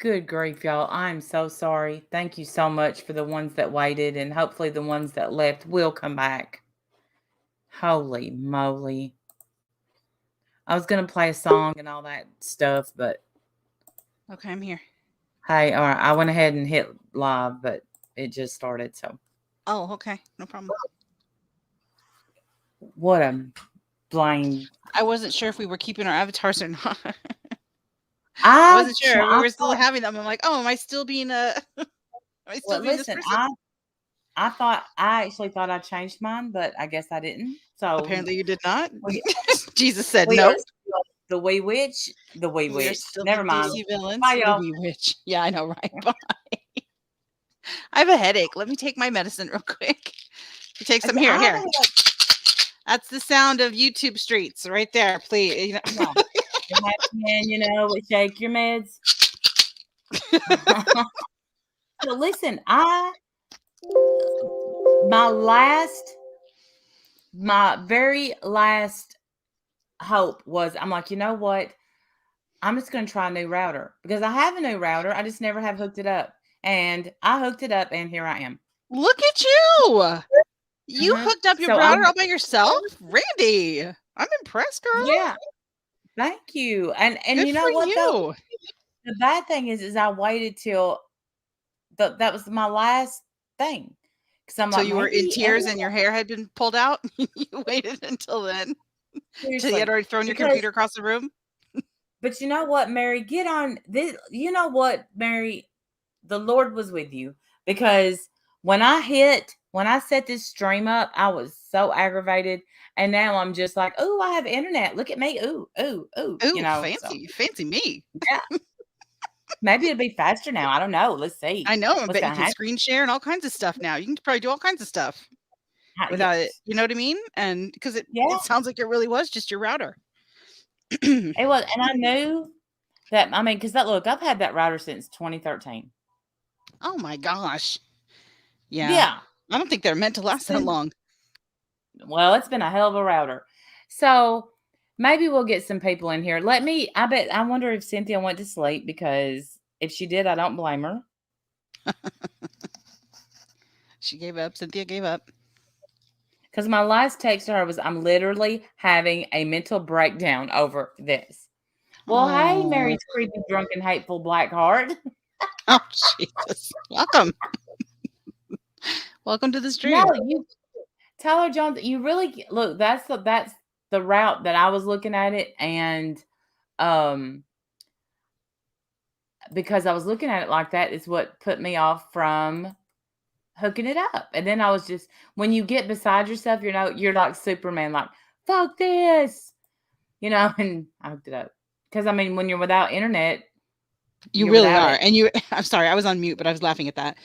Good grief, y'all. I'm so sorry. Thank you so much for the ones that waited, and hopefully the ones that left will come back. Holy moly. I was going to play a song and all that stuff, but Okay, I'm here. hey, all right, I went ahead and hit live, but it just started. So, Oh, okay. No problem. what a blame. I wasn't sure if we were keeping our avatars or not. I I, wasn't ch- sure. We I were still thought, having them. I'm like, oh, am I still being am I still well, being this listen, person? I actually thought I changed mine, but I guess I didn't. So, Apparently you did not. we, Jesus said we are no. still the wee witch, the wee We are witch. still the Never mind. DC villains, Bye, the y'all. wee witch. Yeah, I know, right? Bye. I have a headache. Let me take my medicine real quick. You take some here, I here. have a That's the sound of YouTube streets right there. Please, you know. no. Shake your meds. So listen, my very last hope was I'm like, you know what? I'm just going to try a new router because I have a new router. I just never have hooked it up. And I hooked it up and here I am. Look at you. You hooked up your So router all by yourself? Randy. I'm impressed, girl. yeah, thank you. And Good you for know what though? you. The bad thing is I waited till that was my last thing. Cuz I'm So like you were in maybe tears and your hair had been pulled out? You waited until then? Till you had seriously already thrown your because computer across the room? but you know what, Mary, get on this. You know what, Mary, the Lord was with you because when I set this stream up, I was so aggravated. And now I'm just like, oh, I have internet. Look at me. Ooh, ooh, ooh. Ooh, So fancy. Fancy me. yeah, maybe it'll be faster now. I don't know. Let's see I know. I what's bet you gonna can happen. screen share and all kinds of stuff now. You can probably do all kinds of stuff Yeah, without it. You know what I mean? And because yeah, it sounds like it really was just your router. it was. And I knew that, I mean, because that look, I've had that router since 2013. Oh my gosh. Yeah. Yeah. I don't think they're meant to last that long. Well, it's been a hell of a router. So maybe we'll get some people in here. I wonder if Cynthia went to sleep because if she did, I don't blame her. She gave up. Cynthia gave up. Because my last text to her was, I'm literally having a mental breakdown over this. Well, hey, Oh, Mary's creepy, drunken, hateful black heart. oh Jesus. Welcome. Welcome to the No, stream. you Tyler Jones, you really look, that's the route that I was looking at it, and um because I was looking at it like that is what put me off from hooking it up. And then I was just when you get beside yourself, you're like Superman, like, fuck this, and I hooked it up. Because I mean, when you're without internet, You you're really without are. it. And I'm sorry, I was on mute, but I was laughing at that.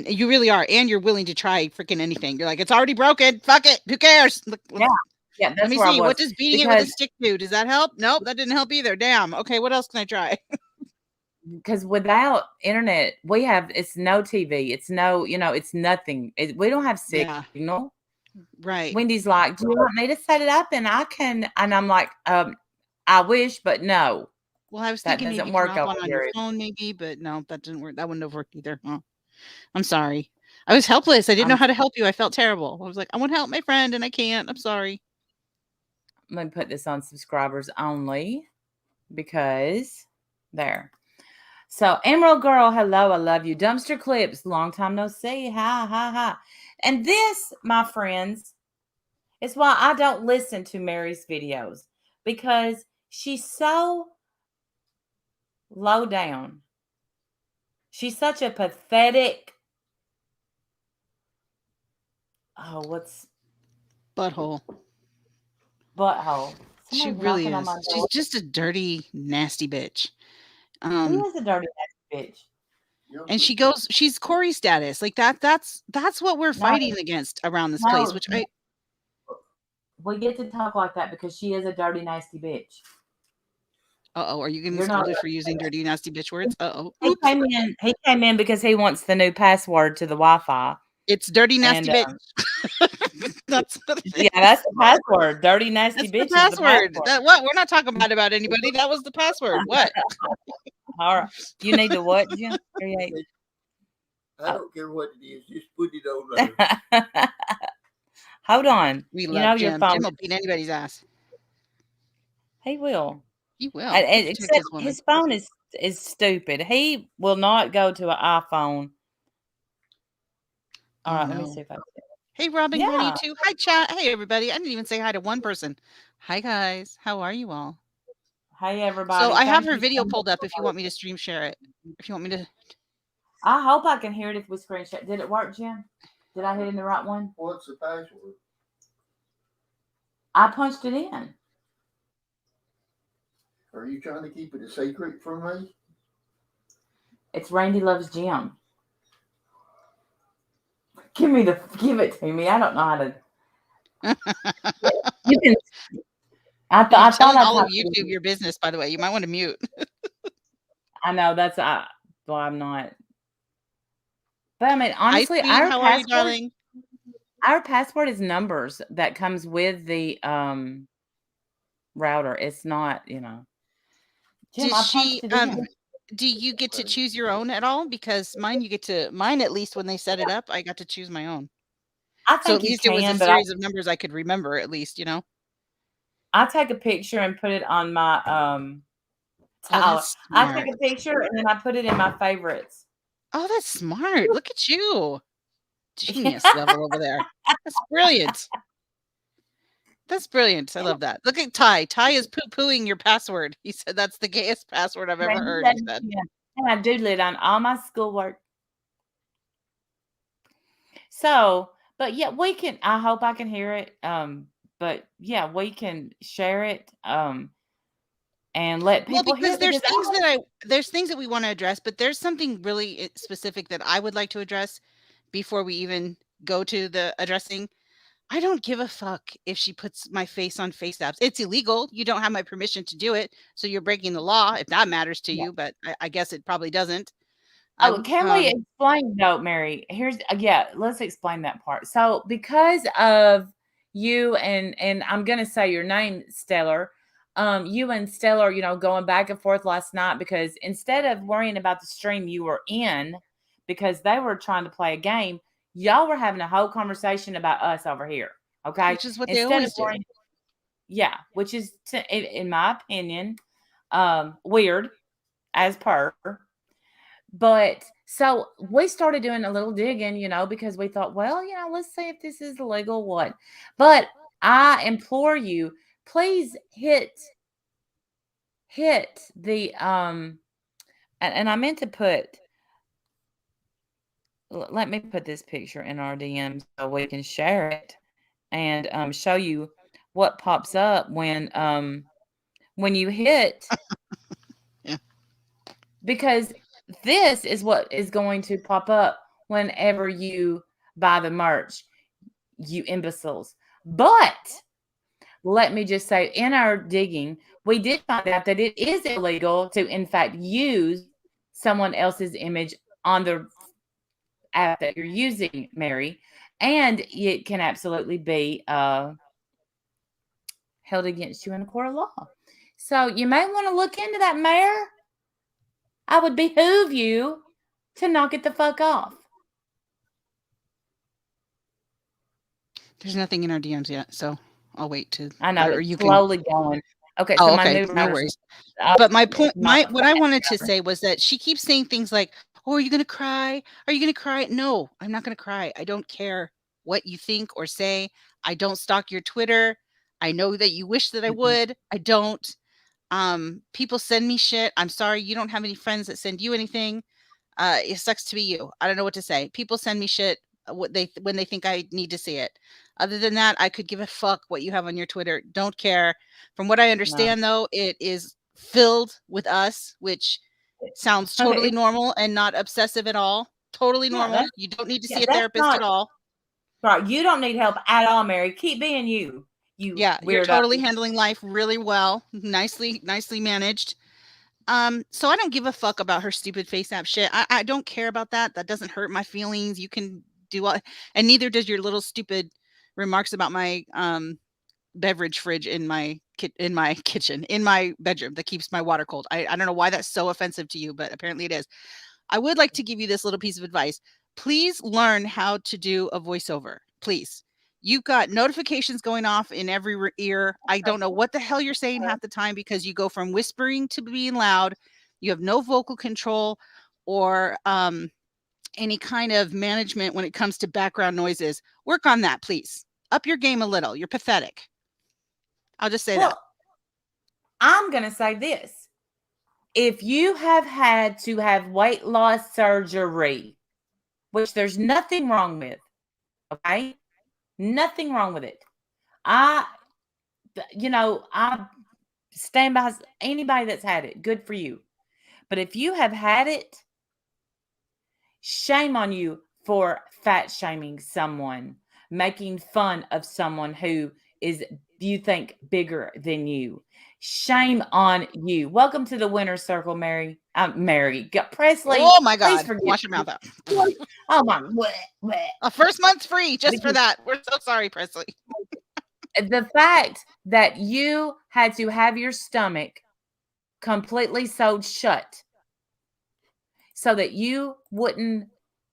You really are. And you're willing to try freaking anything. You're like, it's already broken. Fuck it. Who cares? Yeah. Yeah, Let that's me where I see. What was. does beating it with a Because stick do? Does that help? Nope, that didn't help either. Damn. Okay, what else can I try? without internet, it's no TV. It's no, it's nothing. We don't have Yeah. signal. Right. Wendy's like, "Do you want me to set it up?" And I'm like, I wish, but no, Well, I was that thinking doesn't maybe turn work off over on your here. phone, maybe, but no, that didn't work. That wouldn't have worked either. Oh, I'm sorry. I was helpless. I didn't know I'm how to help you. I felt terrible. I was like, I want to help my friend and I can't. I'm sorry. Let me put this on subscribers only because there. So Emerald Girl, hello, I love you. Dumpster Clips, long time no see. Hi, hi, hi. And this, my friends, is why I don't listen to Mary's videos because she's so low down. She's such a pathetic. Oh, what's Butthole. butthole? She Somebody's really knocking on is. my She's door. just a dirty, nasty bitch. Who is a dirty nasty bitch? And she's Corey status. Like that's what we're No, fighting against around this place, no, which I we get to talk like that because she is a dirty nasty bitch. uh-oh, are you getting You're not. scolded for using dirty, nasty bitch words? Uh-oh. He Oops. came in. He came in because he wants the new password to the Wi-Fi. It's dirty, nasty And bitch. That's what it yeah, is. that's the password. Dirty nasty That's the bitch is the password. password. That what? We're not talking about anybody. That was the password. What? All right. You need to what, Jim? Create. I Oh. don't care what it is. Just put it on there. Hold on. We You know love your Jim. phone. Jim will beat anybody's ass. He will. He will. He'll protect Except his woman. his phone is stupid. He will not go to an iPhone. All Oh right, let me no. see if I can. Hey, Robin Yeah. going to you too. Hi, chat. Hey, everybody. I didn't even say hi to one person. Hi, guys. How are you all? Hey So everybody. I have Thank her you so video much. pulled up if you want me to stream share it. If you want me to. I hope I can hear it if we screenshot. Did it work, Jim? Did I hit in the right one? What's the password? I punched it in. Are you trying to keep it a secret from me? It's Randy Loves Jim. Give it to me. I don't know how to. You can. You're I thought telling I all of typed it YouTube in. your business, by the way. You might want to mute. I know that's well, I'm not. But I mean, Hi, honestly, sweet. How are you, darling? our password is numbers that comes with the router. It's not, Jim, Did I she? punched it in. Do you get to choose your own at all? Because mine at least when they set it up, I got to choose my own. I So at think you least it was a can, but series of numbers I could remember. At least, I take a picture and put it on my Oh, I that's I take smart. a picture and then I put it in my favorites. Oh, that's smart. Look at you. Genius level over there. That's brilliant. That's brilliant. I love that. Look at Ty. Ty is poo-pooing your password. He said that's the gayest password I've ever heard, he said. And I doodle it on all my schoolwork. So, but yeah, I hope I can hear it. But yeah, we can share it. And let Well, people hear because it because there's things that we want to address, but there's something really specific that I would like to address before we even go to the addressing. I don't give a fuck if she puts my face on face apps. It's illegal. You don't have my permission to do it, so you're breaking the law if that matters to you, but I guess it probably doesn't. can we explain though, Mary? Let's explain that part. So because of you and I'm gonna say your name, Stellar, you and Stellar, going back and forth last night because instead of worrying about the stream you were in, because they were trying to play a game, y'all were having a whole conversation about us over here. Okay. Which is what they Instead of always do. worrying, yeah, which is in my opinion, weird as per. But so we started doing a little digging, because we thought, well, let's see if this is illegal, what. But I implore you, please hit the and I meant to put let me put this picture in our DM so we can share it and show you what pops up when you hit Yeah. because this is what is going to pop up whenever you buy the merch, you imbeciles. But let me just say, in our digging, we did find out that it is illegal to, in fact, use someone else's image on the app that you're using, Mary. And it can absolutely be held against you in a court of law. So you may want to look into that, Mayor. I would behoove you to knock it the fuck off. There's nothing in our DMs yet, so I'll wait to. I know Or it's you can. slowly going. Okay, so Oh, my okay. new No router's worries. But my point, what I wanted to say was that she keeps saying things like, "Oh, are you gonna cry? Are you gonna cry?" No, I'm not gonna cry. I don't care what you think or say. I don't stalk your Twitter. I know that you wish that I would. I don't. People send me shit. I'm sorry you don't have any friends that send you anything. It sucks to be you. I don't know what to say. People send me shit when they think I need to see it. Other than that, I could give a fuck what you have on your Twitter. Don't care. From what I No. understand, though, it is filled with us, which sounds totally normal and not obsessive at all. Totally normal. You don't need to see a therapist at all. Right. You don't need help at all, Mary. Keep being you. You Yeah, you're weirdo. totally handling life really well. Nicely managed. So I don't give a fuck about her stupid face app shit. I don't care about that. That doesn't hurt my feelings. You can do all, and neither does your little stupid remarks about my beverage fridge in my kitchen, in my bedroom that keeps my water cold. I don't know why that's so offensive to you, but apparently it is. I would like to give you this little piece of advice. Please learn how to do a voiceover. Please. You've got notifications going off in every ear. I don't know what the hell you're saying half the time because you go from whispering to being loud. You have no vocal control or any kind of management when it comes to background noises. Work on that, please. Up your game a little. You're pathetic. I'll just say that. I'm going to say this. If you have had to have weight loss surgery, which there's nothing wrong with, okay? Nothing wrong with it. I stand by anybody that's had it. Good for you. But if you have had it, shame on you for fat shaming someone, making fun of someone who is, you think, bigger than you. Shame on you. Welcome to the winner's circle, Mary. Mary Presley. Oh my God. Please forgive Wash your mouth out. Oh my. A first month free just for that. We're so sorry, Presley. The fact that you had to have your stomach completely sewed shut so that you wouldn't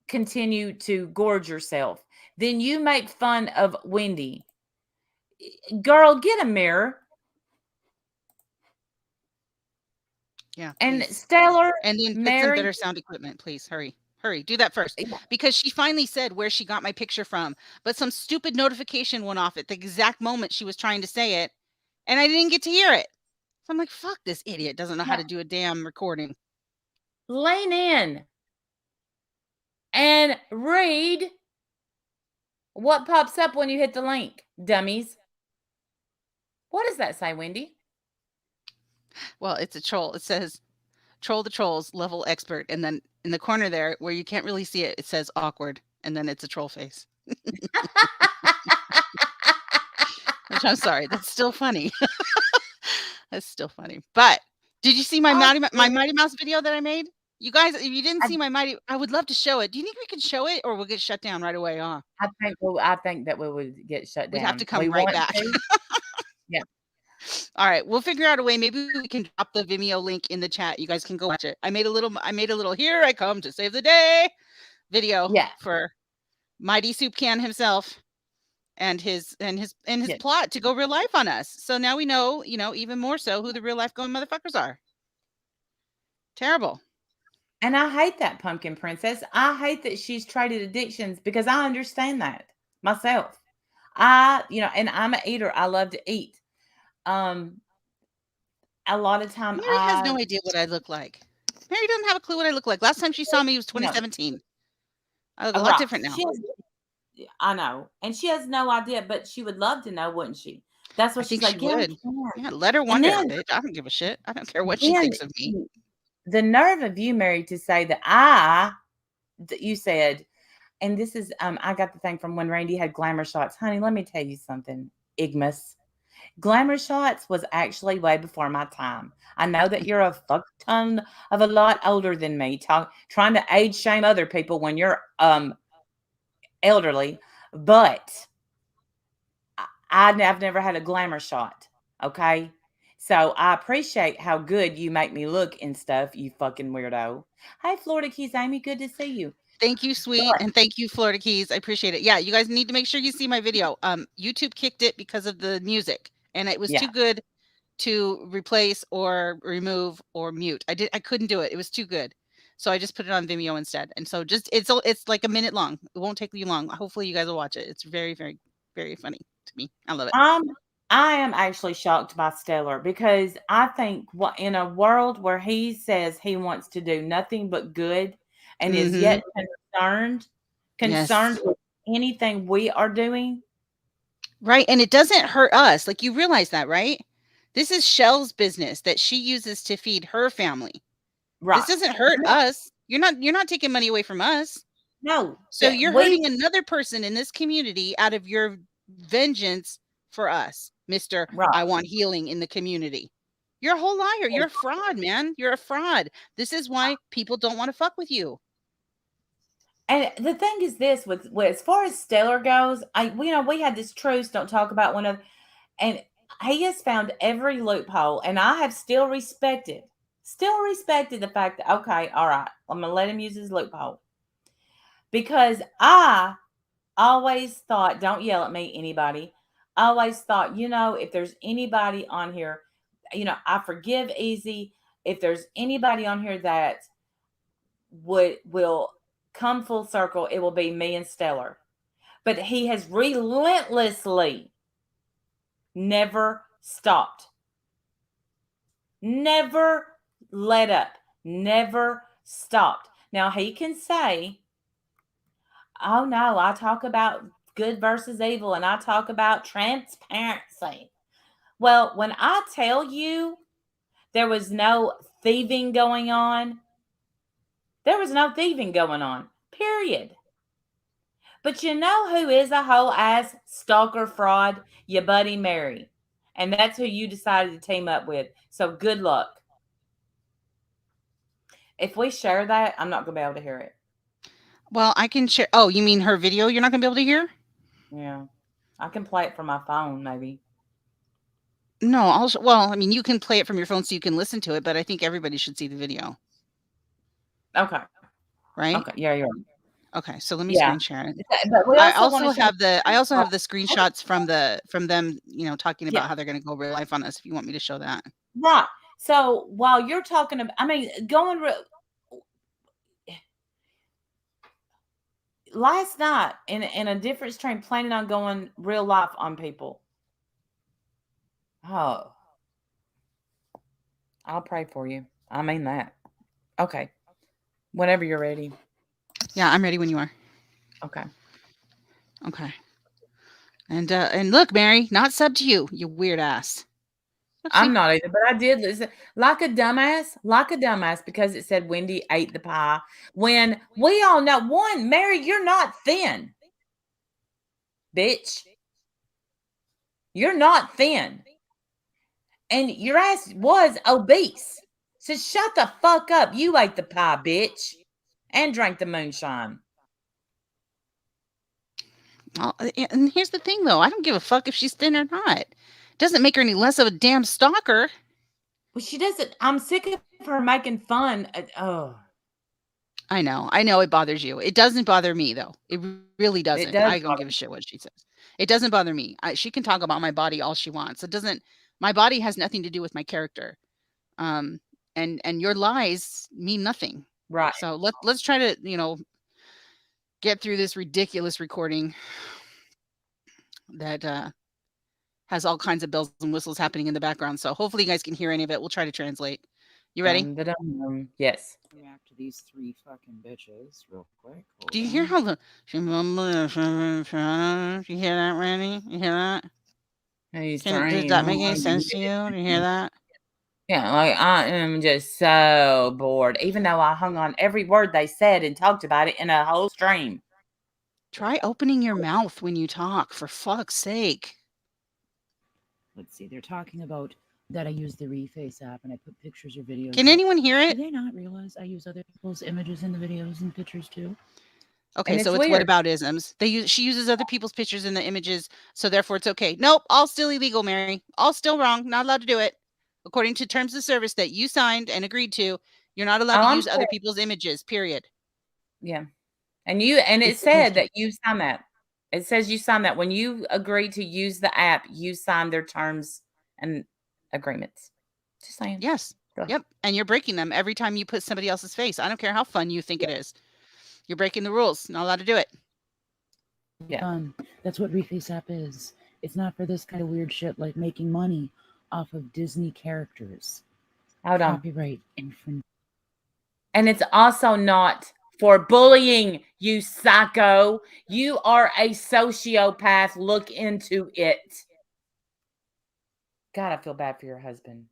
continue to gorge yourself. Then you make fun of Wendy. Girl, get a mirror. Yeah. And please. Stellar, and then put some better sound equipment, please. Hurry. Do that first. Because she finally said where she got my picture from, but some stupid notification went off at the exact moment she was trying to say it, and I didn't get to hear it. So I'm like, fuck, this idiot doesn't know how to do a damn recording. Lean in and read what pops up when you hit the link, dummies. What does that say, Wendy? Well, it's a troll. It says troll the trolls level expert, and then in the corner there where you can't really see it, it says awkward, and then it's a troll face. Which I'm sorry, that's still funny. That's still funny. But did you see my Mighty Mouse video that I made? You guys, if you didn't see my Mighty, I would love to show it. Do you think we can show it, or we'll get shut down right away? Huh? I think that we would get shut down. We'd have to come right back. Yeah. All right, we'll figure out a way. Maybe we can drop the Vimeo link in the chat. You guys can go watch it. I made a little here I come to save the day video for Mighty Soup Can himself and his plot to go real life on us. So now we know, even more so who the real life going motherfuckers are. Terrible. And I hate that pumpkin princess. I hate that she's traded addictions because I understand that myself. And I'm an eater. I love to eat. A lot of time Mary has no idea what I look like. Mary doesn't have a clue what I look like. Last time she saw me was 2017. I look a lot different now. I know. And she has no idea, but she would love to know, wouldn't she? That's what she's like. She would. Yeah, let her wonder, bitch. I don't give a shit. I don't care what she thinks of me. The nerve of you, Mary, to say that you said, and this is, I got the thing from when Randy had glamour shots. Honey, let me tell you something, Igmus. Glamour shots was actually way before my time. I know that you're a fuck ton of a lot older than me, trying to age shame other people when you're elderly, but I've never had a glamour shot. Okay. So I appreciate how good you make me look and stuff, you fucking weirdo. Hey, Florida Keys Amy, good to see you. Thank you, sweet. And thank you, Florida Keys. I appreciate it. Yeah, you guys need to make sure you see my video. YouTube kicked it because of the music, and it was too good to replace or remove or mute. I couldn't do it. It was too good. So I just put it on Vimeo instead. And so it's like a minute long. It won't take you long. Hopefully you guys will watch it. It's very, very, very funny to me. I love it. I am actually shocked by Stellar because I think in a world where he says he wants to do nothing but good and is yet concerned with anything we are doing. Right. And it doesn't hurt us. Like, you realize that, right? This is Shell's business that she uses to feed her family. Right. This doesn't hurt us. You're not taking money away from us. No. So you're hurting another person in this community out of your vengeance for us, Mr. Right. I want healing in the community. You're a whole liar. You're a fraud, man. You're a fraud. This is why people don't want to fuck with you. And the thing is this, with as far as Stellar goes, we had this truce, don't talk about one of, and he has found every loophole, and I have still respected the fact that, okay, all right, I'm gonna let him use his loophole, because I always thought, don't yell at me, anybody. I always thought, if there's anybody on here, I forgive easy. If there's anybody on here that will come full circle, it will be me and Stellar. But he has relentlessly never stopped. Never let up. Never stopped. Now he can say, oh no, I talk about good versus evil and I talk about transparency. Well, when I tell you there was no thieving going on, there was no thieving going on, period. But you know who is a whole ass stalker fraud? Your buddy Mary. And that's who you decided to team up with. So good luck. If we share that, I'm not going to be able to hear it. Well, I can share. Oh, you mean her video you're not going to be able to hear? Yeah. I can play it from my phone, maybe. No, well, I mean, you can play it from your phone so you can listen to it, but I think everybody should see the video. Okay. Right? Okay. Yeah, you're right. Okay, so let me screen share it. But we I also also have the screenshots from them, talking about Yeah. how they're going to go real life on us. If you want me to show that. Right. So while you're talking about, going last night in a different stream, planning on going real life on people. Oh, I'll pray for you. I mean that. Okay. Whenever you're ready. Yeah, I'm ready when you are. Okay. Okay. And look, Mary, not sub to you, you weird ass. I'm not either, but I did listen like a dumbass, because it said Wendy ate the pie. When we all know, one, Mary, you're not thin. Bitch. You're not thin. And your ass was obese. So shut the fuck up. You ate the pie, bitch. And drank the moonshine. Well, and here's the thing, though. I don't give a fuck if she's thin or not. It doesn't make her any less of a damn stalker. Well, she doesn't. I'm sick of her making fun. Oh. I know it bothers you. It doesn't bother me, though. It really doesn't. I don't give a shit what she says. It doesn't bother me. She can talk about my body all she wants. It doesn't. My body has nothing to do with my character. And your lies mean nothing. Right. So let's try to get through this ridiculous recording that has all kinds of bells and whistles happening in the background. So hopefully you guys can hear any of it. We'll try to translate. You ready? Yes. React to these three fucking bitches real quick. Do you hear how the she mumbled? You hear that, Randy? You hear that? Does that make any sense to you? Do you hear that? Yeah, like I am just so bored. Even though I hung on every word they said and talked about it in a whole stream. Try opening your mouth when you talk, for fuck's sake. Let's see. They're talking about that I use the Reface app and I put pictures or videos. Can anyone hear it? Do they not realize I use other people's images in the videos and pictures too? Okay, so it's whataboutisms. She uses other people's pictures in the images, so therefore it's okay. Nope, all still illegal, Mary. All still wrong. Not allowed to do it. According to terms of service that you signed and agreed to, you're not allowed to use other people's images, period. Yeah. And it said that you signed that. It says you signed that. When you agree to use the app, you sign their terms and agreements. Just saying. Yes. Yep. And you're breaking them every time you put somebody else's face. I don't care how fun you think it is. You're breaking the rules. Not allowed to do it. Yeah. That's what Reface app is. It's not for this kind of weird shit like making money off of Disney characters. Hold on. Copyright infringement. And it's also not for bullying, you psycho. You are a sociopath. Look into it. God, I feel bad for your husband.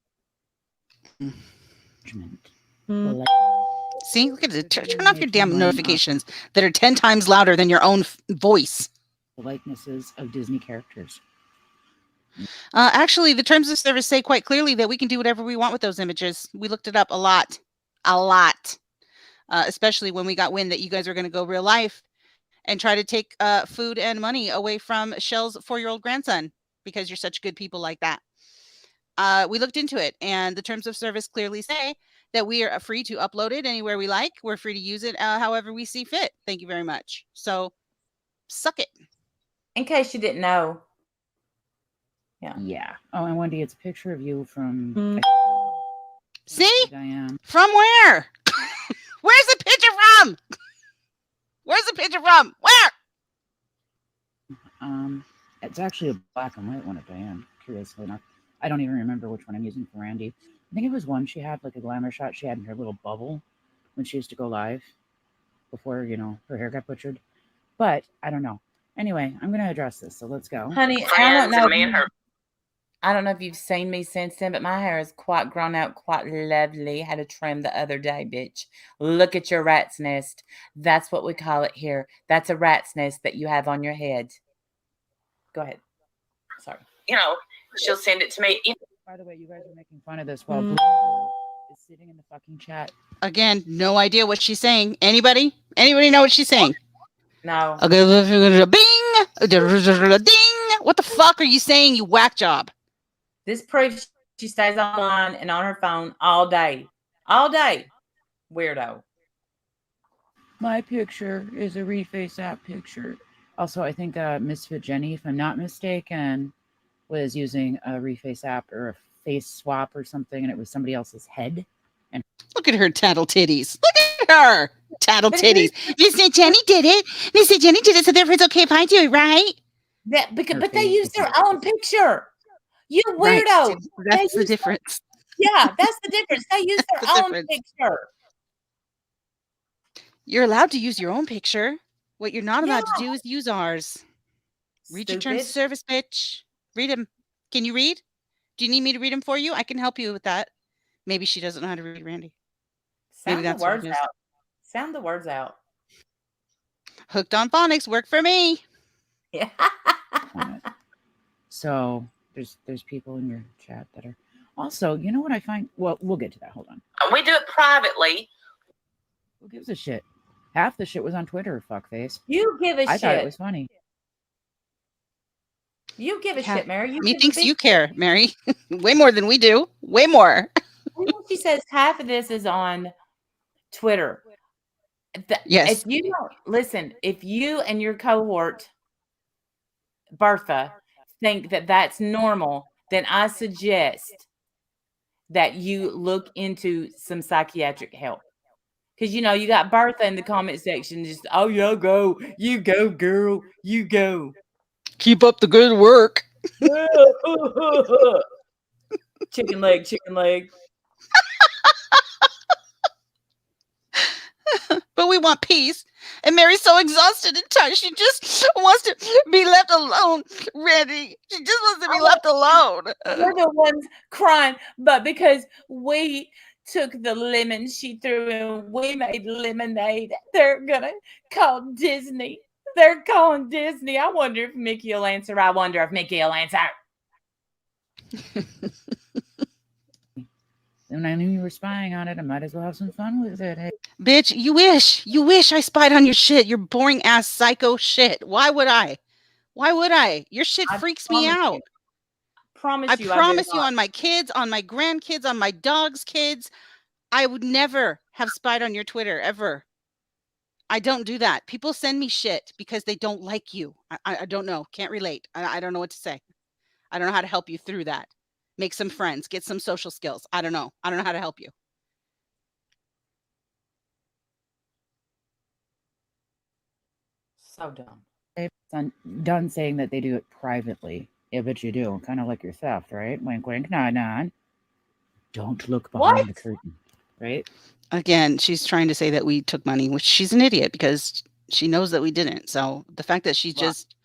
See, look at it. Turn off your damn notifications that are 10 times louder than your own voice. The likenesses of Disney characters. Actually, the terms of service say quite clearly that we can do whatever we want with those images. We looked it up a lot. Especially when we got wind that you guys were going to go real life and try to take food and money away from Shell's 4-year-old grandson because you're such good people like that. we looked into it, and the terms of service clearly say that we are free to upload it anywhere we like. We're free to use it however we see fit. Thank you very much. So, suck it. In case you didn't know. Yeah. Oh, and Wendy, it's a picture of you from. See? Diane. From where? Where's the picture from? Where's the picture from? Where? It's actually a black and white one of Diane, curiously enough. I don't even remember which one I'm using for Randy. I think it was one she had, like a glamour shot she had in her little bubble when she used to go live before, her hair got butchered. But I don't know. Anyway, I'm going to address this, so let's go. Honey, I don't know. I don't know if you've seen me since then, but my hair is quite grown out, quite lovely. Had a trim the other day, bitch. Look at your rat's nest. That's what we call it here. That's a rat's nest that you have on your head. Go ahead. Sorry. She'll send it to me. By the way, you guys are making fun of this while Blue is sitting in the fucking chat. Again, no idea what she's saying. Anybody? Anybody know what she's saying? No. Bing! Ding! What the fuck are you saying, you whack job? This proves she stays online and on her phone all day. All day. Weirdo. My picture is a Reface app picture. Also, I think Misfit Jenny, if I'm not mistaken, was using a Reface app or a face swap or something, and it was somebody else's head. And look at her tattle titties. Look at her tattle titties. Misfit Jenny did it. Misfit Jenny did it, so therefore it's okay if I do it, right? But they use their own picture. You weirdo. Right. That's the difference. Yeah, that's the difference. They use their own picture. You're allowed to use your own picture. What you're not allowed to do is use ours. Read your terms of service, bitch. Read them. Can you read? Do you need me to read them for you? I can help you with that. Maybe she doesn't know how to read, Randy. Sound the words out. Sound the words out. Hooked on phonics work for me. Yeah. So there's people in your chat that are also, you know what I find? Well, we'll get to that. Hold on. We do it privately. Who gives a shit? Half the shit was on Twitter, fuckface. You give a shit. I thought it was funny. You give a shit, Mary. Me thinks you care, Mary. Way more than we do. Way more. She says half of this is on Twitter. Yes. If you don't listen, if you and your cohort, Bertha, think that that's normal, then I suggest that you look into some psychiatric help. Because, you got Bertha in the comment section just, oh, you go, girl, you go. Keep up the good work. Chicken leg. But we want peace. And Mary's so exhausted and tired. She just wants to be left alone, Randy. She just wants to be left alone. We're the ones crying, but because we took the lemon she threw and we made lemonade, they're gonna call Disney. They're calling Disney. I wonder if Mickey will answer. And I knew you were spying on it. I might as well have some fun with it. Hey. Bitch, you wish I spied on your shit. Your boring ass psycho shit. Why would I? Your shit freaks me out. I promise you on my kids, on my grandkids, on my dog's kids, I would never have spied on your Twitter ever. I don't do that. People send me shit because they don't like you. I don't know. Can't relate. I don't know what to say. I don't know how to help you through that. Make some friends. Get some social skills. I don't know. I don't know how to help you. So dumb. They've done saying that they do it privately. Yeah, but you do. Kind of like your theft, right? Wink, wink, nod, nod. Don't look behind the curtain, right? Again, she's trying to say that we took money, which she's an idiot because she knows that we didn't. So the fact that she just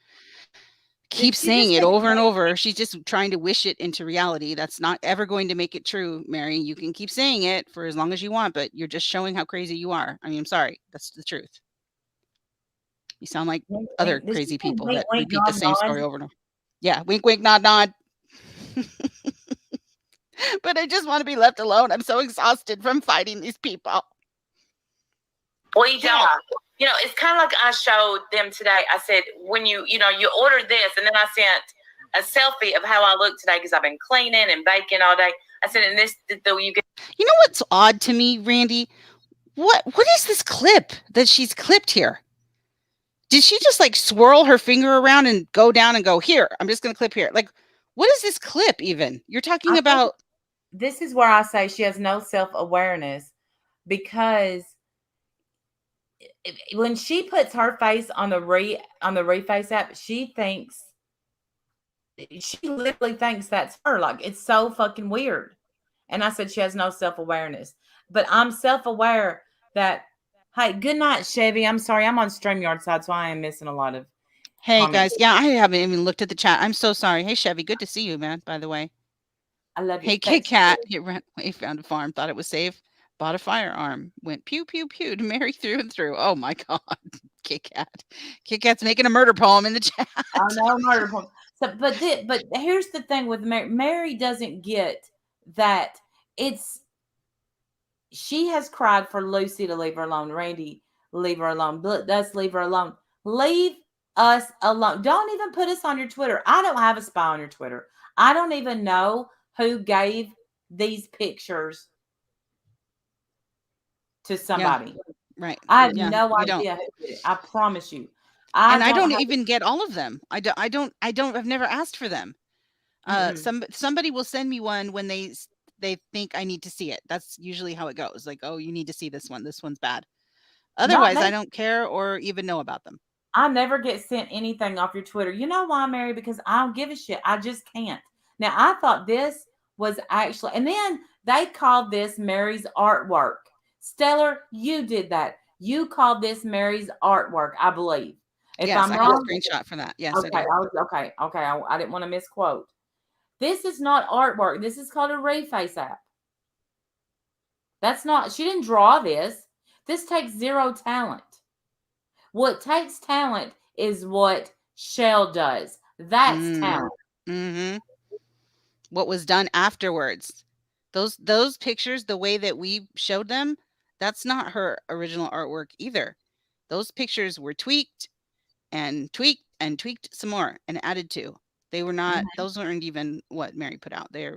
keeps saying it over and over, she's just trying to wish it into reality. That's not ever going to make it true, Mary. You can keep saying it for as long as you want, but you're just showing how crazy you are. I mean, I'm sorry. That's the truth. You sound like other crazy people that repeat the same story over and over. Yeah, wink, wink, nod, nod. But I just want to be left alone. I'm so exhausted from fighting these people. We don't. It's kind of like I showed them today. I said, when you ordered this, and then I sent a selfie of how I look today because I've been cleaning and baking all day. I said, and this, though you get. You know what's odd to me, Randy? What is this clip that she's clipped here? Did she just like swirl her finger around and go down and go, here, I'm just going to clip here? Like, what is this clip even? You're talking about. This is where I say she has no self-awareness, because when she puts her face on the Reface app, she literally thinks that's her. Like, it's so fucking weird. And I said she has no self-awareness. But I'm self-aware that, hey, good night, Chevy. I'm sorry, I'm on StreamYard side, so I am missing a lot of Hey, comments. guys. Yeah, I haven't even looked at the chat. I'm so sorry. Hey, Chevy, good to see you, man, by the way. I love you. Hey, Kit Kat. He found a farm, thought it was safe, bought a firearm, went pew, pew, pew to Mary through and through. Oh, my God. Kit Kat. Kit Kat's making a murder poem in the chat. I know, murder poem. So, but here's the thing with Mary. Mary doesn't get that she has cried for Lucy to leave her alone. Randy, leave her alone. Let's leave her alone. Leave us alone. Don't even put us on your Twitter. I don't have a spy on your Twitter. I don't even know who gave these pictures to somebody. Yeah, right. I have no idea who did it. I promise you. I don't even get all of them. I've never asked for them. Somebody will send me one when they think I need to see it. That's usually how it goes. Like, oh, you need to see this one. This one's bad. Otherwise, I don't care or even know about them. I never get sent anything off your Twitter. You know why, Mary? Because I don't give a shit. I just can't. Now, I thought this was actually, and then they called this Mary's artwork. Stellar, you did that. You called this Mary's artwork, I believe. If I'm wrong, I have a screenshot for that. Yes, okay, I didn't want to misquote. This is not artwork. This is called a Reface app. That's not, she didn't draw this. This takes zero talent. What takes talent is what Shell does. That's talent. Mm-hmm. What was done afterwards. Those pictures, the way that we showed them, that's not her original artwork either. Those pictures were tweaked and tweaked and tweaked some more and added to. They were not, those weren't even what Mary put out. They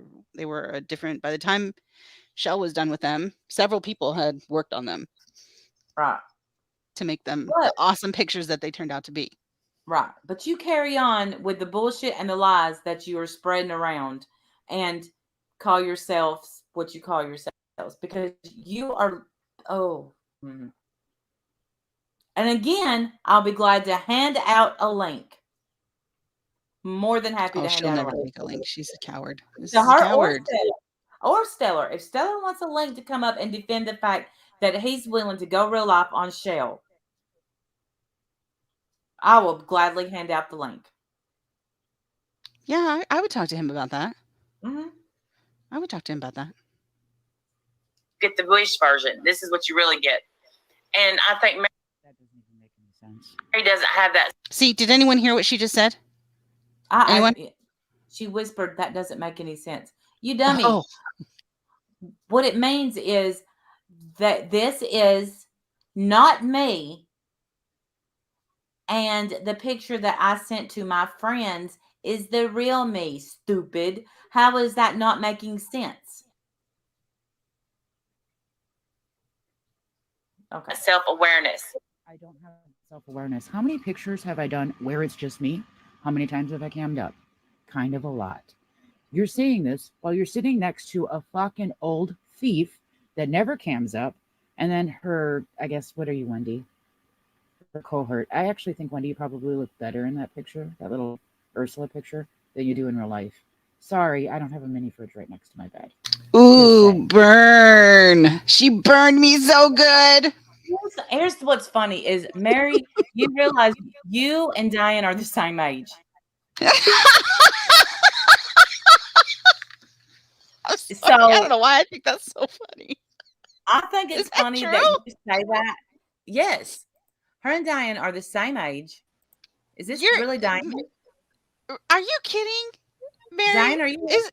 were a different, by the time Shell was done with them, several people had worked on them. Right. To make them the awesome pictures that they turned out to be. Right. But you carry on with the bullshit and the lies that you are spreading around and call yourselves what you call yourselves, because you are, And again, I'll be glad to hand out a link. More than happy to hand out never make a link. She's a coward. To her or Stellar. If Stellar wants a link to come up and defend the fact that he's willing to go real life on Shell, I will gladly hand out the link. Yeah, I would talk to him about that. Mm-hmm. I would talk to him about that. Get the Bush version. This is what you really get. And I think Mary, that doesn't even make any sense. Mary doesn't have that. See, did anyone hear what she just said? Anyone? She whispered, that doesn't make any sense. You dummy. Oh. What it means is that this is not me. And the picture that I sent to my friends is the real me, stupid. How is that not making sense? Okay. Self-awareness. I don't have self-awareness. How many pictures have I done where it's just me? How many times have I cammed up? Kind of a lot. You're seeing this while you're sitting next to a fucking old thief that never cams up. And then her, I guess, what are you, Wendy? Her cohort. I actually think, Wendy, you probably look better in that picture, that little Ursula picture, than you do in real life. Sorry, I don't have a mini fridge right next to my bed. Ooh, burn. She burned me so good. Here's what's funny is, Mary, you realize you and Diane are the same age. So I don't know why I think that's so funny. I think it's funny that you say that. Yes. Her and Diane are the same age. Is this really Diane? Are you kidding? Mary? Diane, are you?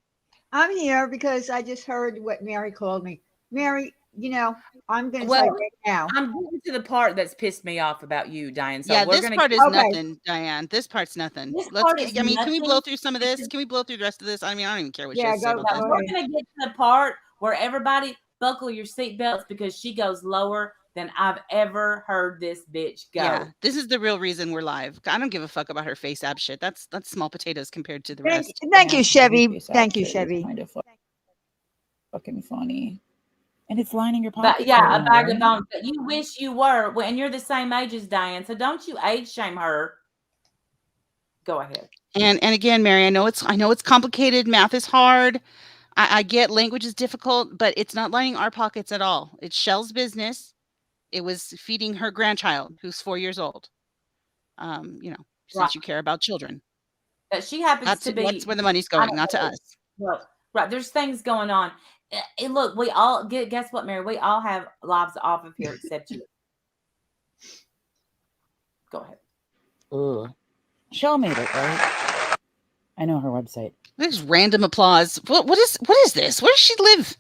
I'm here because I just heard what Mary called me. Mary, you know, I'm going to Well, say right now. I'm getting to the part that's pissed me off about you, Diane. So Yeah, we're this gonna part keep- is Okay. nothing, Diane. This part's nothing. This Let's part get, is I mean, can we blow nothing through some of this? because- Can we blow through the rest of this? I mean, I don't even care what she Yeah, has to say go- about this. go we're ahead. gonna get to the part where everybody buckle your seatbelts because she goes lower than I've ever heard this bitch go. Yeah, this is the real reason we're live. I don't give a fuck about her face app shit. That's small potatoes compared to the Thank, rest. thank you, Yeah, Chevy. Reface app Thank you, shit is Chevy. Kind of fucking funny. And it's lining your But pockets. yeah, right a now, bag right? of bones. But you wish you were, and you're the same age as Diane, so don't you age shame her. Go ahead. And again, Mary, I know it's complicated. Math is hard. I get language is difficult, but it's not lining our pockets at all. It's Shell's business. It was feeding her grandchild, who's 4 years old. You know, since Right. you care about children, That she happens to be. that's where the money's I going, don't not to know. us. Well, right. There's things going on. Look, we all guess what, Mary? We all have lives off of here except you. Go ahead. Ugh. Shell made it, right? I know her website. There's random applause. What is this? Where does she live?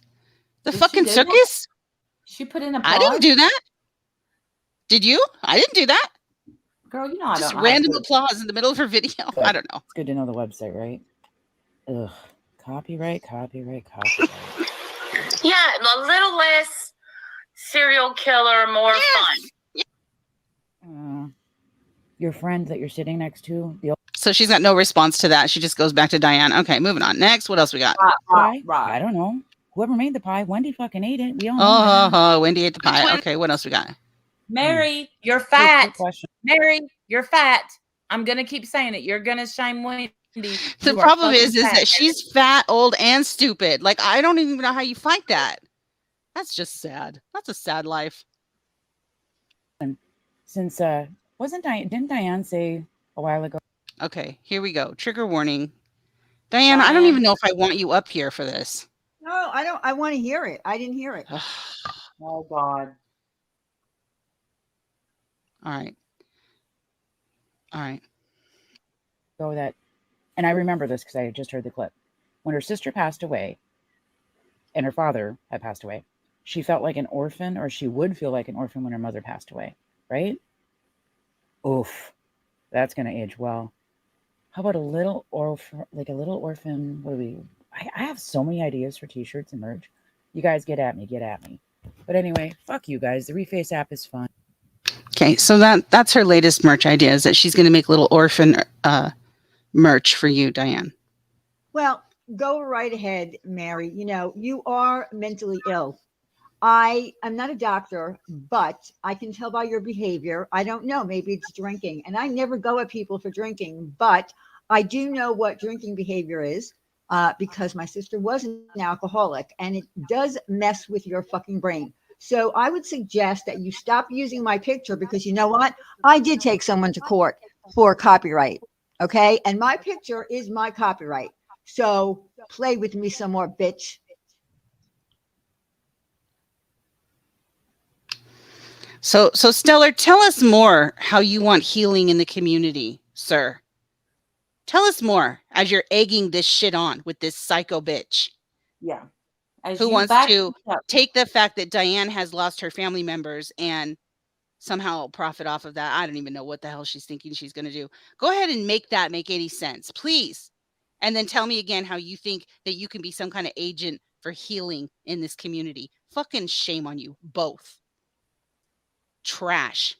The Did she fucking do that? circus? She put in a I didn't do that. Did you? I didn't do that. Girl, you know I Just don't know how to random do it. applause in the middle of her video. Good. I don't know. It's good to know the website, right? Ugh. Copyright. Yeah, a little less serial killer, more fun. Your friend that you're sitting next to, the So she's got no response to that. She just goes back to Diane. Okay, moving on. Next, what else we got? pie? Right. I don't know. Whoever made the pie, Wendy fucking ate it. We all know that. Oh, Wendy ate the pie. Okay, what else we got? Mary, you're Quick fat. question. Mary, you're fat. I'm gonna keep saying it. You're gonna shame Wendy. The You are problem fucking is fat. that she's fat, old, and stupid. Like, I don't even know how you fight that. That's just sad. That's a sad life. Since didn't Diane say a while ago? Okay, here we go. Trigger warning. Diane, I don't even know if I want you up here for this. No, I don't. I want to hear it. I didn't hear it. Oh God. All right. Go that, and I remember this because I had just heard the clip. When her sister passed away, and her father had passed away, she felt like an orphan, or she would feel like an orphan when her mother passed away, right? Oof, that's gonna age well. How about a little orphan, What do we? I have so many ideas for T-shirts and merch. You guys get at me. But anyway, fuck you guys. The Reface app is fun. Okay, so that's her latest merch idea, is that she's going to make little orphan merch for you, Diane. Well, go right ahead, Mary. You know, you are mentally ill. I am not a doctor, but I can tell by your behavior. I don't know. Maybe it's drinking. And I never go at people for drinking, but I do know what drinking behavior is because my sister was an alcoholic, and it does mess with your fucking brain. So I would suggest that you stop using my picture, because you know what? I did take someone to court for copyright. Okay. And my picture is my copyright. So play with me some more, bitch. So Stellar, tell us more how you want healing in the community, sir. Tell us more as you're egging this shit on with this psycho bitch. Yeah. As who you wants back to up. take the fact that Diane has lost her family members and somehow profit off of that. I don't even know what the hell she's thinking she's going to do. Go ahead and make that make any sense, please. And then tell me again how you think that you can be some kind of agent for healing in this community. Fucking shame on you both. Trash.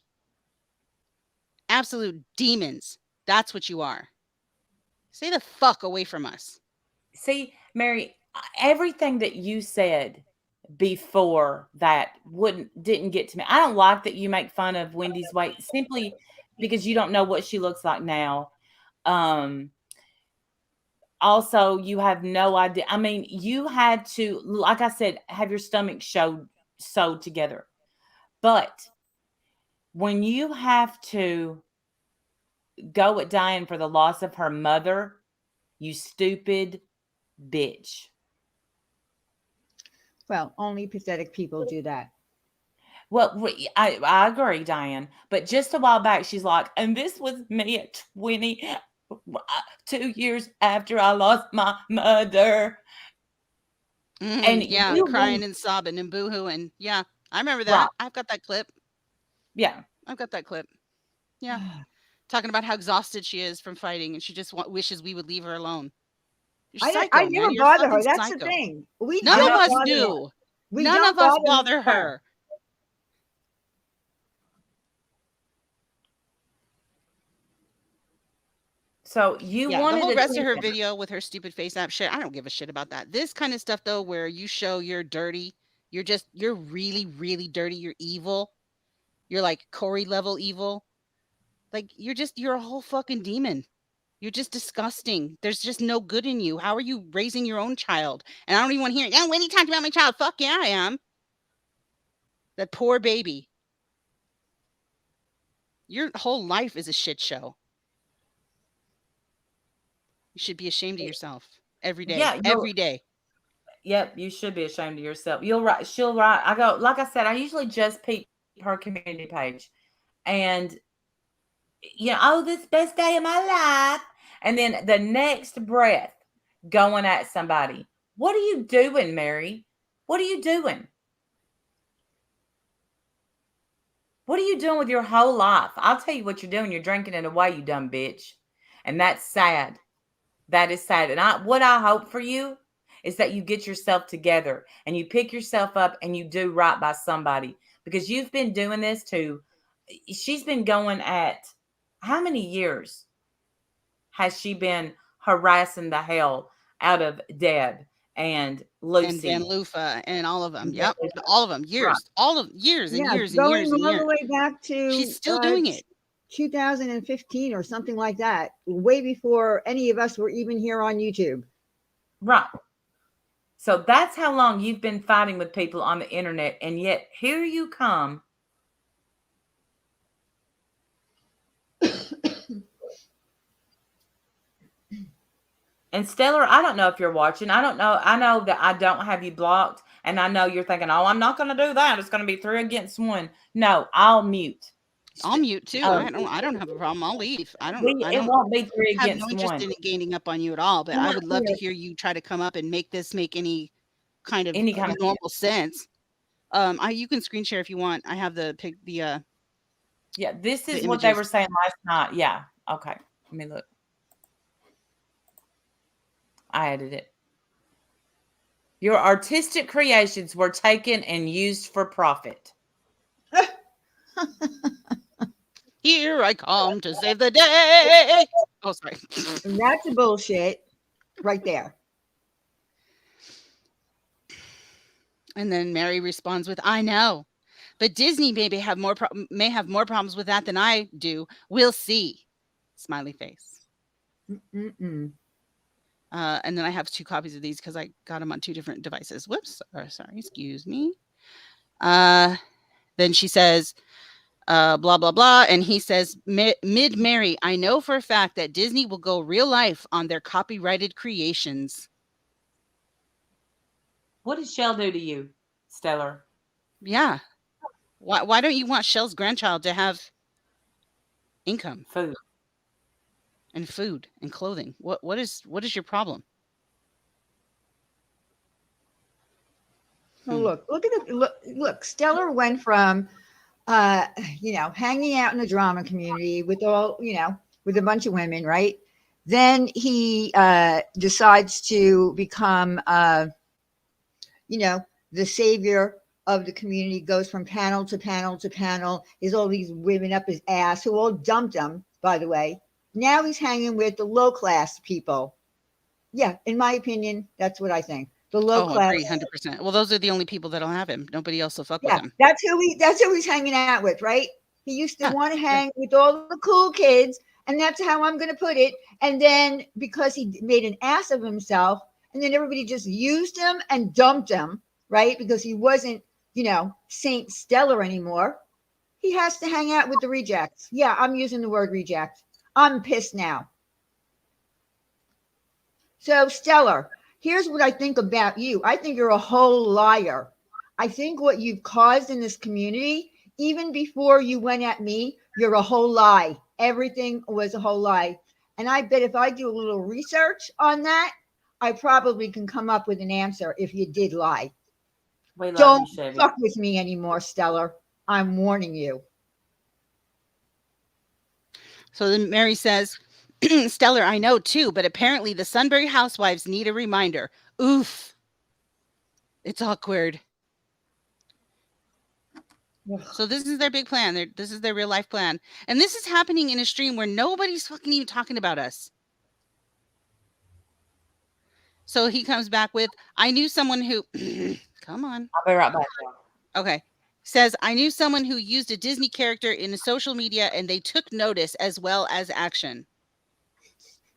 Absolute demons. That's what you are. Stay the fuck away from us. See, Mary, everything that you said before that didn't get to me. I don't like that you make fun of Wendy's weight simply because you don't know what she looks like now. Also, you have no idea. I mean, you had to, like I said, have your stomach sewed together. But when you have to go at Diane for the loss of her mother, you stupid bitch. Well, only pathetic people do that. Well, I agree, Diane. But just a while back, she's like, and this was me at 22 years after I lost my mother. And Yeah, you crying want, and sobbing and boohooing. Yeah, I remember right. that. I've got that clip. Yeah. I've got that clip. Yeah, talking about how exhausted she is from fighting, and she just wishes we would leave her alone. You're I psycho, man. never You're bother fucking her. That's the psycho. thing. We None You don't of know, us bother her. do. We None don't of us bother bother her. so you Yeah, the wanted whole rest of her attention. video with her stupid face app shit, I don't give a shit about that. This kind of stuff though, where you show you're dirty, you're really, really dirty, you're evil, you're like Corey level evil. Like you're a whole fucking demon. You're just disgusting. There's just no good in you. How are you raising your own child? And I don't even want to hear, yeah, when you talked about my child, fuck yeah, I am. That poor baby. Your whole life is a shit show. You should be ashamed of yourself every day. Yeah, Every day. yep, you should be ashamed of yourself. You'll write, she'll write. I go, like I said, I usually just peep her community page, and oh, this best day of my life, and then the next breath going at somebody. What are you doing, Mary? What are you doing? What are you doing with your whole life? I'll tell you what you're doing. You're drinking it away, you dumb bitch, and that's sad. That is sad. And what I hope for you is that you get yourself together and you pick yourself up and you do right by somebody, because you've been doing this too. She's been going at, how many years has she been harassing the hell out of Deb and And Van Lucy? Lufa and all of them. And Yep. All of them. right. Years. All of years and Yeah, years and going years and all the years. way back She's to still doing it. 2015 or something like that, way before any of us were even here on YouTube. Right. So that's how long you've been fighting with people on the internet, and yet here you come. And Stellar, I don't know if you're watching. I don't know. I know that I don't have you blocked, and I know you're thinking, "Oh, I'm not going to do that. It's going to be 3 against 1." No, I'll mute. I'll mute too. Oh, I don't have a problem. I'll leave. I it don't won't be 3 have no against interest 1. in gaining up on you at all, but I'm I not would love to here. hear you try to come up and make this make any kind of Any kind of normal sense. You can screen share if you want. I have the Yeah, this the is what they images. were saying last night. Yeah. Okay. Let me look. I added it. Your artistic creations were taken and used for profit. Here I come to save the day. Oh, sorry. And that's a bullshit right there. And then Mary responds with, "I know, but Disney may have more problems with that than I do. We'll see." Smiley face. Mm-mm. And then I have 2 copies of these because I got them on 2 different devices. Whoops. Sorry. Excuse me. Then she says, blah, blah, blah. And he says, Mid Mary, I know for a fact that Disney will go real life on their copyrighted creations. What did Shell do to you, Stellar? Yeah. Why don't you want Shell's grandchild to have income? Food. And food and clothing. What is your problem? Oh, look at the look. Stellar went from, hanging out in the drama community with with a bunch of women, right? Then he decides to become, the savior of the community. Goes from panel to panel to panel. There's all these women up his ass who all dumped him, by the way. Now he's hanging with the low class people. Yeah, in my opinion, that's what I think. The low class. Agree 100%. Well, those are the only people that'll have him. Nobody else will fuck with him. That's who he's hanging out with, right? He used to want to hang with all the cool kids, and that's how I'm going to put it. And then because he made an ass of himself, and then everybody just used him and dumped him, right? Because he wasn't, Saint Stellar anymore. He has to hang out with the rejects. Yeah, I'm using the word reject. I'm pissed now. So, Stellar, here's what I think about you. I think you're a whole liar. I think what you've caused in this community, even before you went at me, you're a whole lie. Everything was a whole lie. And I bet if I do a little research on that, I probably can come up with an answer if you did lie. We love Don't you, Chevy. fuck with me anymore, Stellar. I'm warning you. So then Mary says, Stellar, I know too, but apparently the Sunbury housewives need a reminder. Oof. It's awkward. So this is their big plan. This is their real life plan. And this is happening in a stream where nobody's fucking even talking about us. So he comes back with, I knew someone who, come on. I'll be right back. Okay. Says, I knew someone who used a Disney character in a social media and they took notice as well as action.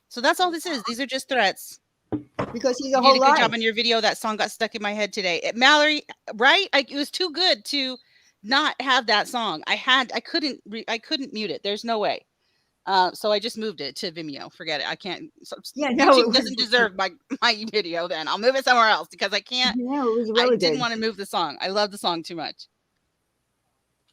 So that's all this is. These are just threats. Because he's You a did whole a good life. job on your video. That song got stuck in my head today. Mallory, right? It was too good to not have that song. I couldn't mute it. There's no way. So I just moved it to Vimeo. Forget it. I can't. Yeah, no, YouTube it was- doesn't deserve my video. Then I'll move it somewhere else because I can't. No, it was I really didn't good. want to move the song. I love the song too much.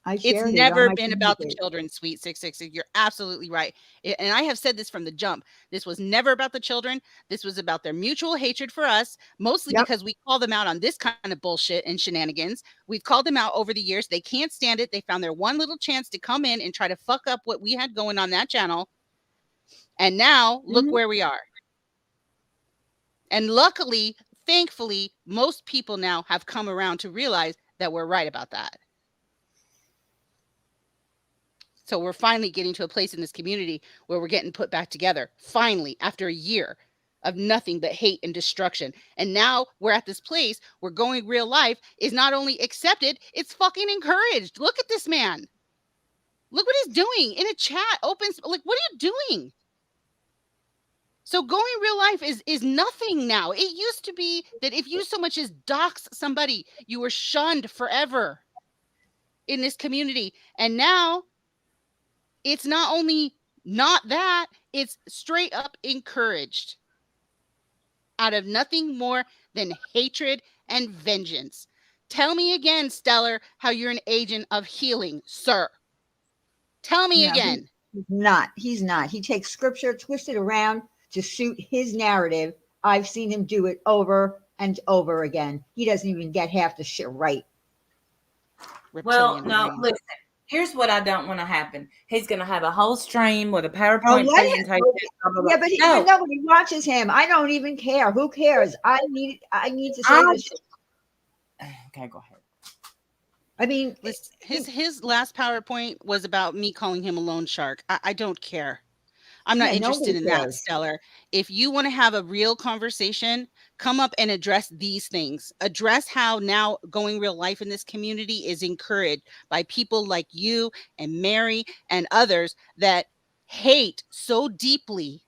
I It's shared it on never my been about the community. children, Sweet 666. You're absolutely right. And I have said this from the jump. This was never about the children. This was about their mutual hatred for us, mostly Yep. because we call them out on this kind of bullshit and shenanigans. We've called them out over the years. They can't stand it. They found their one little chance to come in and try to fuck up what we had going on that channel. And now look Mhm. where we are. And luckily, thankfully, most people now have come around to realize that we're right about that. So we're finally getting to a place in this community where we're getting put back together. Finally, after a year of nothing but hate and destruction. And now we're at this place where going real life is not only accepted, it's fucking encouraged. Look at this man. Look what he's doing in a chat. Opens, like, what are you doing? So going real life is nothing now. It used to be that if you so much as dox somebody, you were shunned forever in this community. And now it's not only not that, it's straight up encouraged out of nothing more than hatred and vengeance. Tell me again, Stellar, how you're an agent of healing, sir. Tell me No, again. He's not. He takes scripture, twists it around to suit his narrative. I've seen him do it over and over again. He doesn't even get half the shit right. Well, Reptilian no, brain. listen. Here's what I don't want to happen. He's going to have a whole stream with a Oh, PowerPoint let him. presentation. Blah, blah, blah. Yeah, but no, nobody watches him. I don't even care. Who cares? I need to say I- this shit. okay, go ahead. I mean, Listen, his last PowerPoint was about me calling him a loan shark. I don't care. I'm not Yeah, interested nobody in that, cares. Stellar. If you want to have a real conversation, come up and address these things. Address how now going real life in this community is encouraged by people like you and Mary and others that hate so deeply.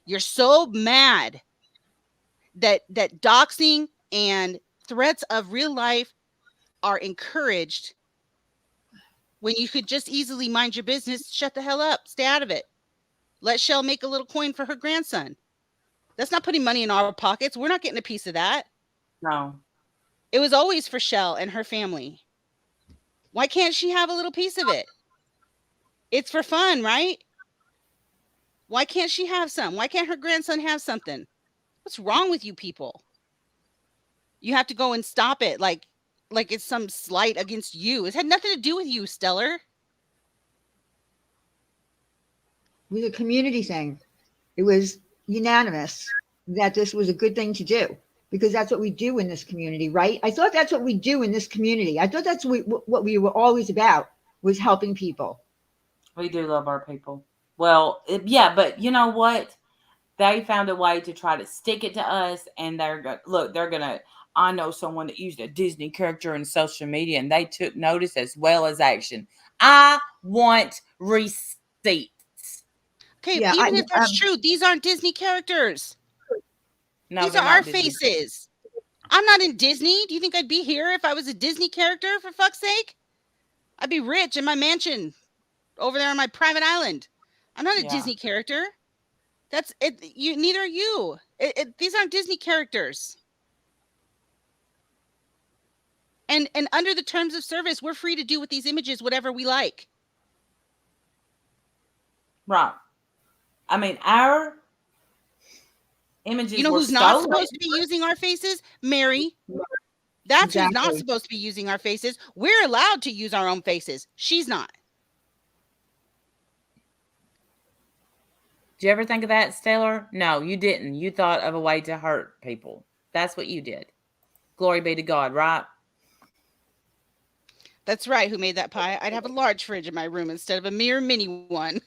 You're so mad that doxing and threats of real life are encouraged when you could just easily mind your business, shut the hell up, stay out of it. Let Shell make a little coin for her grandson. That's not putting money in our pockets. We're not getting a piece of that. No. It was always for Shell and her family. Why can't she have a little piece of it? It's for fun, right? Why can't she have some? Why can't her grandson have something? What's wrong with you people? You have to go and stop it like it's some slight against you. It had nothing to do with you, Stellar. it was a community thing. It was unanimous that this was a good thing to do because that's what we do in this community, right? I thought that's what we do in this community. I thought that's what we were always about was helping people. We do love our people. Well, yeah, but you know what? They found a way to try to stick it to us, and they're gonna. I know someone that used a Disney character in social media, and they took notice as well as action. I want receipts. Okay, Yeah, even if that's true, these aren't Disney characters. No, These they're are not our Disney. faces. I'm not in Disney. Do you think I'd be here if I was a Disney character, for fuck's sake? I'd be rich in my mansion over there on my private island. I'm not a Yeah. Disney character. That's it. Neither are you. These aren't Disney characters. And under the terms of service, we're free to do with these images whatever we like. Right. I mean, our images You know were who's not stolen. supposed to be using our faces? Mary. That's who's not Exactly. supposed to be using our faces. We're allowed to use our own faces. She's not. Did you ever think of that, Stellar? No, you didn't. You thought of a way to hurt people. That's what you did. Glory be to God, right? That's right. Who made that pie? I'd have a large fridge in my room instead of a mere mini one.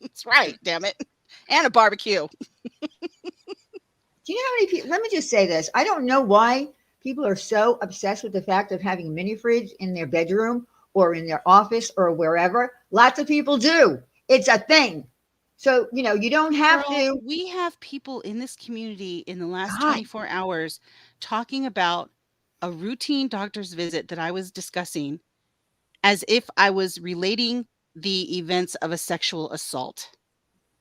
That's right, damn it. And a barbecue. Do you know how many people? Let me just say this. I don't know why people are so obsessed with the fact of having a mini fridge in their bedroom or in their office or wherever. Lots of people do. It's a thing. So, you don't have Girl, to. we have people in this community in the last God, 24 hours talking about a routine doctor's visit that I was discussing as if I was relating the events of a sexual assault.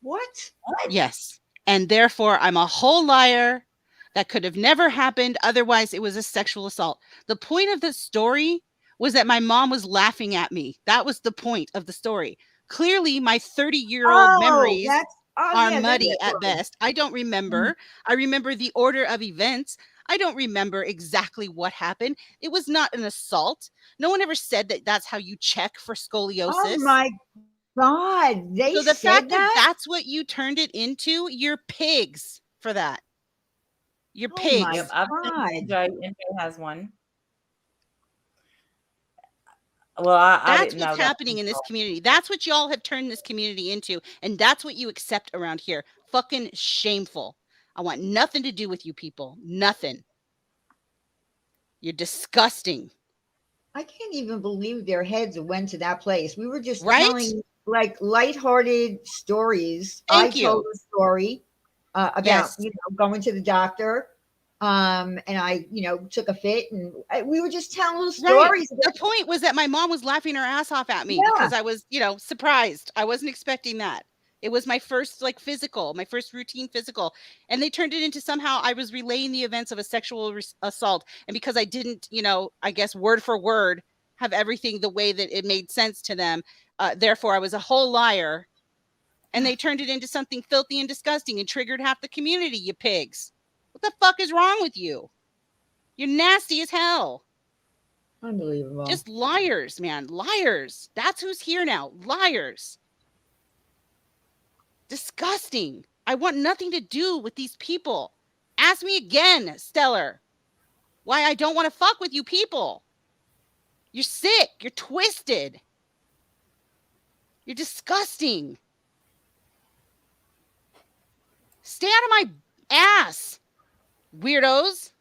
what? Yes. And therefore, I'm a whole liar. That could have never happened. Otherwise, it was a sexual assault. The point of the story was that my mom was laughing at me. That was the point of the story. Clearly, my 30-year-old Oh, memories that's, oh, are yeah, that's muddy at story. best. I don't remember. I remember the order of events. I don't remember exactly what happened. It was not an assault. No one ever said that that's how you check for Oh, scoliosis. my God. They So the said fact that that? that's what you turned it into, you're pigs for that. You're Oh, my Yep, pigs. I've God. seen Jay, and Jay has one. Well, I That's didn't know what's that. happening in this community. That's what y'all have turned this community into. And that's what you accept around here. Fucking shameful. I want nothing to do with you people. Nothing. You're disgusting. I can't even believe their heads went to that place. We were just Right? telling like lighthearted stories. I Thank told you. a story about Yes. going to the doctor, and I took a fit, and we were just telling little Right. stories. The point was that my mom was laughing her ass off at me Yeah, because I was, surprised. I wasn't expecting that. It was my first physical, my first routine physical. And they turned it into somehow I was relaying the events of a sexual assault. And because I didn't, I guess word for word have everything the way that it made sense to them, therefore I was a whole liar. And they turned it into something filthy and disgusting and triggered half the community, you pigs. What the fuck is wrong with you? You're nasty as hell. unbelievable. Just liars, man. Liars. That's who's here now. Liars. Disgusting. I want nothing to do with these people. Ask me again, Stellar, why I don't want to fuck with you people. You're sick. You're twisted. You're disgusting. Stay out of my ass, weirdos.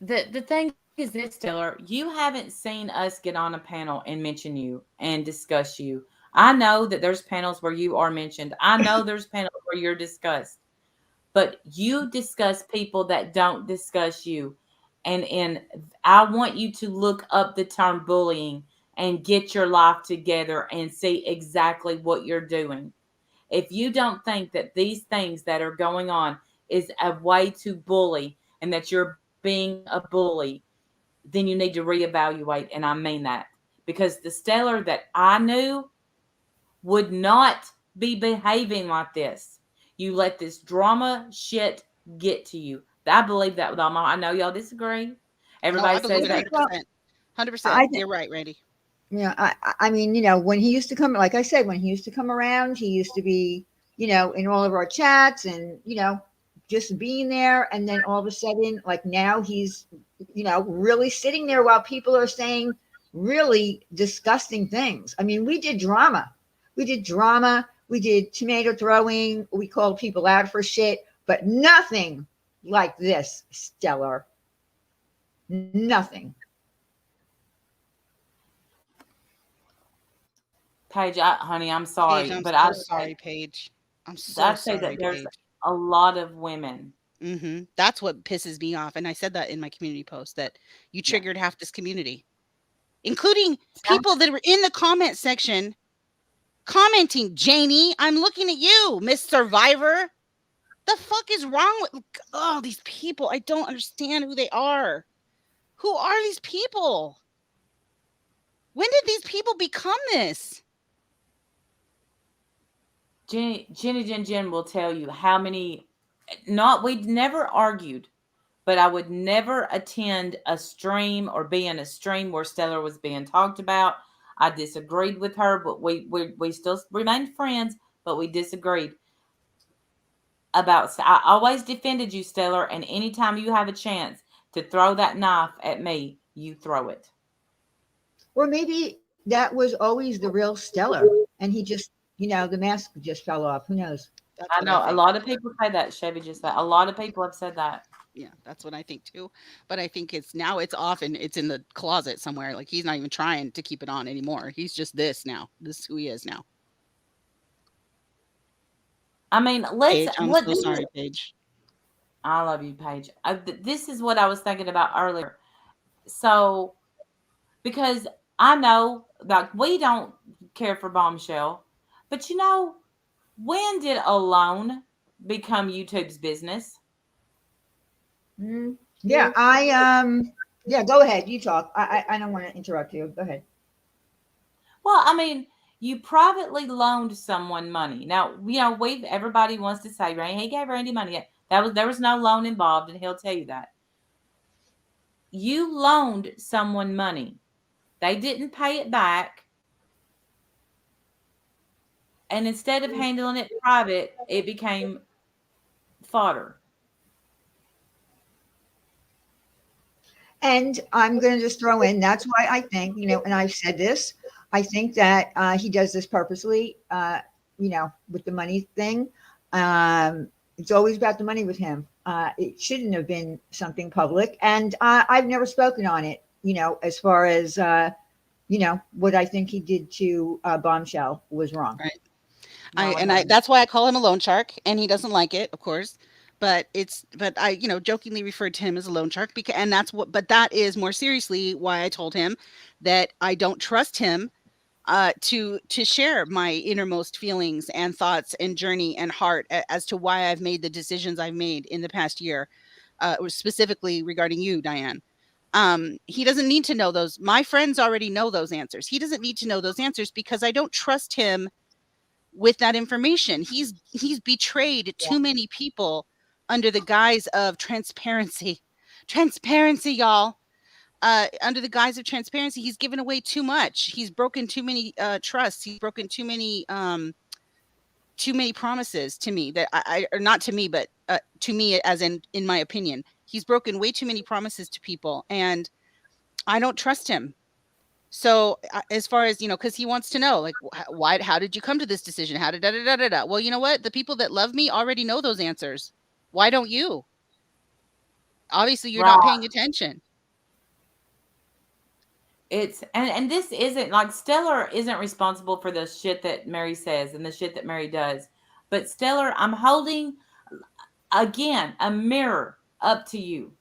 The thing is this, Stellar, you haven't seen us get on a panel and mention you and discuss you. I know that there's panels where you are mentioned. I know there's panels where you're discussed. But you discuss people that don't discuss you. And I want you to look up the term bullying and get your life together and see exactly what you're doing. If you don't think that these things that are going on is a way to bully and that you're being a bully, then you need to reevaluate. And I mean that. Because the Stellar that I knew would not be behaving like this. You let this drama shit get to you. I believe that with all my. I know y'all disagree. No, I Everybody believe says it that. 100%. 100%. I think You're right, Randy. I mean, when he used to come, like I said, when he used to come around, he used to be, in all of our chats and, just being there. And then all of a sudden, like now he's, really sitting there while people are saying really disgusting things. I mean, we did drama. We did drama. We did tomato throwing. We called people out for shit, but nothing like this, Stellar. Nothing. Paige, honey, I'm Paige, sorry, I'm but so sorry, Paige. I'm so I'd say that sorry, there's Paige. a lot of women. That's what pisses me off. And I said that in my community post that you Yeah. triggered half this community, including people that were in the comment section commenting. Janie, I'm looking at you, Miss Survivor. The fuck is wrong with these people? I don't understand who they are. Who are these people? When did these people become this? Jenny Jen will tell you how many. Not we'd never argued, but I would never attend a stream or be in a stream where Stellar was being talked about. I disagreed with her, but we still remained friends, but we disagreed about. I always defended you, Stellar, and anytime you have a chance to throw that knife at me, you throw it. Or maybe that was always the real Stellar, and he just, the mask just fell off. Who knows? That's I what I know a think. lot of people say that. Chevy just said a lot of people have said that. Yeah, that's what I think too. But I think it's off and it's in the closet somewhere. Like he's not even trying to keep it on anymore. He's just this now. This is who he is now. I mean, let's Paige, I'm what so sorry, Paige. I love you, Paige. This is what I was thinking about earlier. So, because I know, like, we don't care for Bombshell, but when did Alone become YouTube's business? Yeah, yeah, go ahead. You talk. I don't want to interrupt you. Go ahead. Well, I mean, you privately loaned someone money. Now, everybody wants to say, he gave Randy money. There was no loan involved, and he'll tell you that. You loaned someone money. They didn't pay it back. And instead of handling it private, it became fodder. And I'm going to just throw in that's why I think, and I've said this, I think that he does this purposely, with the money thing. It's always about the money with him. It shouldn't have been something public. And I've never spoken on it, as far as, what I think he did to Bombshell was wrong. Right. No, That's why I call him a loan shark, and he doesn't like it, of course. But I, jokingly referred to him as a loan shark but that is more seriously why I told him that I don't trust him to share my innermost feelings and thoughts and journey and heart as to why I've made the decisions I've made in the past year, specifically regarding you, Diane. He doesn't need to know those. My friends already know those answers. He doesn't need to know those answers because I don't trust him with that information. He's betrayed too many people under the guise of transparency. Transparency, y'all. Under the guise of transparency, he's given away too much. He's broken too many trusts. He's broken too many promises to me that or not to me, but to me, as in my opinion, he's broken way too many promises to people, and I don't trust him. So as far as, because he wants to know, like, why, how did you come to this decision? How did da, da, da, da, da. Well, you know what? The people that love me already know those answers. Why don't you? Obviously, you're not paying attention. And this isn't like Stellar isn't responsible for the shit that Mary says and the shit that Mary does. But Stellar, I'm holding again a mirror up to you.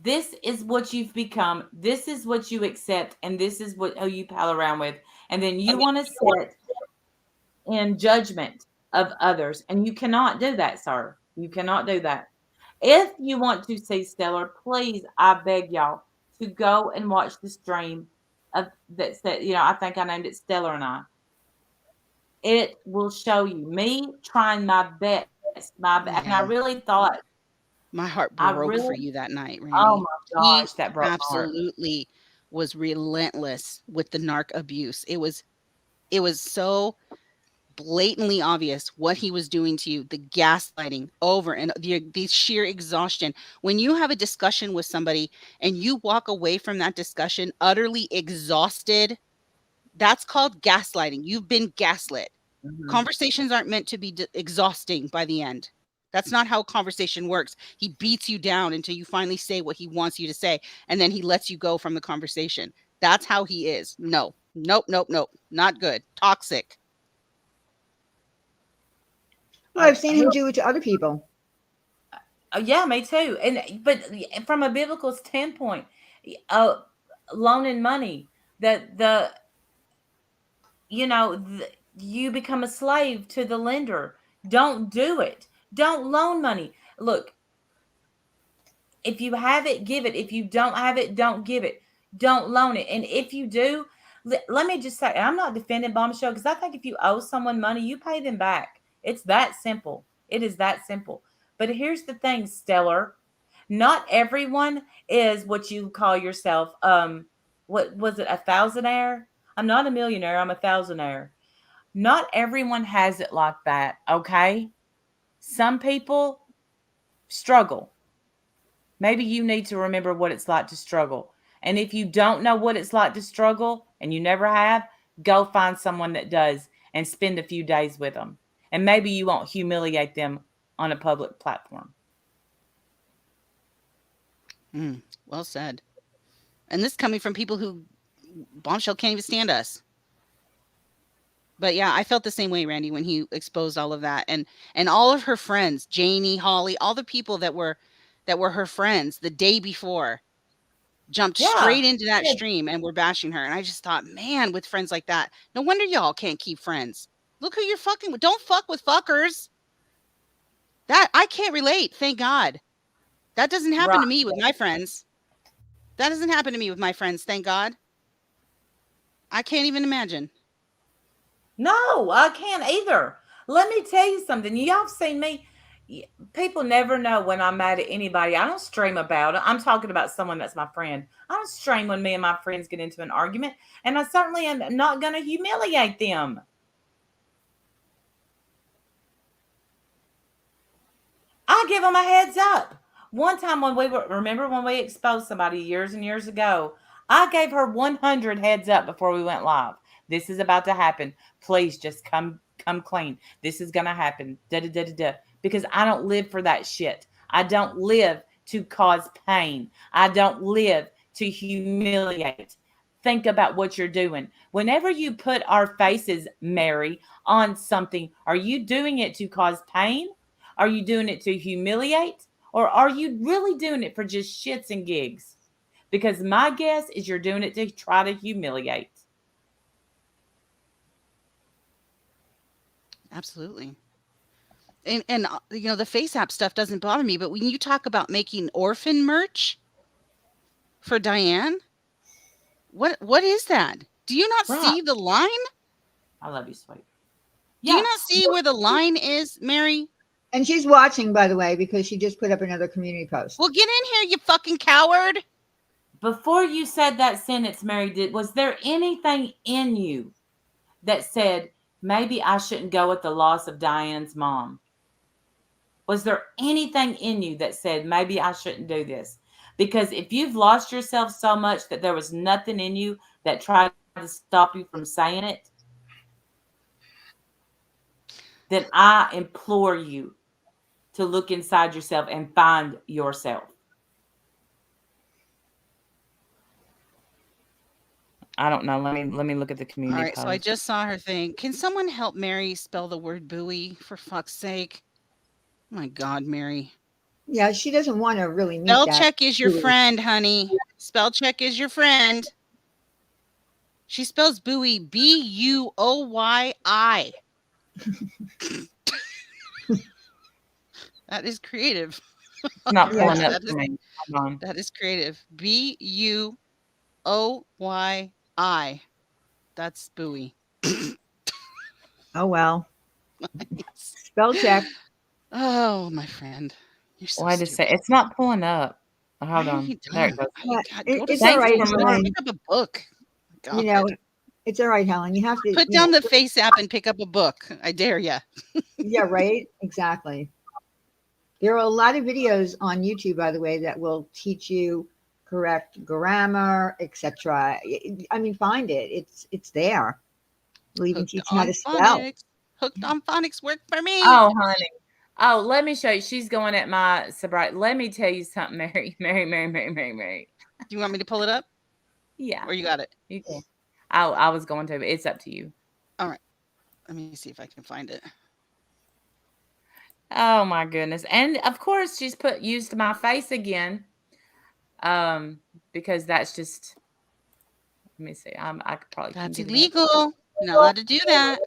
This is what you've become. This is what you accept, and this is who you pal around with. And then you want to sit in judgment of others, and you cannot do that, sir. You cannot do that. If you want to see Stellar, please, I beg y'all to go and watch the stream of that. I think I named it Stellar and I. It will show you me trying my best. And I really thought my heart broke for you that night, Randy. Oh my gosh, that broke absolutely was relentless with the narc abuse. It was so blatantly obvious what he was doing to you, the gaslighting over and the sheer exhaustion. When you have a discussion with somebody and you walk away from that discussion utterly exhausted, that's called gaslighting. You've been gaslit. Mm-hmm. Conversations aren't meant to be exhausting by the end. That's not how conversation works. He beats you down until you finally say what he wants you to say, and then he lets you go from the conversation. That's how he is. No. Nope. Not good. Toxic. Well, I've seen him do it to other people. Yeah, me too. But from a biblical standpoint, loaning money, you become a slave to the lender. Don't do it. Don't loan money. Look, if you have it, give it. If you don't have it, don't give it. Don't loan it. And if you do, let me just say, I'm not defending Bombshell because I think if you owe someone money, you pay them back. It's that simple. It is that simple. But here's the thing, Stellar. Not everyone is what you call yourself. What was it, a thousandaire? I'm not a millionaire. I'm a thousandaire. Not everyone has it like that. Okay. Some people struggle. Maybe you need to remember what it's like to struggle. And if you don't know what it's like to struggle and you never have, go find someone that does and spend a few days with them. And maybe you won't humiliate them on a public platform. Well said. And this coming from people who Bombshell can't even stand us. But yeah, I felt the same way, Randy, when he exposed all of that, and all of her friends, Janie, Holly, all the people that were her friends the day before, jumped straight into that stream and were bashing her. And I just thought, man, with friends like that, no wonder y'all can't keep friends. Look who you're fucking with. Don't fuck with fuckers. That I can't relate. Thank God. That doesn't happen to me with my friends. That doesn't happen to me with my friends. Thank God. I can't even imagine. No, I can't either. Let me tell you something. Y'all have seen me. People never know when I'm mad at anybody. I don't stream about it. I'm talking about someone that's my friend. I don't stream when me and my friends get into an argument. And I certainly am not going to humiliate them. I give them a heads up. One time when remember when we exposed somebody years and years ago, I gave her 100 heads up before we went live. This is about to happen. Please just come clean. This is going to happen. Because I don't live for that shit. I don't live to cause pain. I don't live to humiliate. Think about what you're doing. Whenever you put our faces, Mary, on something, are you doing it to cause pain? Are you doing it to humiliate? Or are you really doing it for just shits and gigs? Because my guess is you're doing it to try to humiliate. Absolutely. And you know, the Face App stuff doesn't bother me, but when you talk about making orphan merch for Diane, what is that? Do you not see the line? I love you, sweet. Do you not see where the line is, Mary? And she's watching, by the way, because she just put up another community post. Well, get in here, you fucking coward. Before you said that sentence, Mary, was there anything in you that said, maybe I shouldn't go with the loss of Diane's mom? Was there anything in you that said, maybe I shouldn't do this? Because if you've lost yourself so much that there was nothing in you that tried to stop you from saying it, then I implore you to look inside yourself and find yourself. I don't know. Let me look at the community. All right, so I just saw her thing. Can someone help Mary spell the word buoy, for fuck's sake? Oh my God, Mary. Yeah, she doesn't want to really meet Spell that. check is your friend, honey. Spell check is your friend. She spells buoy B-U-O-Y-I. That is creative. Not pulling up for me. Hold on. That is creative. B-U-O-Y-I. That's buoy. Oh, well. Spell check. Oh, my friend. You're so Wait a second. It's not pulling up. Hold on. There it goes. It's all right, Helen. Pick up a book. God. You know, it's all right, Helen. You have to put down the Face app and pick up a book. I dare you. Yeah, right. Exactly. There are a lot of videos on YouTube, by the way, that will teach you correct grammar, etc. I mean, find it. It's there. We'll even teach you how to spell. Hooked on phonics work for me. Oh, honey. Oh, let me show you. She's going at my sobriety. Let me tell you something, Mary. Do you want me to pull it up? Yeah. Or you got it? You can. I was going to, but it's up to you. All right. Let me see if I can find it. Oh my goodness. And of course she's used my face again. Because that's just, let me see. I could probably. That's illegal. You're not allowed to do that.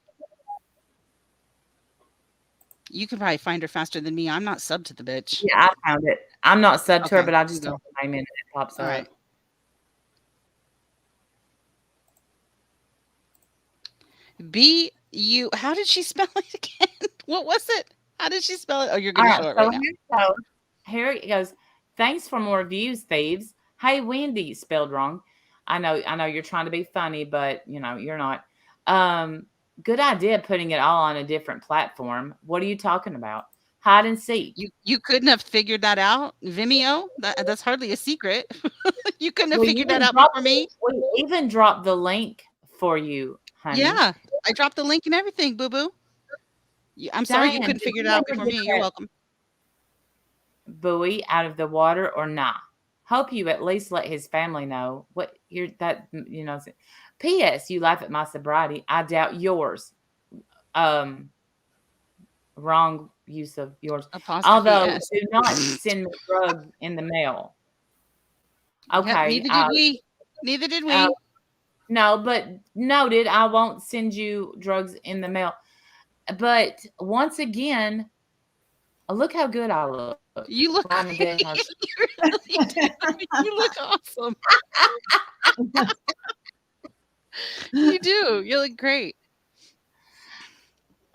You can probably find her faster than me. I'm not subbed to the bitch. Yeah, I found it. I'm not subbed to her, but I just don't name it. It pops up. Right. B-U. How did she spell it again? What was it? How did she spell it? Oh, you're All going to right, show it so right now. here it goes. Thanks for more views, thieves. Hey, Wendy, spelled wrong. I know you're trying to be funny, but you're not. Good idea putting it all on a different platform. What are you talking about? Hide and seek. You couldn't have figured that out? Vimeo? That's hardly a secret. You couldn't have We figured that even out dropped before me? we even dropped the link for you, honey. Yeah, I dropped the link and everything, boo-boo. I'm sorry you Diane, couldn't did figure it you out ever before get me. You're that welcome. buoy out of the water or not? Hope you at least let his family know what you're that P.S. You laugh at my sobriety. I doubt yours. Wrong use of yours. Apostrophe Although S. do not send me drugs in the mail. Yep, Okay. neither did we. Neither did we. No, but noted. I won't send you drugs in the mail. But once again, look how good I look. You look Riding a great. dead horse. You really do. You look awesome. You do. You look great.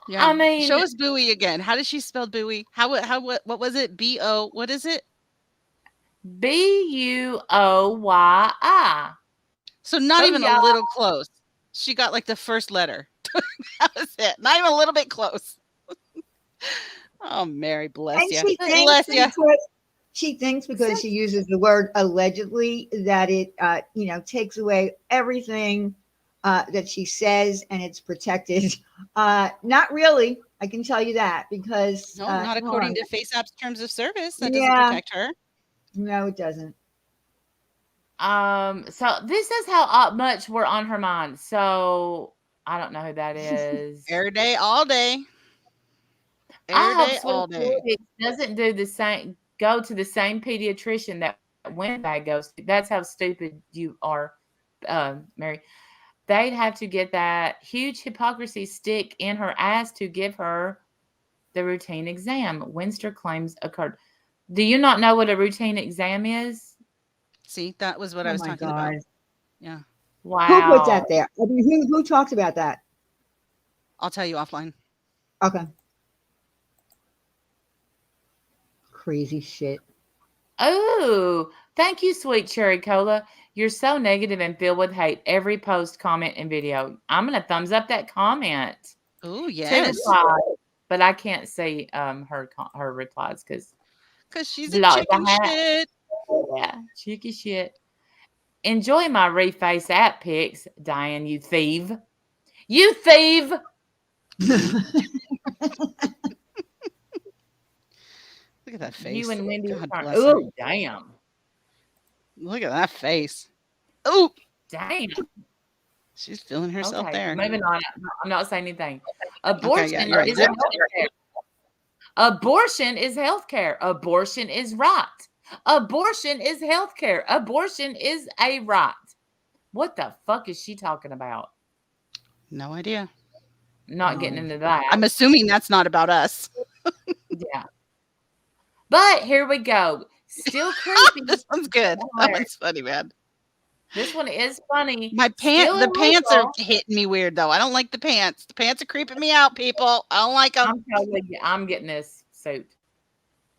Yeah. I mean, Show us buoy again. How does she spell buoy? What was it? B-O. What is it? Buoyi. So not even a Booyah. little close. She got like the first letter. That was it. Not even a little bit close. Oh, Mary, bless And you. she Bless you. thinks because she uses the word allegedly that it, takes away everything that she says and it's protected. Not really. I can tell you that because No, not according to FaceApp's terms of service. That doesn't Yeah. protect her. No, it doesn't. So this is how much we're on her mind. So I don't know who that is. Every day, all day. I Every hope day, all Sweet day. Felix doesn't do the same. Go to the same pediatrician that Windbag goes to. That's how stupid you are, Mary. They'd have to get that huge hypocrisy stick in her ass to give her the routine exam. Winster claims occurred. Do you not know what a routine exam is? See, that was what Oh I was my talking God. about. Yeah. Wow. Who put that there? I mean, who talks about that? I'll tell you offline. Okay. Crazy shit. Oh, thank you, sweet cherry cola. You're so negative and filled with hate. Every post, comment, and video. I'm gonna thumbs up that comment. Oh, 2 yes. replies, but I can't see her replies because She's a chicken shit. Yeah, cheeky shit. Enjoy my Reface app pics, Diane. You thief. You thief. Look at that face. You and Wendy. God bless her. Oh, damn. Look at that face. Oh, Damn. she's feeling herself Okay, there. moving on. I'm not saying anything. Abortion you're right. is healthcare. Abortion is healthcare. Abortion is right. Abortion is healthcare. Abortion is a right. What the fuck is she talking about? No idea. Not getting into that. I'm assuming that's not about us. Yeah. But here we go. Still creepy. This one's good. That one's funny, man. This one is funny. The pants are hitting me weird though. I don't like the pants. The pants are creeping me out, people. I don't like them. I'm getting this suit.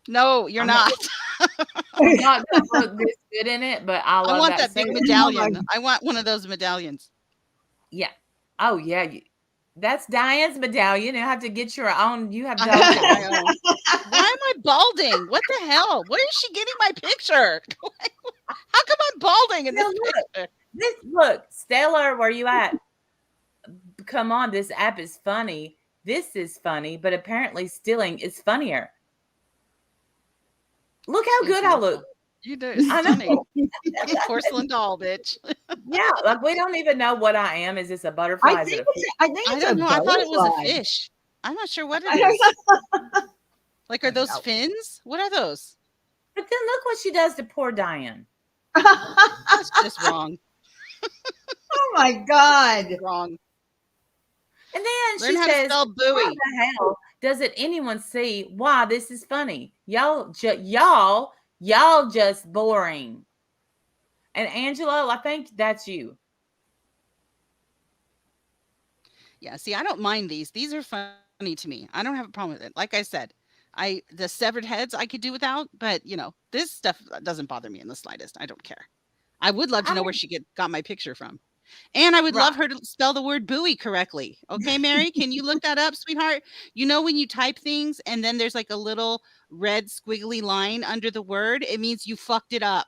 No, you're not. I'm not gonna look this good in it, but I love want that big suit. medallion. I want one of those medallions. Yeah. Oh yeah. That's Diane's medallion. You have to get your own. You have. Why am I balding? What the hell? Where is she getting my picture? How come I'm balding in this picture? Look, Stellar, where you at? Come on, this app is funny. This is funny, but apparently stealing is funnier. Look how good I look. You do. It's funny. Like a porcelain doll, bitch. Yeah, like we don't even know what I am. Is this a butterfly? I think it's don't a know. I thought it was a butterfly. fish. I'm not sure what it is. Like, are those fins? What are those? But then look what she does to poor Diane. That's just wrong. Oh my God. Wrong. And then Learn she how says, to spell buoy. "How the hell doesn't anyone see why this is funny? Y'all just boring." And Angelo, I think that's you. Yeah, see, I don't mind these. These are funny to me. I don't have a problem with it. Like I said, the severed heads I could do without, but this stuff doesn't bother me in the slightest. I don't care. I would love to I know where mean, she got my picture from. And I would right. love her to spell the word buoy correctly. Okay, Mary, can you look that up, sweetheart? You know when you type things and then there's like a little red squiggly line under the word, it means you fucked it up.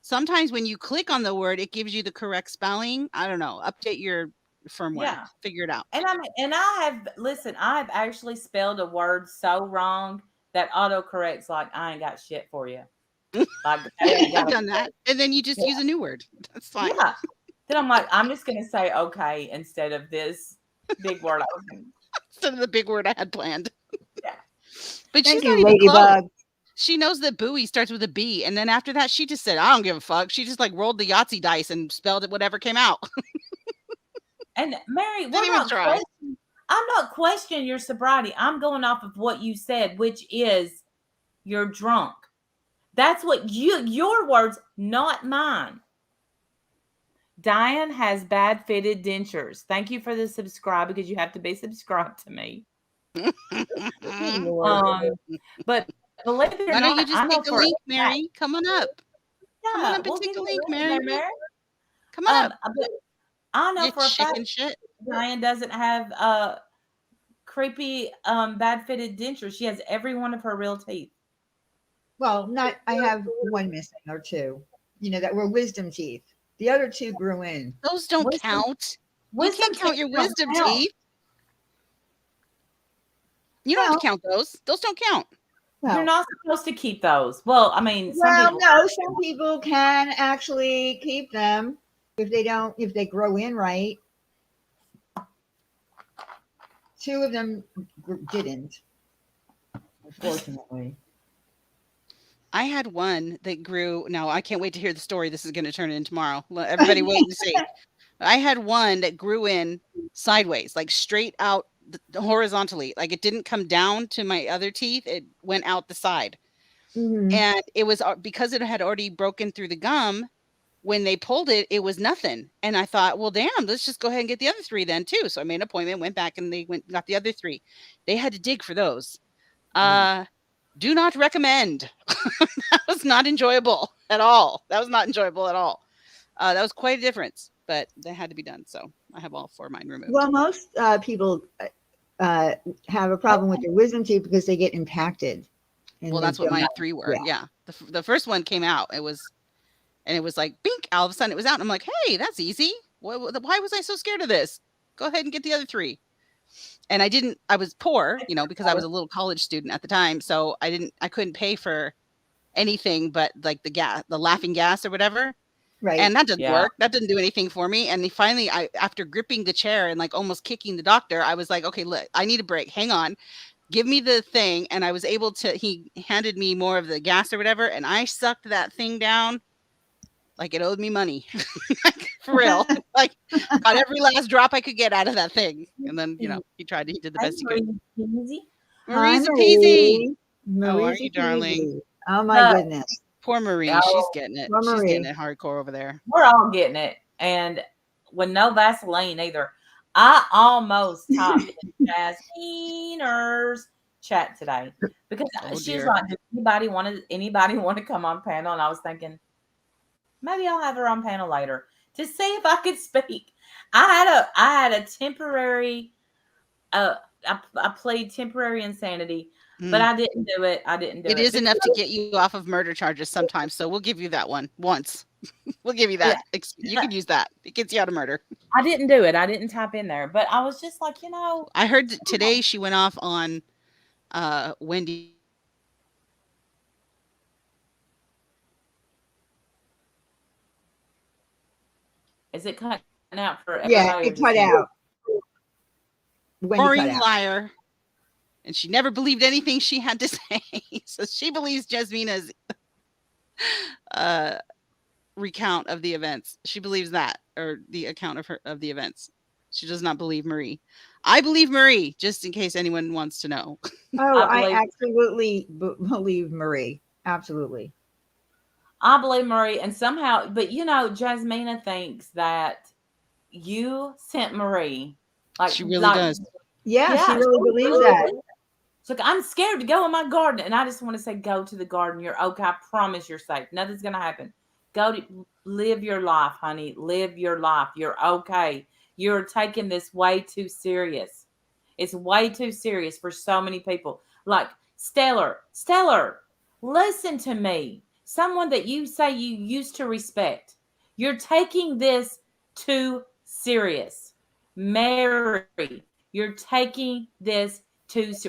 Sometimes when you click on the word, it gives you the correct spelling. I don't know. Update your firmware. Yeah. Figure it out. And I have listen, I've actually spelled a word so wrong that autocorrect's like, I ain't got shit for you. Like they ain't I've got a done that. And then you just yeah. use a new word. That's fine. Yeah. Then I'm like, I'm just gonna say okay instead of this big word I was gonna Instead of the big word I had planned. yeah. But Thank she's you, not even close. Ladybug. She knows that buoy starts with a B. And then after that, she just said, I don't give a fuck. She just like rolled the Yahtzee dice and spelled it whatever came out. And Mary, Didn't even try. I'm not questioning your sobriety. I'm going off of what you said, which is you're drunk. That's what your words, not mine. Diane has bad fitted dentures. Thank you for the subscribe because you have to be subscribed to me. Lord. But believe it or Why don't you not, just I know take the for a link, fact. Mary? Come on up. Come on Yeah, up and we'll take get the you link, a link Mary. there, Mary. Come on up. But I know You for a fact chicken shit. Diane doesn't have creepy bad fitted dentures. She has every one of her real teeth. Well, not. I have one missing or two. That were wisdom teeth. The other two grew in. Those don't Wisdom, count. You wisdom can't count teeth your don't wisdom count. teeth. You don't have Well, to count those. Those don't count. You're well, not supposed to keep those. Well, I mean, some well. people. No, some people can actually keep them if they grow in right. Two of them didn't, unfortunately. I had one that grew. Now I can't wait to hear the story. This is going to turn in tomorrow. Everybody wait and see. I had one that grew in sideways, like straight out horizontally. Like it didn't come down to my other teeth. It went out the side. Mhm. And it was because it had already broken through the gum. When they pulled it, it was nothing. And I thought, well, damn, let's just go ahead and get the other three then too. So I made an appointment, went back and they got the other three. They had to dig for those. Do not recommend. That was not enjoyable at all. That was not enjoyable at all. That was quite a difference, but they had to be done. So I have all four of mine removed. Well, most people have a problem with their wisdom teeth because they get impacted. And Well, they that's what my don't. three were. Yeah. Yeah. The first one came out. It was like, bink, all of a sudden it was out. And I'm like, hey, that's easy. Why was I so scared of this? Go ahead and get the other three. And I was poor, because I was a little college student at the time. So I couldn't pay for anything but like the laughing gas or whatever. Right. And that didn't Yeah. work. That didn't do anything for me. And finally, after gripping the chair and like almost kicking the doctor, I was like, okay, look, I need a break. Hang on. Give me the thing. And I was able to, he handed me more of the gas or whatever. And I sucked that thing down like it owed me money. For real. Like got every last drop I could get out of that thing. And then, he did the best he could. Marie's a peasy. How are you, darling? Oh my goodness. Poor Marie. Oh, She's getting it. poor She's getting Marie. it hardcore over there. We're all getting it. And with no Vaseline either. I almost topped Jasmine's chat today because Oh, she was dear. like, "Does anybody want to come on panel?" And I was thinking, maybe I'll have her on panel later to see if I could speak. I had a temporary I played temporary insanity, but I didn't do it. I didn't do it. It is enough to get you off of murder charges sometimes. So we'll give you that one once. We'll give you that. You can use that. It gets you out of murder. I didn't do it. I didn't type in there, but I was just like, I heard today she went off on Wendy. is it cutting out for Yeah, everybody? it cut out. Wendy cut Boring out. liar. And she never believed anything she had to say. So she believes Jasmina's recount of the events. She believes that, or the account of the events. She does not believe Marie. I believe Marie, just in case anyone wants to know. Oh, I I believe- absolutely believe Marie. Absolutely. I believe Marie, and somehow, but Jasmina thinks that you sent Marie Like She really like, does. Yeah, she Yeah, really believes that. She's like, I'm scared to go in my garden. And I just want to say, go to the garden. You're okay. I promise you're safe. Nothing's going to happen. Go to live your life, honey. Live your life. You're okay. You're taking this way too serious. It's way too serious for so many people. Like, Stellar, listen to me. Someone that you say you used to respect. You're taking this too serious. Mary, you're taking this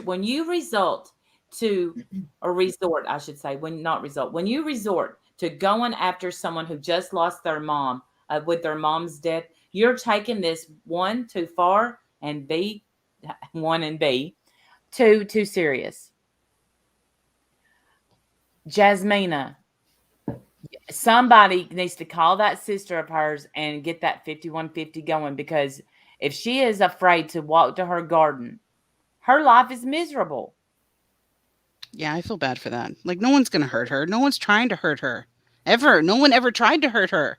when you result to or resort, I should say, when not result, when you resort to going after someone who just lost their mom with their mom's death, you're taking this one too far and B one and B too serious. Jasmina, somebody needs to call that sister of hers and get that 5150 going, because if she is afraid to walk to her garden, her life is miserable. Yeah, I feel bad for that. Like, no one's going to hurt her. No one's trying to hurt her. Ever. No one ever tried to hurt her.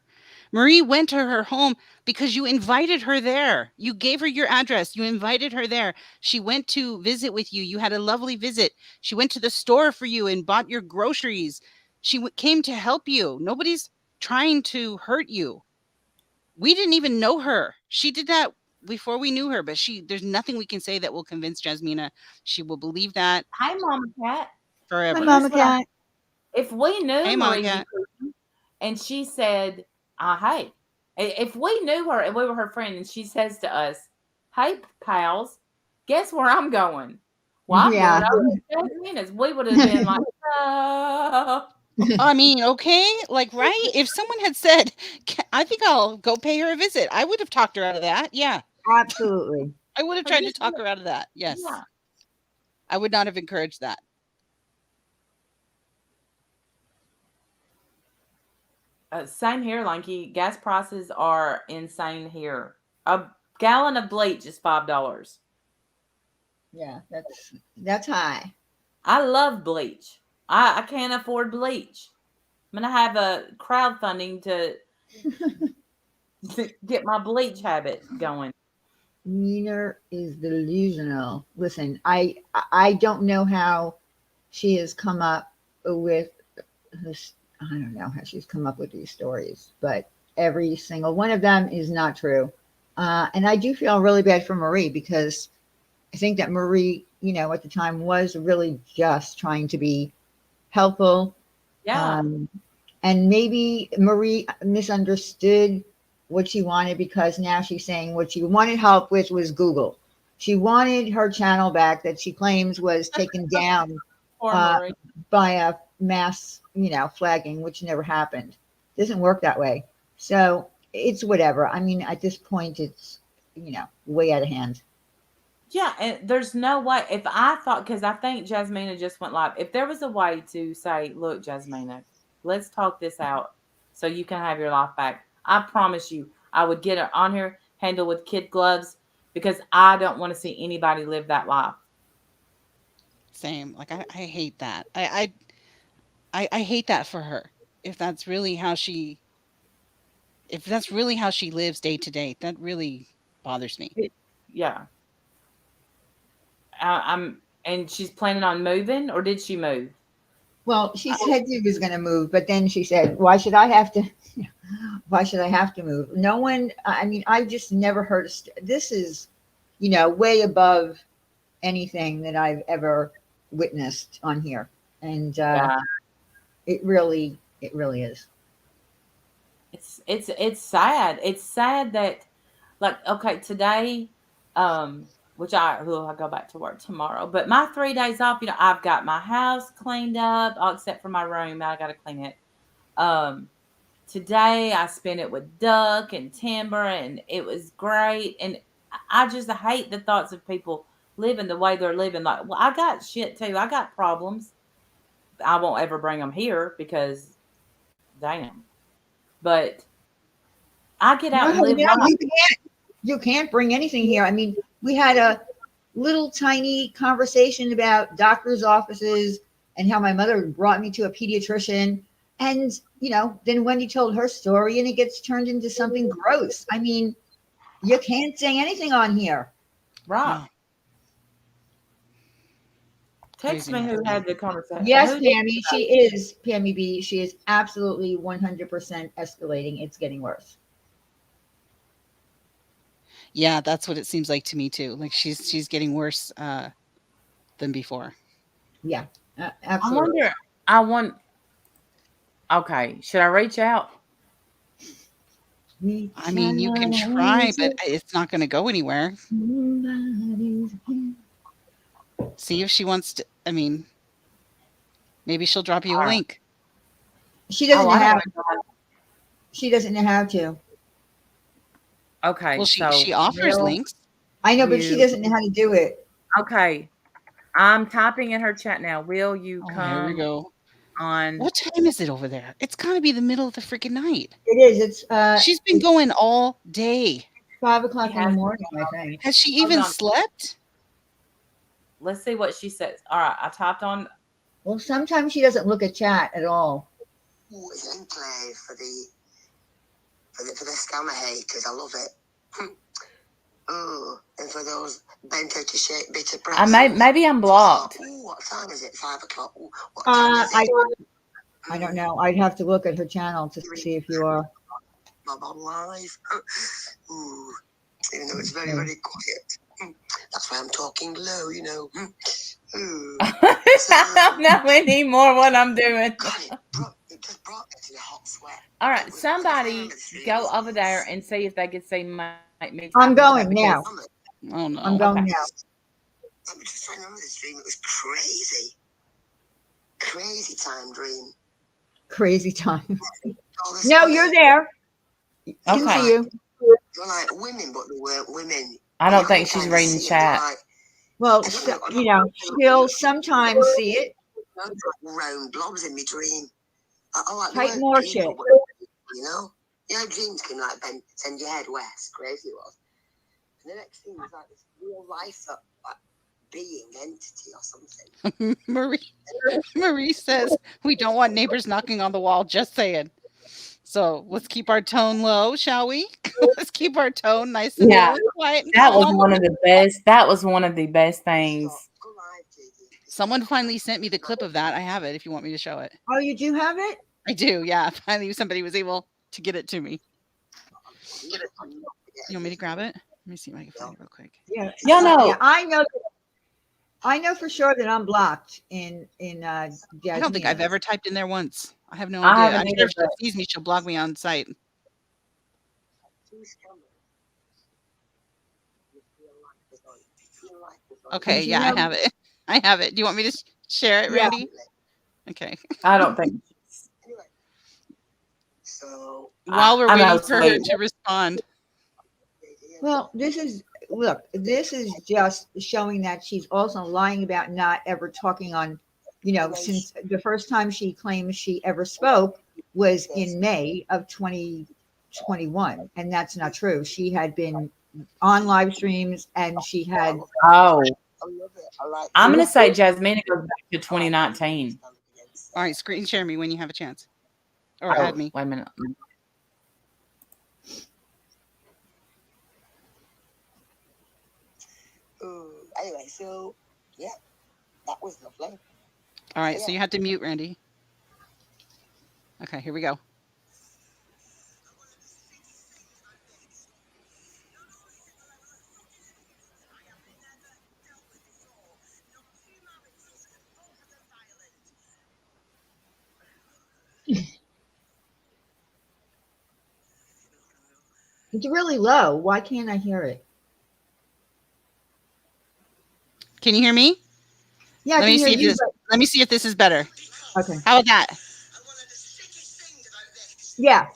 Marie went to her home because you invited her there. You gave her your address. You invited her there. She went to visit with you. You had a lovely visit. She went to the store for you and bought your groceries. She came to help you. Nobody's trying to hurt you. We didn't even know her. She did that before we knew her, but there's nothing we can say that will convince Jasmina. She will believe that Hey, Mama Cat. Hi, forever. Mama Cat. If we knew Hey, Mama Marie Cat. and she said, hey, if we knew her and we were her friend and she says to us, hey, pals, guess where I'm going? Well, I'm Yeah. going over to Jasmina's. We would have been like, oh. I mean, okay, like, right? If someone had said, I think I'll go pay her a visit, I would have talked her out of that. Yeah. Absolutely. I would have tried to talk her out of that. Yes. Yeah. I would not have encouraged that. Same here, Lanky. Gas prices are insane here. A gallon of bleach is $5. Yeah, that's high. I love bleach. I can't afford bleach. I'm gonna have a crowdfunding to get my bleach habit going. Nina is delusional. Listen, I don't know how she has come up with this. I don't know how she's come up with these stories, but every single one of them is not true. And I do feel really bad for Marie, because I think that Marie, at the time was really just trying to be helpful. Yeah. And maybe Marie misunderstood what she wanted, because now she's saying what she wanted help with was Google. She wanted her channel back that she claims was taken down by a mass, flagging, which never happened. It doesn't work that way. So it's whatever. I mean, at this point, it's, way out of hand. Yeah, and there's no way. If I thought, because I think Jasmina just went live. If there was a way to say, look, Jasmina, let's talk this out so you can have your life back, I promise you, I would get her on here, handle with kid gloves, because I don't want to see anybody live that life. Same. Like, I hate that. I hate that for her. If that's really how she lives day to day, that really bothers me. Yeah. And she's planning on moving, or did she move? Well, she said she was going to move, but then she said, why should I have to? Why should I have to move? No one, I mean, I just never heard this is, way above anything that I've ever witnessed on here. And it really is. It's sad. It's sad that, like, okay, today, which I'll go back to work tomorrow, but my 3 days off, I've got my house cleaned up, all except for my room. I got to clean it. Today I spent it with Duck and Timber, and it was great. And I just hate the thoughts of people living the way they're living. Like, well, I got shit too. I got problems. I won't ever bring them here because, damn. But I get out and live life. You can't bring anything here. I mean, we had a little tiny conversation about doctor's offices and how my mother brought me to a pediatrician. And, then Wendy told her story and it gets turned into something gross. I mean, you can't say anything on here. Right. No. Text Crazy me who man. had the conversation. Yes, Who did- Pammy, she is. Pammy B, she is absolutely 100% escalating. It's getting worse. Yeah, that's what it seems like to me too. Like she's getting worse than before. Yeah, I absolutely. wonder. I want. Okay, should I reach out? I mean, you can try, but it's not going to go anywhere. See if she wants to. I mean, maybe she'll drop you a All right. link. She doesn't Oh, know I how. don't want She doesn't know how to. to. Okay, Well, so she offers will links. I know, but she you? doesn't know how to do it. Okay, I'm typing in her chat now. Will you Oh, here we come go. on? What time is it over there? It's got to be the middle of the freaking night. It is. She's been going all day. 5 o'clock in the Has- morning, I think. Has she Hold even on. slept? Let's see what she says. All right, I typed on. Well, sometimes she doesn't look at chat at all. Oh, it's enclave for the scammer haters. I love it. Oh, and for those bent out of shape bitter I maybe I'm blocked. Oh, what time is it? 5 o'clock. Ooh, what time is it? I don't know. I'd have to look at her channel to see if you are. I'm on live. Ooh, even though it's very, very quiet. That's why I'm talking low, you know. Ooh. I don't know anymore what I'm doing. God, it just brought me to the hot sweat. All right, somebody go over there and see if they can see me. I'm type in going chat now. because- Oh no. I'm going Okay. now. I'm just trying to remember the stream. It was crazy. Crazy time dream. Crazy time. All this No, money. you're there. I can Okay. see you. They're like women, but they weren't women. I don't You think couldn't she's kinda reading see 'em. They're chat. like, Well, I don't know, I don't you know, she'll sometimes see it. round blobs in my dream. I like Type weren't more dreams, shit. but, you know? You know, dreams can like send your head west. Crazy it was. And the next thing was like this real life like being entity or something. Marie says we don't want neighbors knocking on the wall. Just saying. So let's keep our tone low, shall we? Let's keep our tone nice and Yeah. low and quiet and That was calm. one of the best. That was one of the best things. Go live, JD. Someone finally sent me the clip of that. I have it if you want me to show it. Oh, you do have it? I do, yeah. Finally somebody was able to get it to me. You want me to grab it? Let me see if I can find it real quick. Yeah. Y'all know. Yeah, I know. I know for sure that I'm blocked in I don't think I've Jasmina. ever typed in there once. I have no I idea. haven't I'm sure either, if she sees me, she'll block me on site. Okay, Did you yeah, I know- have it. I have it. Do you want me to share it, Yeah. Randy? Okay. I don't think. Anyway, so While we're I'm waiting not for her asleep. to respond. Well, this is just showing that she's also lying about not ever talking on, since the first time she claims she ever spoke was in May of 2021, and that's not true. She had been on live streams and she had Oh, I love it. I like I'm it. gonna say Jasmina goes back to 2019. All right, screen share me when you have a chance. Or Oh, add me. wait a minute. Anyway, so yeah, that was lovely. All right, so you had to mute, Randy. Okay, here we go. it's really low. Why can't I hear it? Can you hear me? Yeah, I Let can me hear see if you. this. Let me see if this is better. But, okay. How about that? Yeah.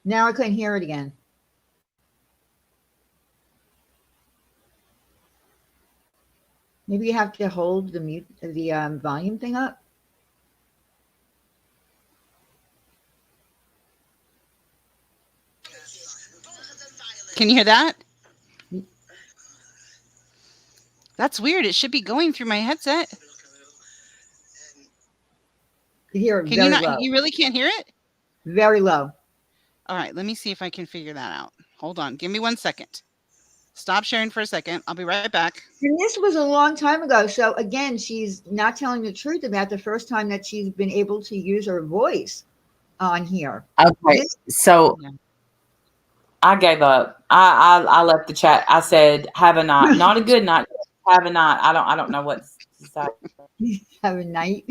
Now I couldn't hear it again. Maybe you have to hold the volume thing up. Can you hear that? That's weird. It should be going through my headset. You hear it Can you very not? low. You really can't hear it? Very low. All right, let me see if I can figure that out. Hold on. Give me 1 second. Stop sharing for a second. I'll be right back. And this was a long time ago. So again, she's not telling the truth about the first time that she's been able to use her voice on here. Okay, This, so Yeah. I gave up. I left the chat. I said, "Have a night, not a good night. Have a night." I don't know what to say. have a night.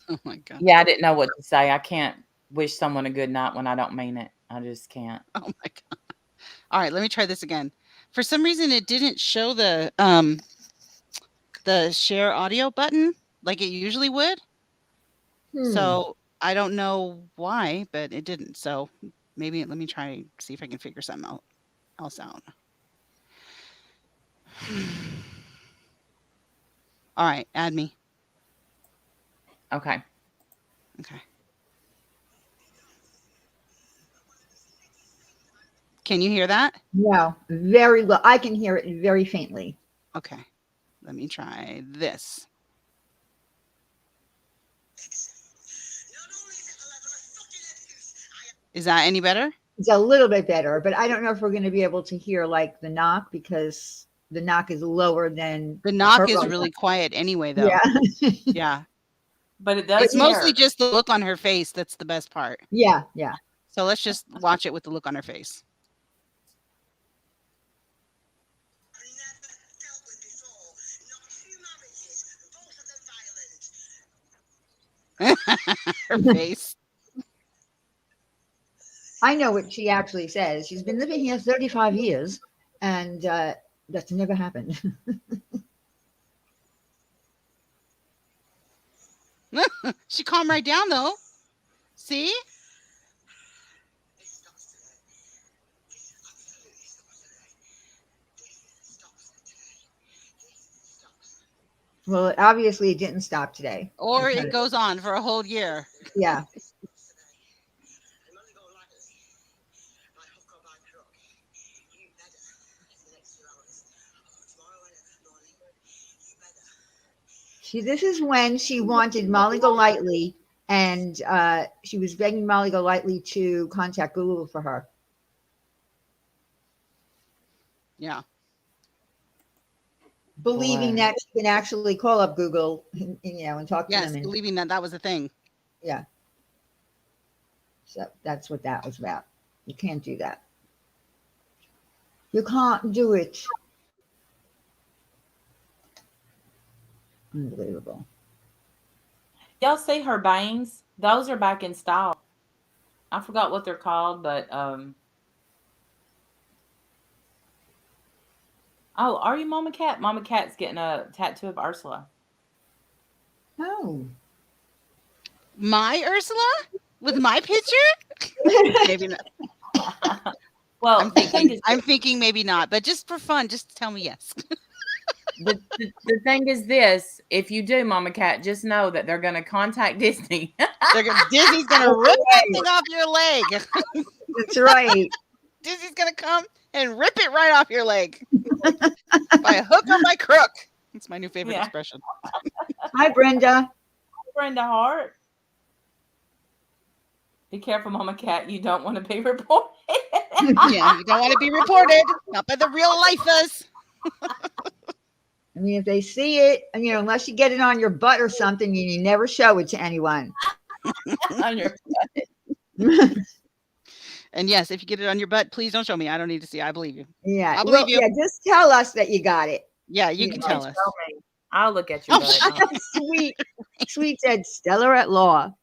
Oh my God. Yeah, I didn't know what to say. I can't wish someone a good night when I don't mean it. I just can't. Oh my God. All right, let me try this again. For some reason, it didn't show the share audio button like it usually would. So I don't know why, but it didn't. So maybe let me try see if I can figure something else out. All right, add me. Okay. Okay. Can you hear that? No, very low. I can hear it very faintly. Okay. Let me try this. Is that any better? It's a little bit better, but I don't know if we're going to be able to hear like the knock because the knock is lower than The knock her is voice. really quiet anyway, though. Yeah. Yeah. But it does It's mostly hear. just the look on her face that's the best part. Yeah. Yeah. So let's just watch it with the look on her face. Her face. I know what she actually says. She's been living here 35 years and that's never happened. She calmed right down though. See? Well, obviously it didn't stop today. Or because- it goes on for a whole year. Yeah. This is when she wanted Molly Golightly, and she was begging Molly Golightly to contact Google for her. Yeah. Believing Boy. that she can actually call up Google, and talk to Yes, them. And, believing that was a thing. yeah. So that's what that was about. You can't do that. You can't do it. Unbelievable. Y'all see her bangs? Those are back in style. I forgot what they're called, but oh, are you Mama Cat? Mama Cat's getting a tattoo of Ursula. Oh. My Ursula? With my picture? Maybe not. Well, I'm thinking maybe not, but just for fun, just tell me yes. the thing is this: if you do, Mama Cat, just know that they're going to contact Disney. Disney's gonna rip that thing off your leg. That's right. Disney's gonna come and rip it right off your leg by hook or by crook. It's my new favorite expression. Hi, Brenda. Brenda Hart. Be careful, Mama Cat. You don't want to be reported. Yeah, you don't want to be reported. Not by the real lifers. I mean, if they see it, unless you get it on your butt or something, you never show it to anyone. On your And yes, if you get it on your butt, please don't show me. I don't need to see. I believe you. Yeah. I believe you. Yeah, just tell us that you got it. Yeah, you can tell us. I'll look at your butt. Sweet. Sweet said Stellar at law.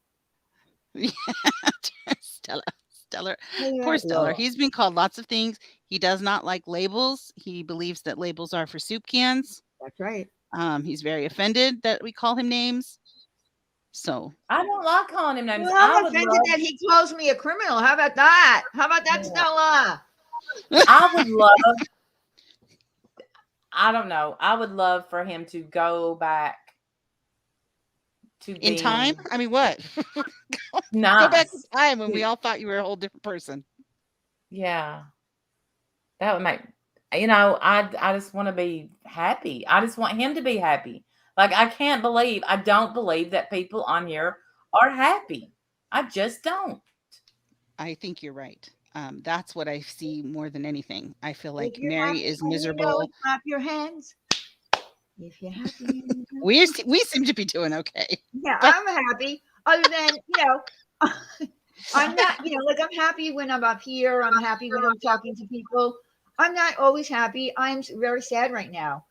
Stellar. Poor Stellar. He's been called lots of things. He does not like labels. He believes that labels are for soup cans. That's right. He's very offended that we call him names. So I don't like calling him names. Well, I'm offended that he calls me a criminal. How about that? How about that, Stella? I would love. I don't know. I would love for him to go back to in time. I mean, what? Nice. Go back in time when we all thought you were a whole different person. Yeah, that would make. I just want to be happy. I just want him to be happy. Like I don't believe that people on here or happy. I just don't. I think you're right. That's what I see more than anything. I feel If like you're Mary happy is and you know it, miserable. clap your hands. If you're happy and you know We seem to be doing okay. yeah, But I'm happy. Other than, I'm not, like I'm happy when I'm up here. I'm happy when I'm talking to people. I'm not always happy. I'm very sad right now.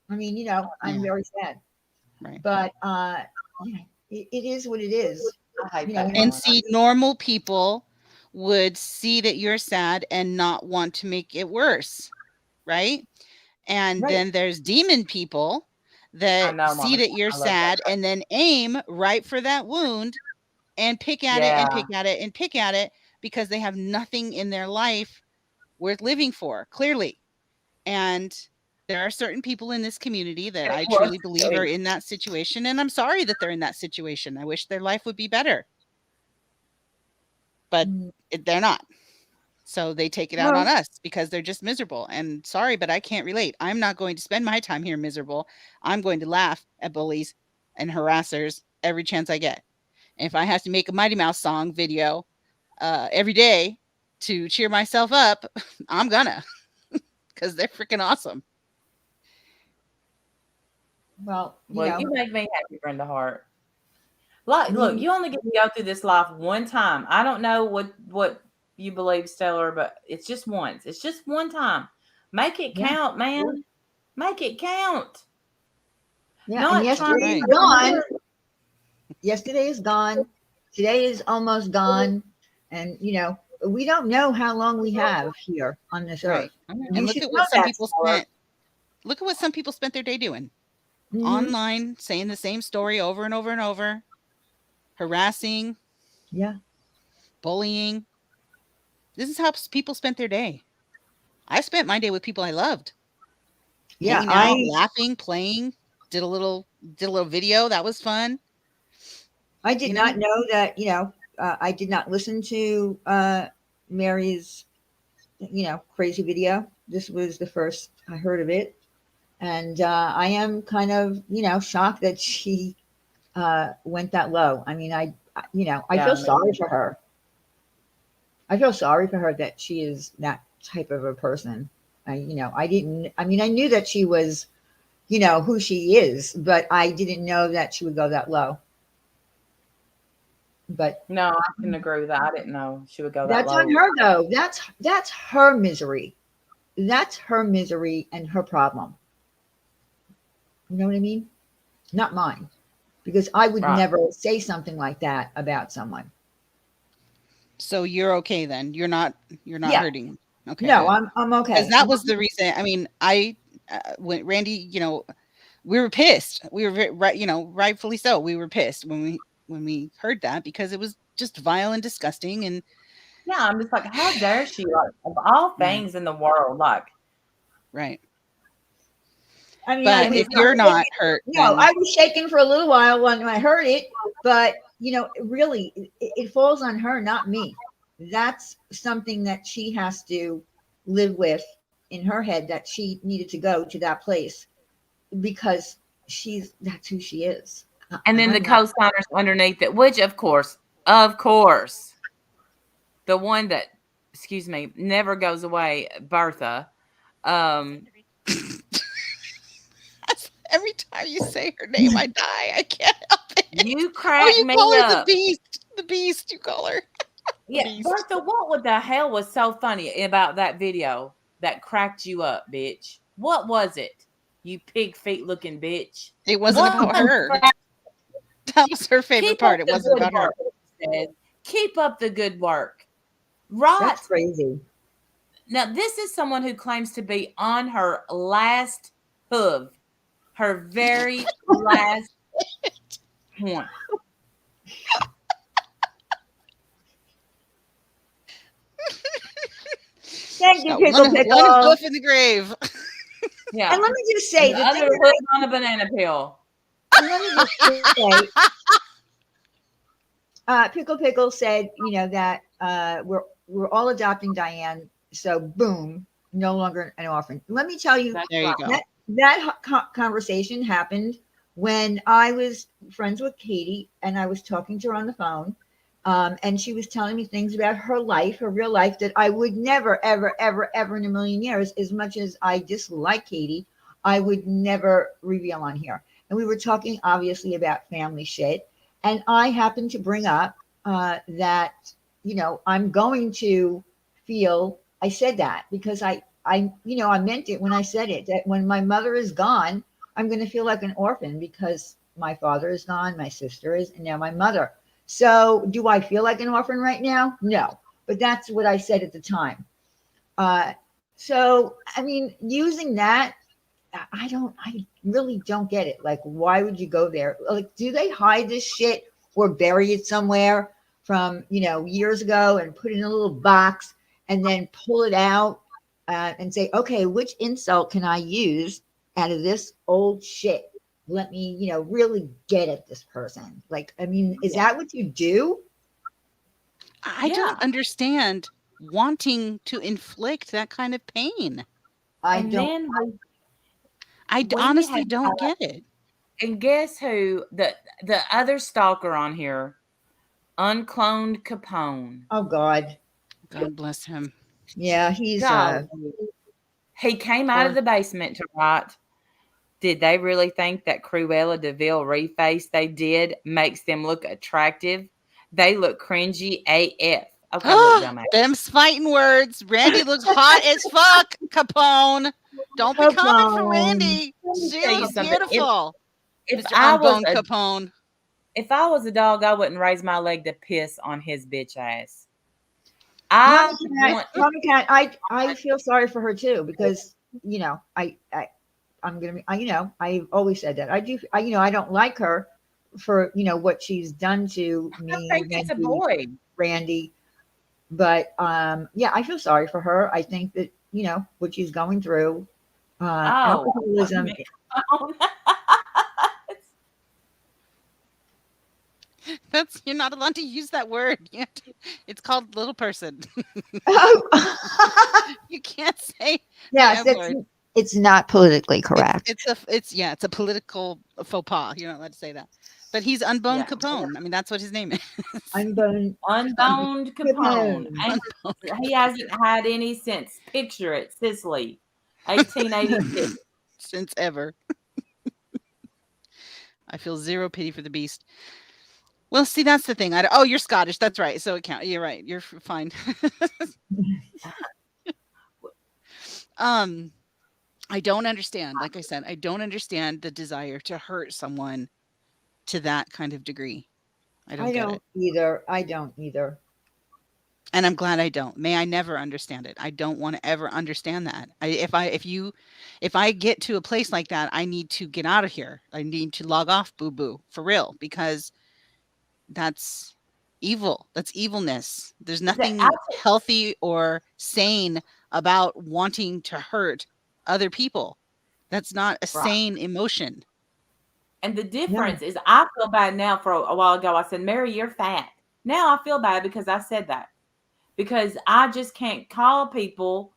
I mean, I'm yeah, very sad. right. But it is what it is. I hate You know, that when And feeling. see, normal people would see that you're sad and not want to make it worse, right? And right. then there's demon people I that know, see Mama. that you're I love that. sad and then aim right for that wound and pick at it and Yeah. pick at it and pick at it because they have nothing in their life worth living for, clearly. And there are certain people in this community that I truly believe are in that situation. And I'm sorry that they're in that situation. I wish their life would be better, but Mm, they're not. So they take it out no, on us because they're just miserable. And sorry, but I can't relate. I'm not going to spend my time here miserable. I'm going to laugh at bullies and harassers every chance I get. And if I have to make a Mighty Mouse song video every day to cheer myself up, I'm gonna, because they're freaking awesome. well, Well, you make me happy, Brenda Hart. I Look, mean, you only get to go through this life one time. I don't know what you believe, Stellar, but it's just once. It's just one time. Make it yeah, count, man. Make it count. yeah. And Not That's trying yesterday right. is to gone. Yesterday is gone. Today is almost gone. And, we don't know how long we have here on this Right. earth. Mhm. You And look should at know what some that, people Stella. spent. Look at what some people spent their day doing. Hmm. Online, saying the same story over and over and over, harassing, Yeah. bullying. This is how people spent their day. I spent my day with people I loved, Yeah. hanging out, I laughing, playing, did a little video. That was fun. I did You know? not know that, I did not listen to Mary's, crazy video. This was the first I heard of it. And I am kind of, shocked that she went that low. I mean, I Yeah, feel sorry for her. I feel sorry for her that she is that type of a person. I didn't, I mean, I knew that she was, who she is, but I didn't know that she would go that low. But no, I can agree with that. I didn't know she would go that that's on low. her though. That's her misery. That's her misery and her problem. You know what I mean? Not mine. Because I would Right. never say something like that about someone. So you're okay then. You're not Yeah. hurting. Okay, No, good. I'm Because okay. that was the reason. I mean, when Randy, we were pissed. We were right, rightfully so. We were pissed when we heard that because it was just vile and disgusting. And Yeah, I'm just like, how dare she? Like, of all right, things in the world, like, right. I mean, But if you're not hurt, no, then I was shaking for a little while when I heard it, but really, it falls on her, not me. That's something that she has to live with in her head, that she needed to go to that place because that's who she is. and then the I'm not. co-signers underneath it, which of course, the one that, excuse me, never goes away, Bertha. every time you say her name, I die. I can't help it. You Oh, crack you me call her the up. beast. The beast, you call her. Yeah, Beast. Bertha, what the hell was so funny about that video that cracked you up, bitch? What was it? You pig feet looking bitch. It wasn't What about her. cracked- That was her favorite Keep part. up It the wasn't good about her. work. It says. Keep up the good work. Right. That's crazy. Now, this is someone who claims to be on her last hoof, her very last one. Thank you, Got Pickle one Pickle. hoof in the grave. Yeah. And let me just say, the the other thing hoof on a banana peel. and let me just say, Pickle Pickle said, that we're all adopting Diane, so boom, no longer an orphan. Let me tell you, That's There you right. go. that conversation happened when I was friends with Katie and I was talking to her on the phone, and she was telling me things about her life, her real life, that I would never, ever, ever, ever in a million years, as much as I dislike Katie, I would never reveal on here. And we were talking obviously about family shit. And I happened to bring up that, I'm going to feel, I said that because I meant it when I said it, that when my mother is gone, I'm going to feel like an orphan because my father is gone, my sister is, and now my mother. So, do I feel like an orphan right now? No, but that's what I said at the time. So, I mean, using that, I really don't get it. Like, why would you go there? Like, do they hide this shit or bury it somewhere from, years ago and put it in a little box and then pull it out and say, okay, which insult can I use out of this old shit? Let me, really get at this person. Like, I mean, is that what you do? I Yeah. don't understand wanting to inflict that kind of pain. I And don't. then I we honestly had don't get it. and guess who the other stalker on here, uncloned Capone. Oh God. God bless him. Yeah, he's God, he came out of the basement to write. Did they really think that Cruella de Vil reface they did makes them look attractive? They look cringy AF. Okay, look, dumbass. Them's fighting words. Randy looks hot as fuck, Capone. Don't be coming for Capone. Randy. me She tell you looks something. beautiful. If Mr. I was Unboned Capone. if I was a dog, I wouldn't raise my leg to piss on his bitch ass. I want Mommy Cat, I feel sorry for her too because I'm gonna be I've always said that I don't like her for what she's done to I me, think it's a boy. Randy, but yeah, I feel sorry for her. I think that what she's going through, alcoholism. You're not allowed to use that word. It's called little person. You can't say Yes, the M word. it's not politically correct. It's a political faux pas. You're not allowed to say that. But he's Unboned Capone. I mean, that's what his name is. Unboned Capone. He hasn't had any since. Picture it, Sicily, 1886. Since ever. I feel zero pity for the beast. Well, see, that's the thing. You're Scottish. That's right. So it counts. You're right. You're fine. I don't understand. Like I said, I don't understand the desire to hurt someone to that kind of degree. I don't get it. I don't either. And I'm glad I don't. May I never understand it. I don't want to ever understand that. If I get to a place like that, I need to get out of here. I need to log off, boo boo, for real, because that's evil. That's evilness. There's nothing healthy or sane about wanting to hurt other people. That's not a sane emotion. And the difference is I feel bad now. For a while ago, I said, Mary, you're fat. Now I feel bad because I said that. Because I just can't call people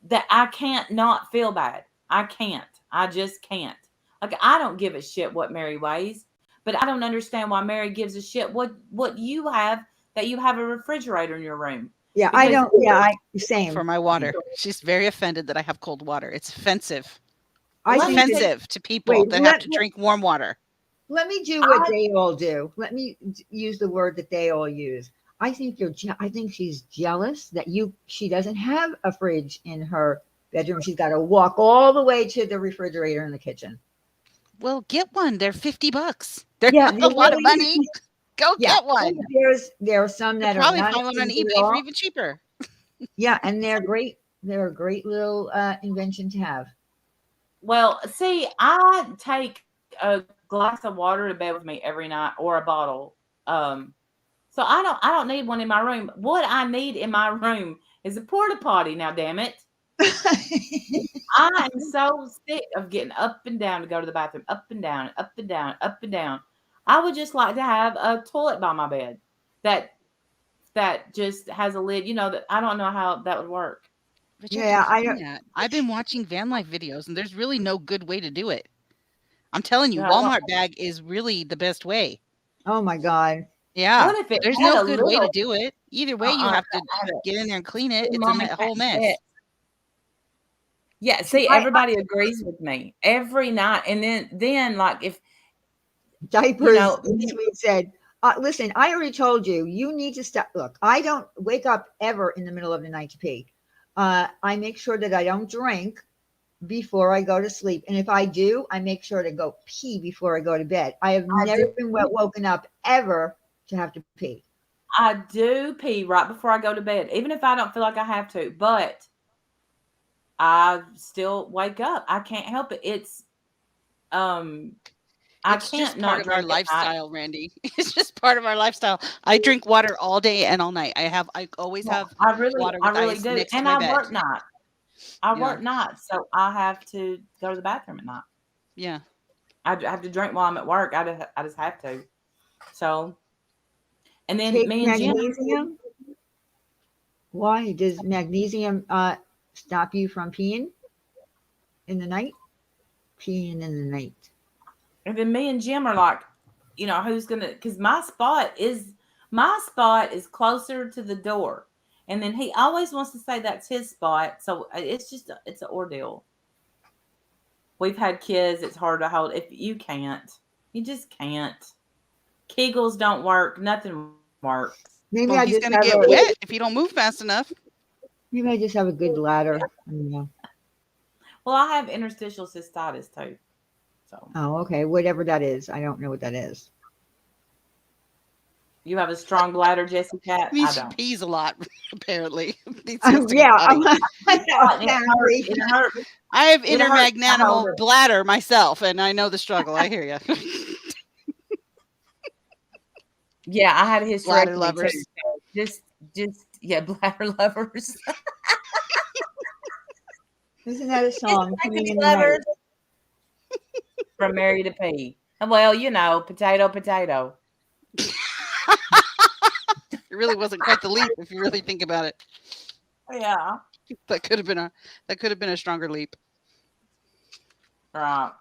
that I can't not feel bad. I can't. I just can't. Like, I don't give a shit what Mary weighs, but I don't understand why Mary gives a shit what you have, that you have a refrigerator in your room. Yeah, Because I don't. Yeah, same. For my water. She's very offended that I have cold water. It's offensive. I think offensive to people that have to drink warm water. Let me do what they all do. Let me use the word that they all use. I think she's jealous that she doesn't have a fridge in her bedroom. She's got to walk all the way to the refrigerator in the kitchen. Well, get one. They're $50. They're not a lot of money. Go get one. There are some that probably are not find one on eBay for even cheaper. Yeah, and they're great. They're a great little invention to have. Well, see, I take a glass of water to bed with me every night, or a bottle. So I don't need one in my room. What I need in my room is a porta potty. Now, damn it. I am so sick of getting up and down to go to the bathroom, up and down, up and down, up and down. I would just like to have a toilet by my bed that just has a lid. That I don't know how that would work. But I've been watching van life videos, and there's really no good way to do it. I'm telling you, Yeah, Walmart bag is really the best way. Oh my God. Yeah. what if it There's had no a good way to little? do it. Either way, you I have to had a get in there and clean it. It's Mama a whole cat mess. bet. Yeah, see, everybody agrees with me every night, and then like if Diapers, me- Sweet said, listen, I already told you, you need to stop. Look, I don't wake up ever in the middle of the night to pee. I make sure that I don't drink before I go to sleep. And if I do, I make sure to go pee before I go to bed. I have I never do, been woken up ever to have to pee. I do pee right before I go to bed, even if I don't feel like I have to, but I still wake up. I can't help it. I It's just can't part not of our drink at night. lifestyle, Randy. It's just part of our lifestyle. I drink water all day and all night. I always have I water really with ice do. next to And my I bed. work night. I Yeah. work nights, so I have to go to the bathroom at night. Yeah. I have to drink while I'm at work. I just have to. So, and then Take me and Jim, magnesium. Why does magnesium stop you from peeing in the night? Peeing in the night. and then me and Jim are like, who's gonna? Because my spot is closer to the door, and then he always wants to say that's his spot. So it's an ordeal. We've had kids. It's hard to hold. If you can't, you just can't. Kegels don't work. Nothing works. Maybe Well, I he's just gonna have get wet if you don't move fast enough. maybe I just have a good bladder. I don't know. Well, I have interstitial cystitis too. So Oh, okay. Whatever that is. I don't know what that is. you have a strong bladder, Jessie Cat? It means I she don't. pees a lot, apparently. Needs to go Yeah. potty. Apparently. It hurts. I have It hurts to hold intermagnanimal it. bladder myself, and I know the struggle. I hear you. Yeah, I had a Bladder hysterectomy lovers. too. So just bladder lovers. Isn't that a song? Coming in the lovers night. from Mary to P. Well, potato, potato. It really wasn't quite the leap, if you really think about it. Yeah. That could have been a stronger leap. Right.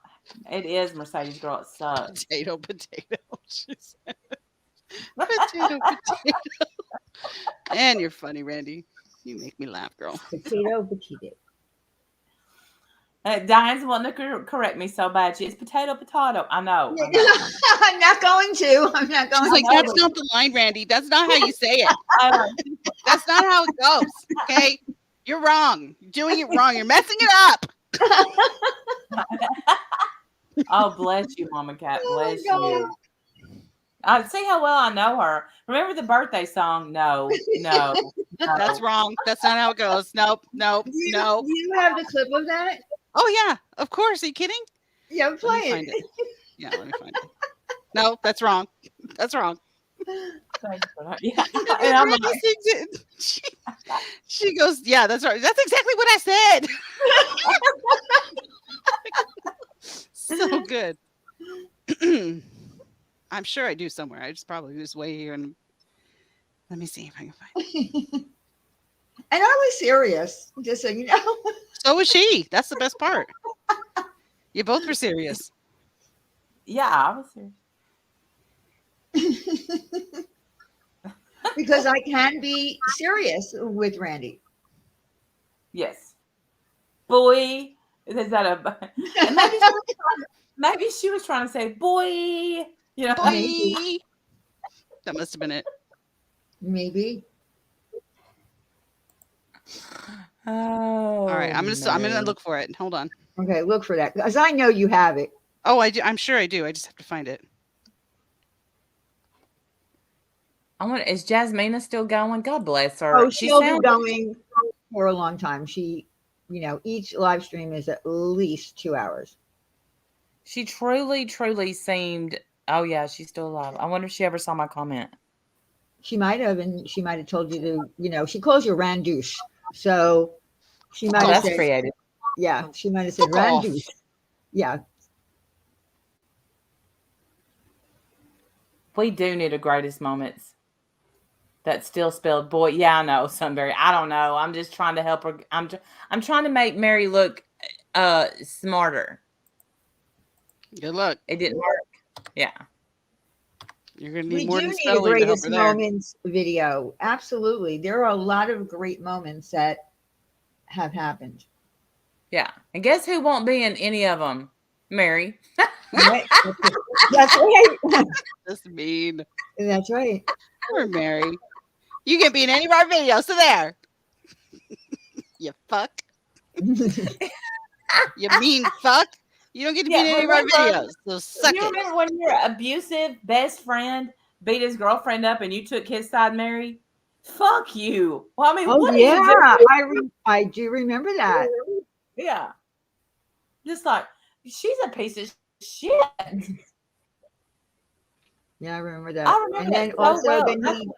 It is Mercedes girl. It sucks. Potato, potato. She said. Potato, potato. And you're funny, Randy. You make me laugh, girl. Potato, potato. Diane's wanting to correct me so bad. It's potato, potato. I know. I'm not going to. I'm not going She's like, to. that's not the line, Randy. That's not how you say it. That's not how it goes. Okay? You're wrong. You're doing it wrong. You're messing it up. Oh, bless you, Mama Cat. Bless God. you. See how well I know her. Remember the birthday song? No. That's wrong. That's not how it goes. Nope. No. Do you have the clip of that? Oh, yeah. Of course. Are you kidding? Yeah, Let play me find it. it. Yeah, let me find it. No, that's wrong. That's wrong. Thanks for that. Yeah. And And I'm Randy like, sings it. She goes, yeah, that's right. That's exactly what I said. So good. I'm sure I do somewhere. I just probably just way here and let me see if I can find it. And I was serious, just so you know. So was she. That's the best part. You both were serious. yeah, I was serious. Because I can be serious with Randy. Yes. Boy. Is that a and maybe she was trying to say boy. Boy. That must have been it. Maybe. Oh. All right. I'm gonna look for it. Hold on. Okay, look for that. Because I know you have it. Oh, I do. I'm sure I do. I just have to find it. Is Jasmina still going? God bless her. Oh, She she'll be sounds going for a long time. She, each live stream is at least 2 hours. She truly, truly seemed. Oh yeah, she's still alive. I wonder if she ever saw my comment. She might have, and she might have told you to, she calls you Randouche. So she might Oh, have that's said, creative. yeah, she might have said Fuck off. Randouche. Yeah. We do need a greatest moments. That's still spelled boy. Yeah, I know, Sunbury. I don't know. I'm just trying to help her. I'm trying to make Mary look smarter. Good luck. It didn't work. Yeah. You're going to We need more do than need a spelling to help greatest her there. moments video. Absolutely. There are a lot of great moments that have happened. Yeah. And guess who won't be in any of them? Mary. Right? That's right. That's mean. That's right. Poor Mary. You can be in any of our videos, so there. You fuck. You mean fuck. You don't get to be in any of our videos, so suck You it. remember when your abusive best friend beat his girlfriend up and you took his side, Mary? Fuck you. Well, I mean, Oh what did yeah, you do? I do remember that. Yeah. Just like, she's a piece of shit. Yeah, I remember that. I remember And that then so also, well. then he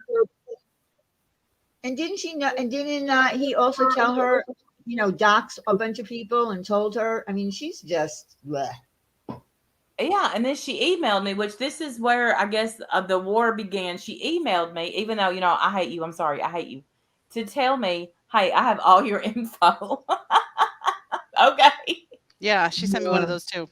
and didn't she know? And didn't he also tell her, dox a bunch of people and told her? I mean, she's just. Bleh. Yeah, and then she emailed me, which this is where I guess the war began. She emailed me, even though, I hate you. I'm sorry. I hate you. To tell me, hey, I have all your info. Okay. Yeah, she sent me one of Yeah. those too.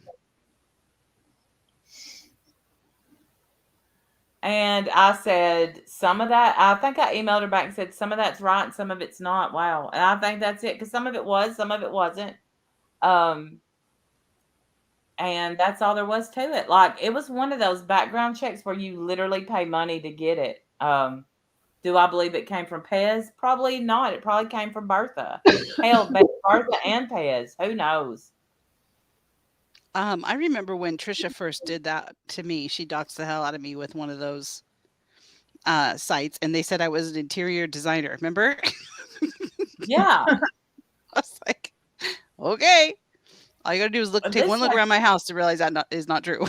And I said, some of that, I think I emailed her back and said, some of that's right and some of it's not. Wow. And I think that's it, because some of it was, some of it wasn't. And that's all there was to it. Like, it was one of those background checks where you literally pay money to get it. Do I believe it came from Pez? Probably not. It probably came from Bertha. Hell, Bertha and Pez. Who knows? I remember when Trisha first did that to me. She doxed the hell out of me with one of those sites, and they said I was an interior designer. Remember? Yeah. I was like, okay. All you gotta do is take one look around my house to realize that is not true.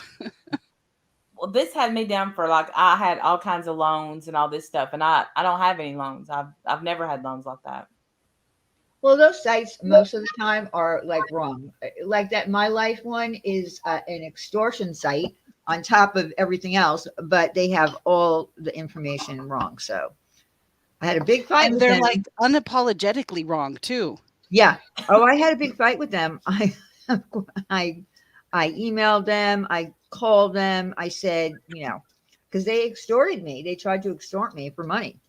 Well, this had me down for, like, I had all kinds of loans and all this stuff, and I don't have any loans. I've never had loans like that. Well, those sites most of the time are like wrong. Like that, My Life one is an extortion site on top of everything else, but they have all the information wrong. So I had a big fight And with they're them. like unapologetically wrong too. Yeah. Oh, I had a big fight with them. I emailed them. I called them. I said, because they extorted me. They tried to extort me for money.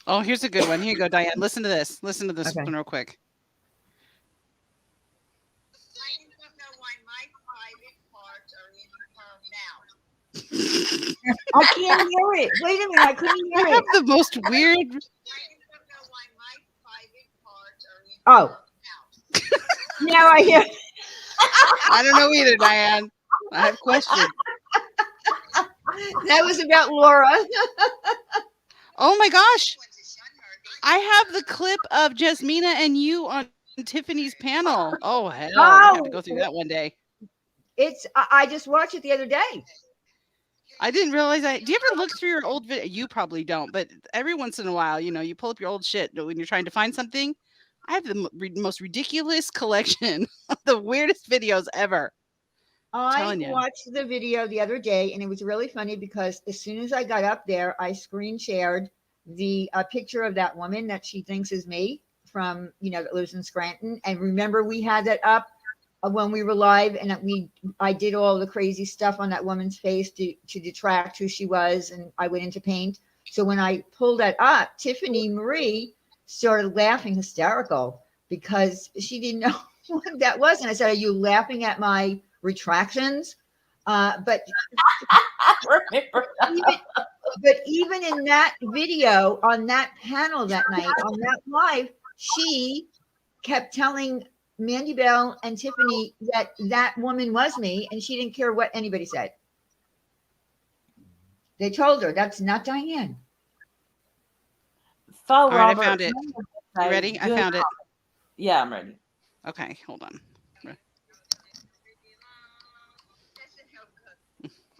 Oh, here's a good one. Here you go, Diane. Listen to this. Listen to this Okay. one real quick. I don't know why my private parts are in her mouth. I can't hear it. Wait a minute. I couldn't I hear have it. the most weird. I don't know why my private parts are in her mouth. Now I hear. I don't know either, Diane. I have questions. That was about Laura. Oh my gosh. I have the clip of Jasmina and you on Tiffany's panel. Oh hell, I have to go through that one day. I just watched it the other day. I didn't realize do you ever look through your old video? You probably don't, but every once in a while, you pull up your old shit when you're trying to find something. I have the most ridiculous collection of the weirdest videos ever. I watched the video the other day, and it was really funny because as soon as I got up there, I screen shared the picture of that woman that she thinks is me from, that lives in Scranton. And remember, we had that up when we were live, and I did all the crazy stuff on that woman's face to detract who she was, and I went into paint. So when I pulled that up, Tiffany Marie started laughing hysterical because she didn't know what that was. And I said, "Are you laughing at my retractions?" But even in that video on that panel that night on that live, she kept telling Mandy Bell and Tiffany that woman was me, and she didn't care what anybody said. They told her that's not Diane. All right, I found it. You ready? I found it. Yeah, I'm ready. Okay, hold on.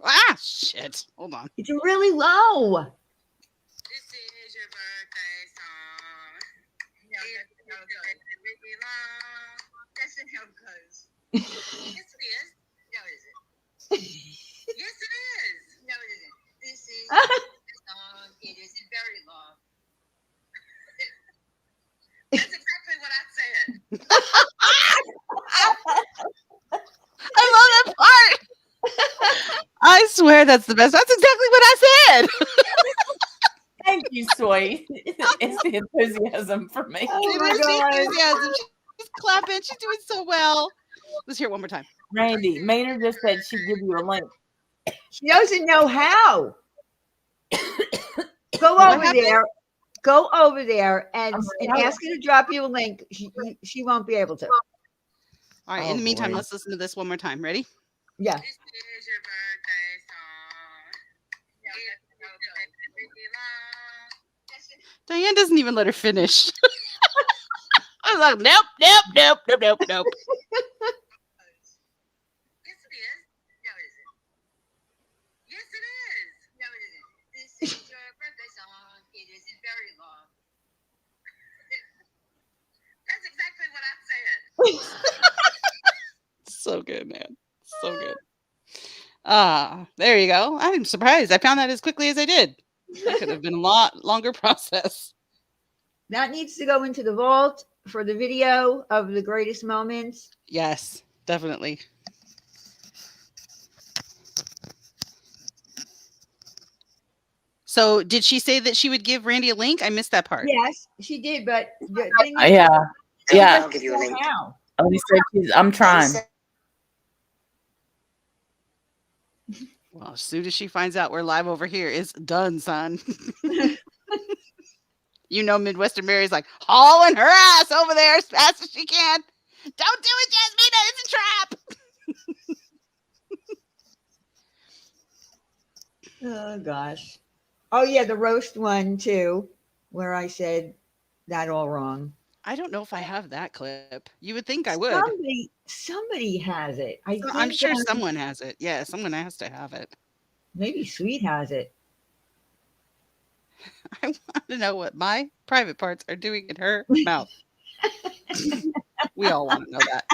Ah, shit. Hold on. It's really low. This is your birthday song. No, that's how it goes. Yes, it is. No, it isn't. Yes, it is. No, it isn't. This is the song. It isn't very long. That's exactly what I said. I love that part. I swear that's the best. That's exactly what I said. Thank you, sweet. It's the enthusiasm for me. Oh It my is the God. enthusiasm. She's clapping. She's doing so well. Let's hear it one more time. Randy, Maynard just said she'd give you a link. She doesn't know how. Go What over happened? there. Go over there and sorry. ask her to drop you a link. She won't be able to. All right. Oh, In the meantime, boy. let's listen to this one more time. Ready? Yeah. This is your birthday song. Diane doesn't even let her finish. I was like, nope, nope, nope, nope, nope, nope. Yes, it is. No, it isn't. Yes, it is. No, it isn't. This is your birthday song. It isn't very long. That's exactly what I said. So good, man. So good. There you go. I'm surprised. I found that as quickly as I did. That could have been a lot longer process. That needs to go into the vault for the video of the greatest moments. Yes, definitely. So, did she say that she would give Randy a link? I missed that part. Yes, she did, but the thing is, Yeah. she Yeah. I'll give you a doesn't link. know how. Oh, he said I'm trying. Well, as soon as she finds out we're live over here, it's done, son. You know, Midwestern Mary's like hauling her ass over there as fast as she can. Don't do it, Jasmina. It's a trap. Oh gosh. Oh yeah, the roast one too, where I said that all wrong. I don't know if I have that clip. You would think I would. Somebody has it. I I'm think, sure someone has it. Yeah, someone has to have it. maybe Sweet has it. I want to know what my private parts are doing in her mouth. We all want to know that.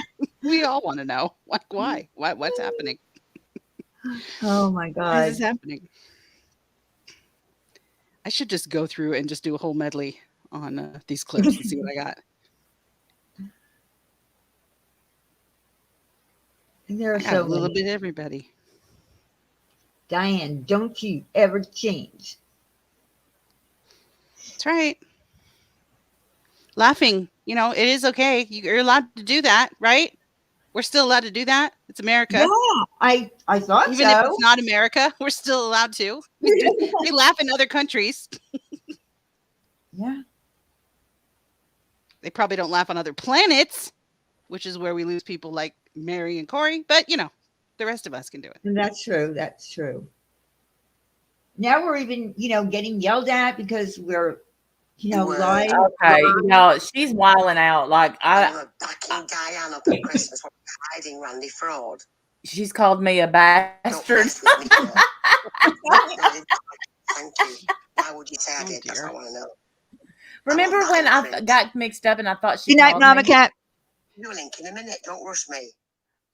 We all want to know. Like, why? What's happening? Oh my Why god. is this happening? I should just go through and just do a whole medley on these clips and see what I got. There I are got so a little many. bit of everybody. Diane, don't you ever change. That's right. Laughing, you know, it is okay. You're allowed to do that, right? We're still allowed to do that. It's America. Yeah, I thought Even if so. it's not America, we're still allowed to. We laugh in other countries. Yeah. They probably don't laugh on other planets, which is where we lose people like Mary and Corey. But, you know, the rest of us can do it. And that's true. That's true. Now we're even, getting yelled at because we're, Well, live. Okay, no, she's wilding out. Like You were backing Diane up at Christmas. What were you hiding, Randy Fraud? she's called me a Don't bastard. mess with me, girl. Thank you. Why would you say I Oh, did? That's dear. what I want to know. Remember when I got mixed up and I thought she Good night, called Mama me? Cat. You a link in a minute. Don't rush me.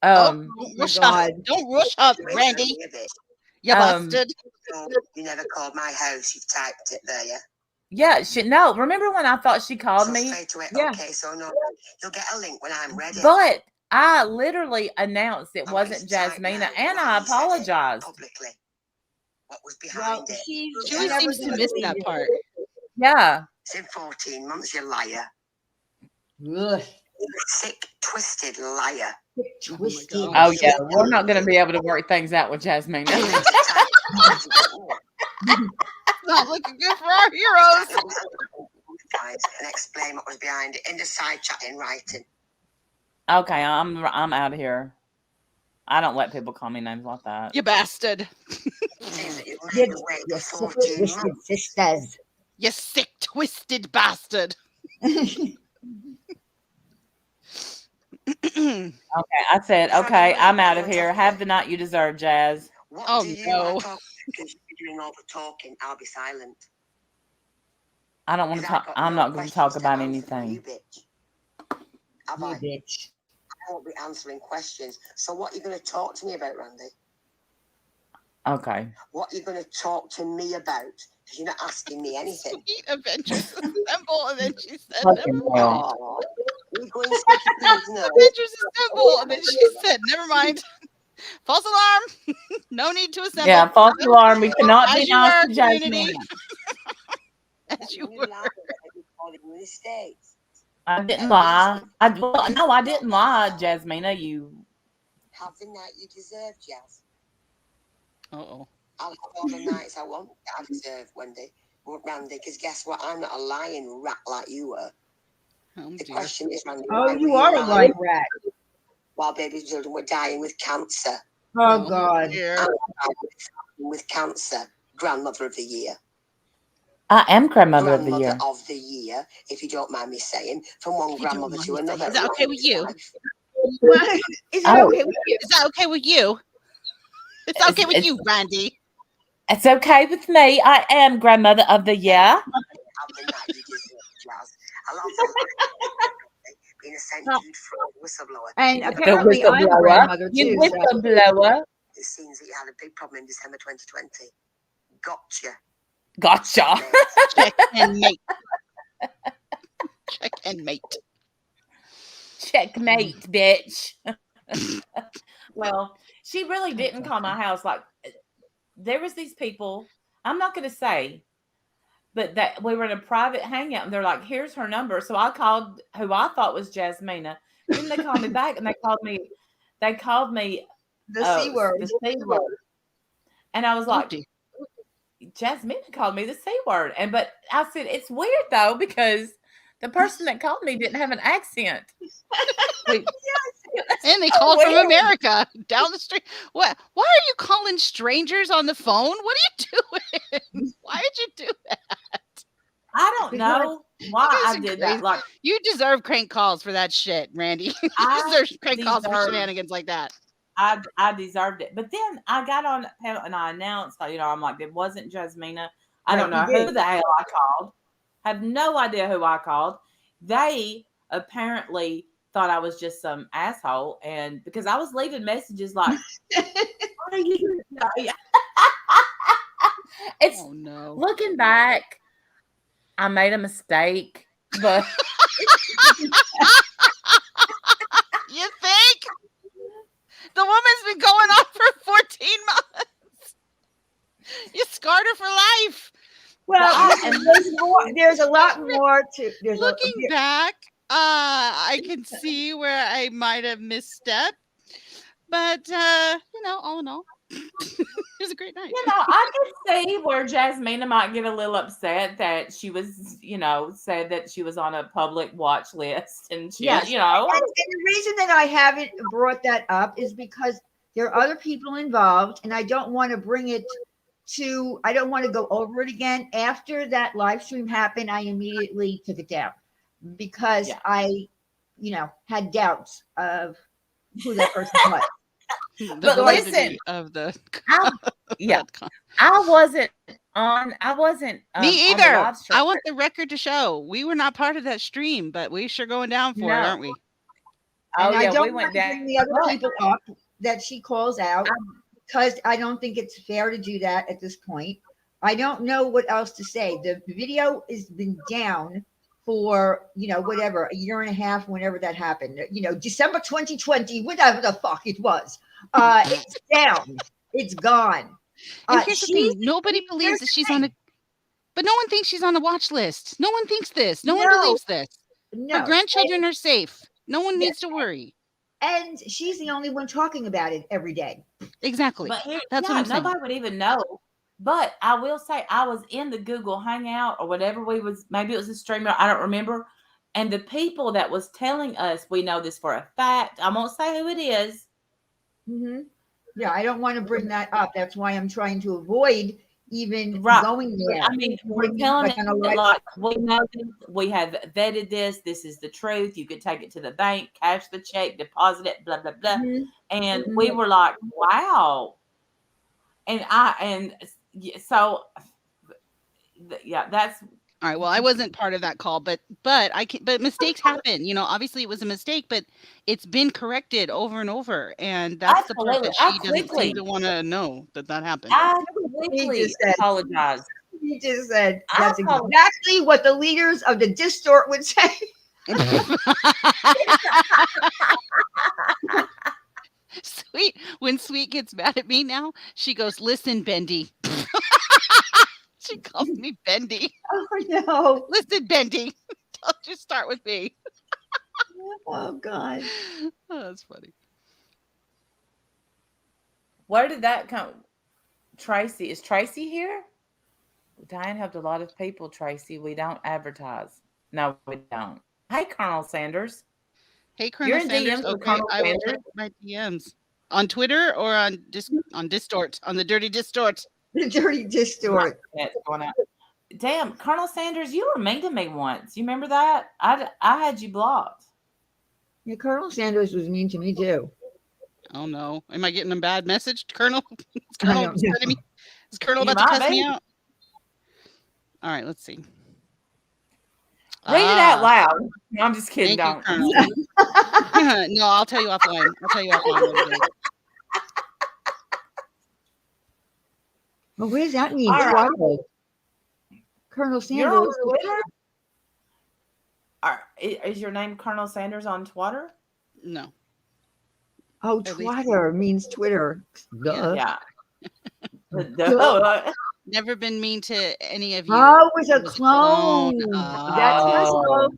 Don't my rush God. up. Don't rush up, Wait, Randy. wait a bit. You Um, busted. So, you never called my house. You've typed it there, yeah? yeah, no. Remember when I thought she called So me? straight away. Yeah. Okay, so no, you'll get a link when I'm ready. But I literally announced it Oh, wasn't it's typed Jasmina, now. and Why I you said it apologized. publicly. What was Well, behind it? she's She always never seems to gonna miss believe that it. part. Yeah. It's in 14 months, you liar. Ugh. You sick, twisted liar. Twisted. God. Oh yeah, we're not going to be able to work things out with Jasmina. Not looking good for our heroes. Guys, and explain what was behind it in the side chat in writing. Okay, I'm out of here. I don't let people call me names like that. You bastard. Seems that you've You're made the wait you're for sick, 14 twisted months. sisters. You sick, twisted bastard. Okay, I said, okay, I'm out of here. Have the night you deserve, Jazz. What Oh, do you no. want to talk? Because you're doing all the talking. I'll be silent. I don't want to 'Cause I've talk. got I'm no not going to talk questions about answer from anything. You bitch. Have You I? bitch. I won't be answering questions. So what are you going to talk to me about, Randy? Okay. What are you going to talk to me about? Because you're not asking me anything. Sweet Avengers Assemble, and then she said, Fucking never hell. Oh, you're going squeaky please, no. Avengers Assemble, and then she said, never mind. False alarm. No need to assemble. Yeah, false alarm. We cannot be As you nice were, to community. Jasmina. As you You were. lie about recording mistakes. I didn't lie. No, I didn't lie, Jasmina. You. Have the night you deserve, Jazz. Uh-oh. I'll have all the nights I want that I deserve, Wendy. Randy, because guess what? I'm not a lying rat like you were. Oh, The dear. question is, Randy, Oh, why you were are a lying lying rat. while baby children were dying with cancer? Oh, God. Dear. I'm with cancer. Grandmother of the year. I am grandmother of the Grandmother year. of the year, if you don't mind me saying, from one If you don't grandmother mind to me saying. another. Is that okay with you? What? Is it Oh. okay with you? Is that okay with you? It's okay with you, Randy. It's okay with me. I am grandmother of the year. Have the night you deserve, Jazz. I love that. Being a St. Jude fraud whistleblower. And The apparently I'm a whistleblower. grandmother You too. So. whistleblower. It seems that you had a big problem in December 2020. Gotcha. Gotcha. Check and mate. Check and mate. Checkmate, bitch. Well, she really didn't call my house. Like, there was these people, I'm not going to say, but that we were in a private hangout and they're like, here's her number. So I called who I thought was Jasmina. Then they called me back and they called me The C word. the C word. And I was Oh, like, dear. Jasmina called me the C word. But I said, it's weird though, because the person that called me didn't have an accent. And they so called from weird. America down the street. What? Why are you calling strangers on the phone? What are you doing? Why did you do that? I don't know why You guys I are did crazy. that. Like, You deserve crank calls for that shit, Randy. You I deserve crank calls for deserve- shenanigans like that. I deserved it. But then I got on the panel and I announced, I'm like, it wasn't Jasmina. I don't know Right, you who did. the hell I called. Have no idea who I called. They apparently thought I was just some asshole. And because I was leaving messages like, what are you doing? It's Oh no. looking back, I made a mistake, but You think? The woman's been going on for 14 months. You scarred her for life. Well, there's a lot more to. Looking back, I can see where I might have misstepped. But all in all, it was a great night. I could see where Jasmina might get a little upset that she was, said that she was on a public watch list and she, Yes. And the reason that I haven't brought that up is because there are other people involved, and I don't want to bring it to. I don't want to go over it again. After that live stream happened, I immediately took it down because I, had doubts of who that person was. The But validity listen, of the I wasn't on. Me on the either. live stream. I want the record to show we were not part of that stream, but we sure going down for it, aren't we? And I don't we want went to down. bring the other people up that she calls out because I don't think it's fair to do that at this point. I don't know what else to say. The video has been down for, whatever, a year and a half, whenever that happened, December 2020, whatever the fuck it was. It's down. It's gone. And here's the thing. Nobody believes that she's on a, but no one thinks she's on a watch list. No one thinks this. No one believes this. No. Her grandchildren are safe. No one needs to worry. And she's the only one talking about it every day. Exactly. But That's what I'm saying. nobody would even know. But I will say I was in the Google Hangout or whatever maybe it was a streamer, I don't remember. And the people that was telling us, we know this for a fact. I won't say who it is. Mm-hmm. Yeah, I don't want to bring that up. That's why I'm trying to avoid even going there. I mean, we're telling it like we know this, we have vetted this. This is the truth. You could take it to the bank, cash the check, deposit it, blah blah blah. Mm-hmm. And we were like, wow. So that's all right. Well, I wasn't part of that call, but mistakes happen. Obviously it was a mistake, but it's been corrected over and over, and that's the part that she doesn't seem to want to know that happened. I quickly apologize. He just said that's exactly what the leaders of the distort would say. When Sweet gets mad at me now, she goes, "Listen, Bendy." She calls me Bendy. Oh no. Listen, Bendy. Don't just start with me. Oh God. Oh, that's funny. Where did that come? Tracy, is Tracy here? Diane helped a lot of people, Tracy. We don't advertise. No, we don't. Hey, Colonel Sanders. Hey, You're Colonel in Sanders. DMs with Okay, Colonel I will check Sanders. my DMs on Twitter or on Distort, on the Dirty Distort. The dirty distort. That's going out. Damn, Colonel Sanders, you were mean to me once. You remember that? I had you blocked. Yeah, Colonel Sanders was mean to me too. Oh no, am I getting a bad message, Colonel? Is I Colonel don't know. sending me? Is Colonel You about to might cuss me be. out? All right, let's see. Read it out loud. No, I'm just kidding. Thank you, Don't. Colonel. No, I'll tell you offline. I'll tell you offline what it is. Well, what does that mean? All right. Twaddle. Colonel You're on Sanders. Twitter? Is your name Colonel Sanders on Twitter? No. Oh, At least- Twitter means Twitter. Duh. Yeah. Never been mean to any of you. Oh, it was a It was a clone. clone. That's Oh. possible.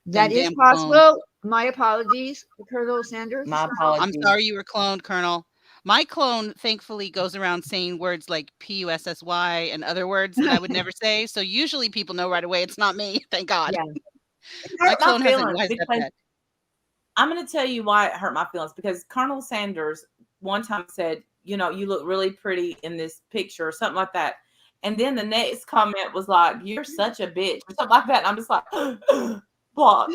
That is damn possible. My apologies, Colonel Sanders. My I'm apologies. sorry you were cloned, Colonel. My clone, thankfully, goes around saying words like PUSSY and other words that I would never say. So usually people know right away it's not me. Thank God. Yeah. It My hurt clone my hasn't feelings wised up because yet. I'm going to tell you why it hurt my feelings, because Colonel Sanders one time said, you look really pretty in this picture or something like that. And then the next comment was like, you're such a bitch or something like that. And I'm just like, block.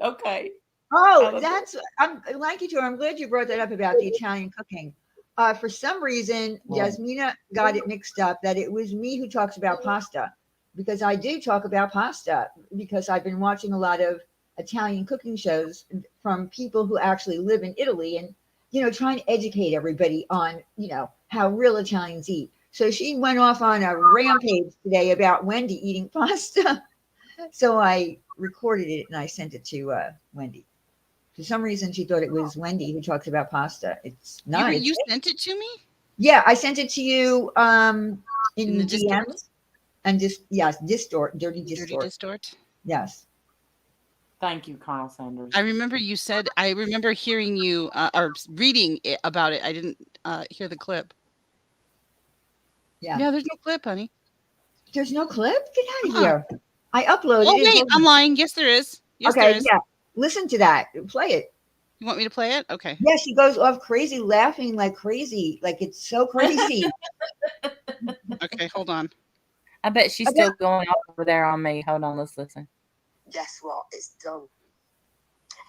Okay. Oh, thank you, Tor. I'm glad you brought that up about the Italian cooking. For some reason, Jasmina got it mixed up that it was me who talks about pasta, because I do talk about pasta because I've been watching a lot of Italian cooking shows from people who actually live in Italy and, trying to educate everybody on, how real Italians eat. So she went off on a rampage today about Wendy eating pasta. So I recorded it and I sent it to Wendy. For some reason, she thought it was Wendy who talks about pasta. It's not. You sent it to me? Yeah, I sent it to you in the Distort? DMs. And Distort, Dirty Distort. Dirty Distort? Yes. Thank you, Colonel Sanders. I remember hearing you or reading about it. I didn't hear the clip. Yeah. Yeah, there's no clip, honey. There's no clip? Get out of Huh. here. I uploaded Oh, it. wait, I'm lying. Yes, there is. Yes, there Okay, is. yeah. Listen to that. Play it. You want me to play it? Okay. Yeah, she goes off crazy, laughing like crazy. Like it's so crazy. Okay, hold on. I bet she's still going over there on me. Hold on, let's listen. Guess what? It's done.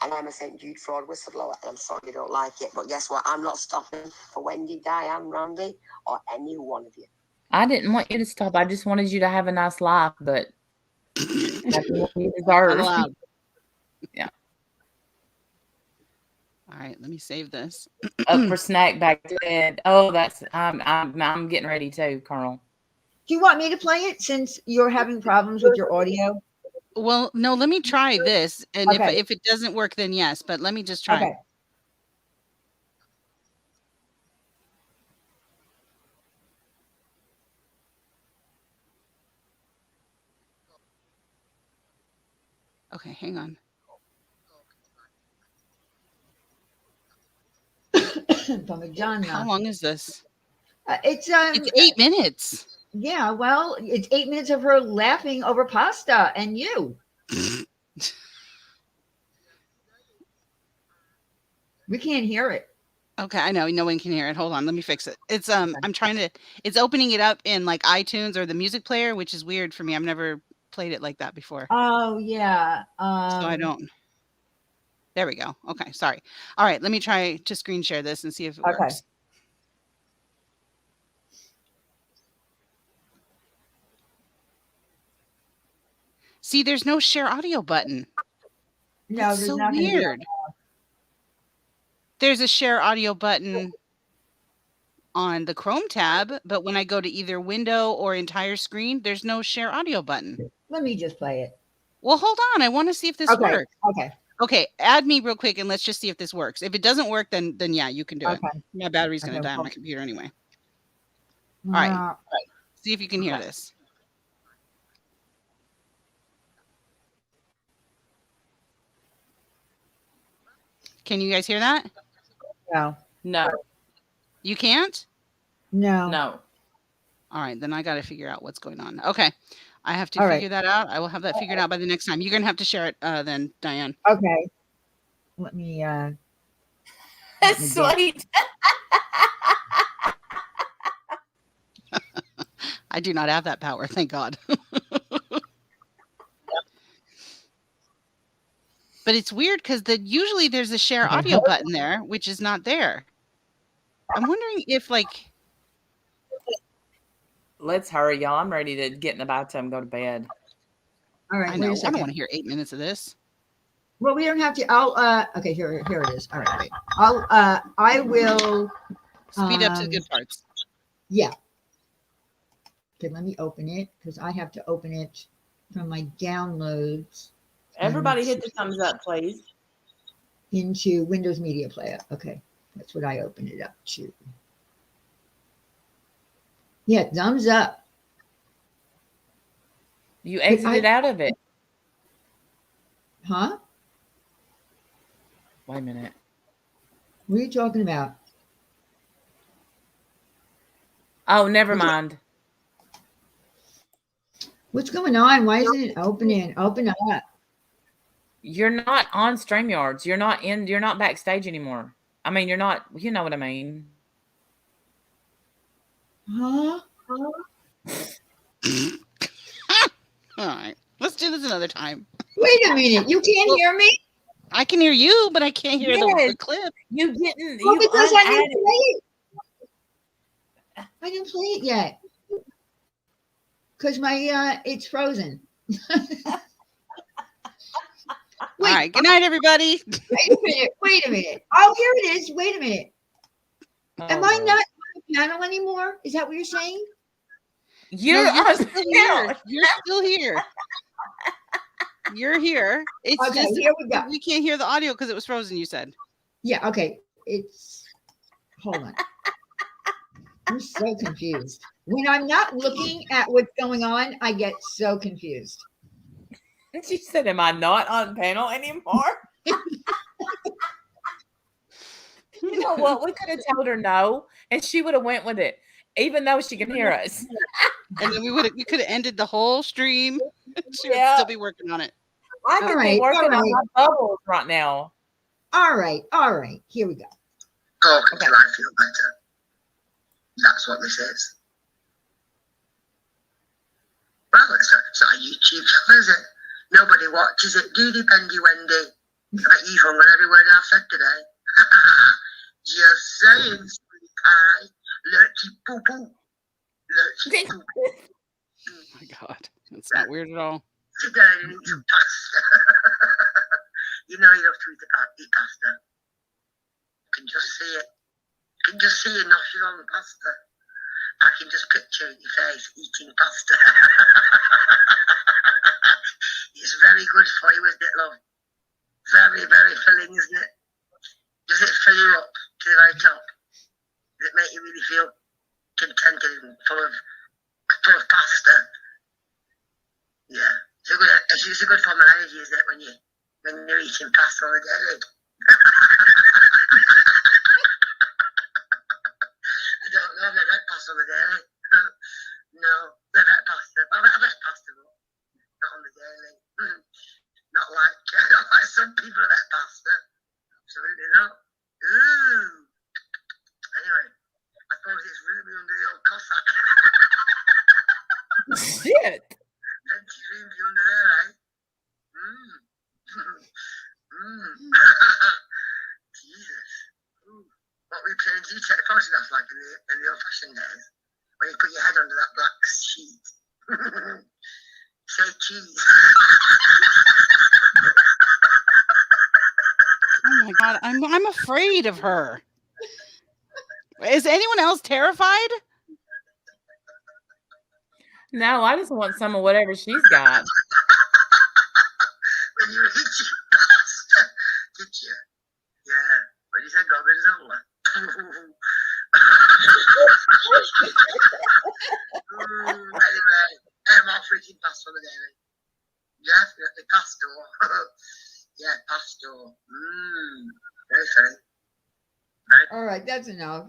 And I'm a St. Jude fraud whistleblower, and I'm sorry you don't like it, but guess what? I'm not stopping for Wendy, Diane, Randy, or any one of you. I didn't want you to stop. I just wanted you to have a nice life, but that's what you deserve. Not allowed. Yeah. All right, let me save this. Up for snack back then. Oh, that's I'm getting ready too, Colonel. Do you want me to play it since you're having problems with your audio? Well, no, let me try this. And Okay. if it doesn't work, then yes. But let me just try. Okay. Okay, hang on. Parmigiana. How long is this? It's It's 8 minutes. Yeah, well, it's 8 minutes of her laughing over pasta and you. We can't hear it. Okay, I know no one can hear it. Hold on, let me fix it. It's I'm trying to. It's opening it up in like iTunes or the music player, which is weird for me. I've never played it like that before, Oh yeah. so I don't. There we go. Okay, sorry. All right, let me try to screen share this and see if it Okay. works. See, there's no share audio button. No, That's there's so not gonna be- weird. There's a share audio button on the Chrome tab, but when I go to either window or entire screen, there's no share audio button. Let me just play it. Well, hold on. I want to see if this Okay. works. Okay. Okay, add me real quick and let's just see if this works. If it doesn't work, then yeah, you can do it. Okay. My battery's gonna Okay, die on well- my computer anyway. All right. Uh, See if you can hear Okay. this. Can you guys hear that? no. No, You can't? No. no. All right, then I got to figure out what's going on. Okay. I have to All right. figure that out. I will have that figured out by the next time. You're going to have to share it then, Diane. Okay. Let me me get- Sweet. I do not have that power, thank God. But it's weird because usually there's a share Okay. audio button there, which is not there. I'm wondering if like Let's hurry, y'all. I'm ready to get in the bathtub and go to bed. All right. I wait know a I second. don't want to hear 8 minutes of this. Well, we don't have to. I'll okay, here it is. All right, wait. I will Speed up to the Um, good parts. yeah. Okay, let me open it because I have to open it from my downloads Everybody hit the thumbs up, please. into Windows Media Player. Okay, that's what I opened it up to. Yeah, thumbs up. You exited out of it. Huh? Wait a minute. What are you talking about? Oh, never mind. What's going on? Why isn't it opening? Open up. You're not on StreamYards. You're not backstage anymore. I mean, you're not, you know what I mean. Huh? All right. Let's do this another time. Wait a minute. You can't hear me? I can hear you, but I can't hear the Yes. clip. You didn't. Well, You because I didn't unadded. play it. I didn't play it yet. Because my it's frozen. All right. Good night, everybody. Wait a minute. Oh, here it is. Wait a minute. Am I Oh, not on the panel anymore? Is that what you're saying? You're, No, you're on still here. You're still here. You're here. It's Okay, just here we go. we can't hear the audio because it was frozen, you said. Yeah, okay. Hold on. I'm so confused. When I'm not looking at what's going on, I get so confused. She said, "Am I not on panel anymore?" You know what? We could have told her no, and she would have went with it, even though she can hear us. And then we could have ended the whole stream. She would Yeah. still be working on it. I could right, be working all on my bubbles right now. All right. Here we go. Talk Okay. until I feel better. That's what this is. Well, it's not a YouTube channel, is it? Nobody watches it. Do depend you, Wendy. I bet you've hung on every word I've said today. Just saying, sweet pie. Lurchy poo poo. Lurchy poo poo. Oh my God. That's not weird at all. Sit down and eat some pasta. You know you love to eat pasta. I can just see it. I can just see you noshing on the pasta. I can just picture your face eating pasta. It's very good for you, isn't it, love? Very, very filling, isn't it? Does it fill you up to the very top? Does it make you really feel contented and full of pasta? Yeah. It's a good form of energy, isn't it, when you're eating pasta on a daily? I don't know, I've never had pasta on the daily. No, never had pasta. I've had pasta, but not on the daily. Not like some people have had pasta. Absolutely not. Ooh. Anyway, I suppose it's roomy under the old Cossack. Shit. Plenty roomy under there, eh? Jesus. Ooh. What were you playing? Did you take photographs like in the old-fashioned days? When you put your head under that black sheet? Say cheese. Oh my God. I'm afraid of her. Is anyone else terrified? No, I just want some of whatever she's got. When you're eating pasta. Anyway, my freaking pasta again. Definitely pasta. Yeah, pasta. Very funny. All right, that's enough.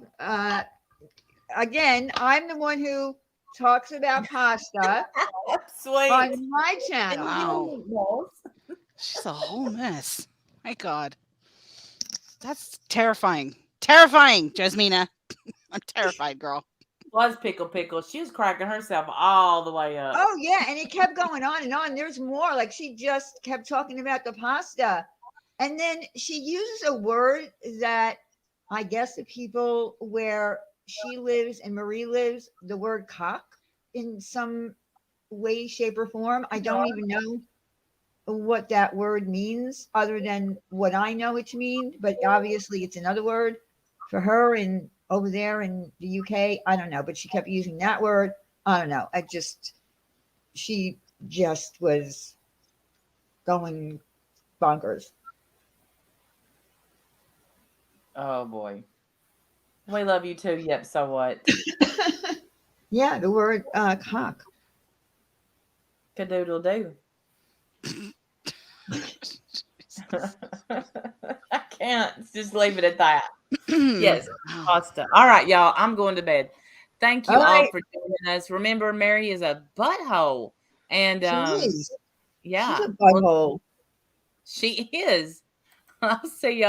Again, I'm the one who talks about pasta Sweet. on my channel. Wow. She's a whole mess. My God. That's terrifying. Terrifying, Jasmina. I'm terrified, girl. Was pickle. She was cracking herself all the way up. Oh yeah, and it kept going on and on. There's more. Like she just kept talking about the pasta, and then she uses a word that I guess the people where she lives and Marie lives, the word cock in some way, shape, or form. I don't even know what that word means other than what I know it to mean, but obviously it's another word for her and over there in the UK. I don't know, but she kept using that word. I don't know. She just was going bonkers. Oh boy. We love you too. Yep. So what? Yeah, the word cock. Cadoodle do. I can't just leave it at that. Yes, pasta. All right, y'all. I'm going to bed. Thank you All all right. for joining us. Remember, Mary is a butthole, and She is. yeah, She's a butthole. she is. I'll see y'all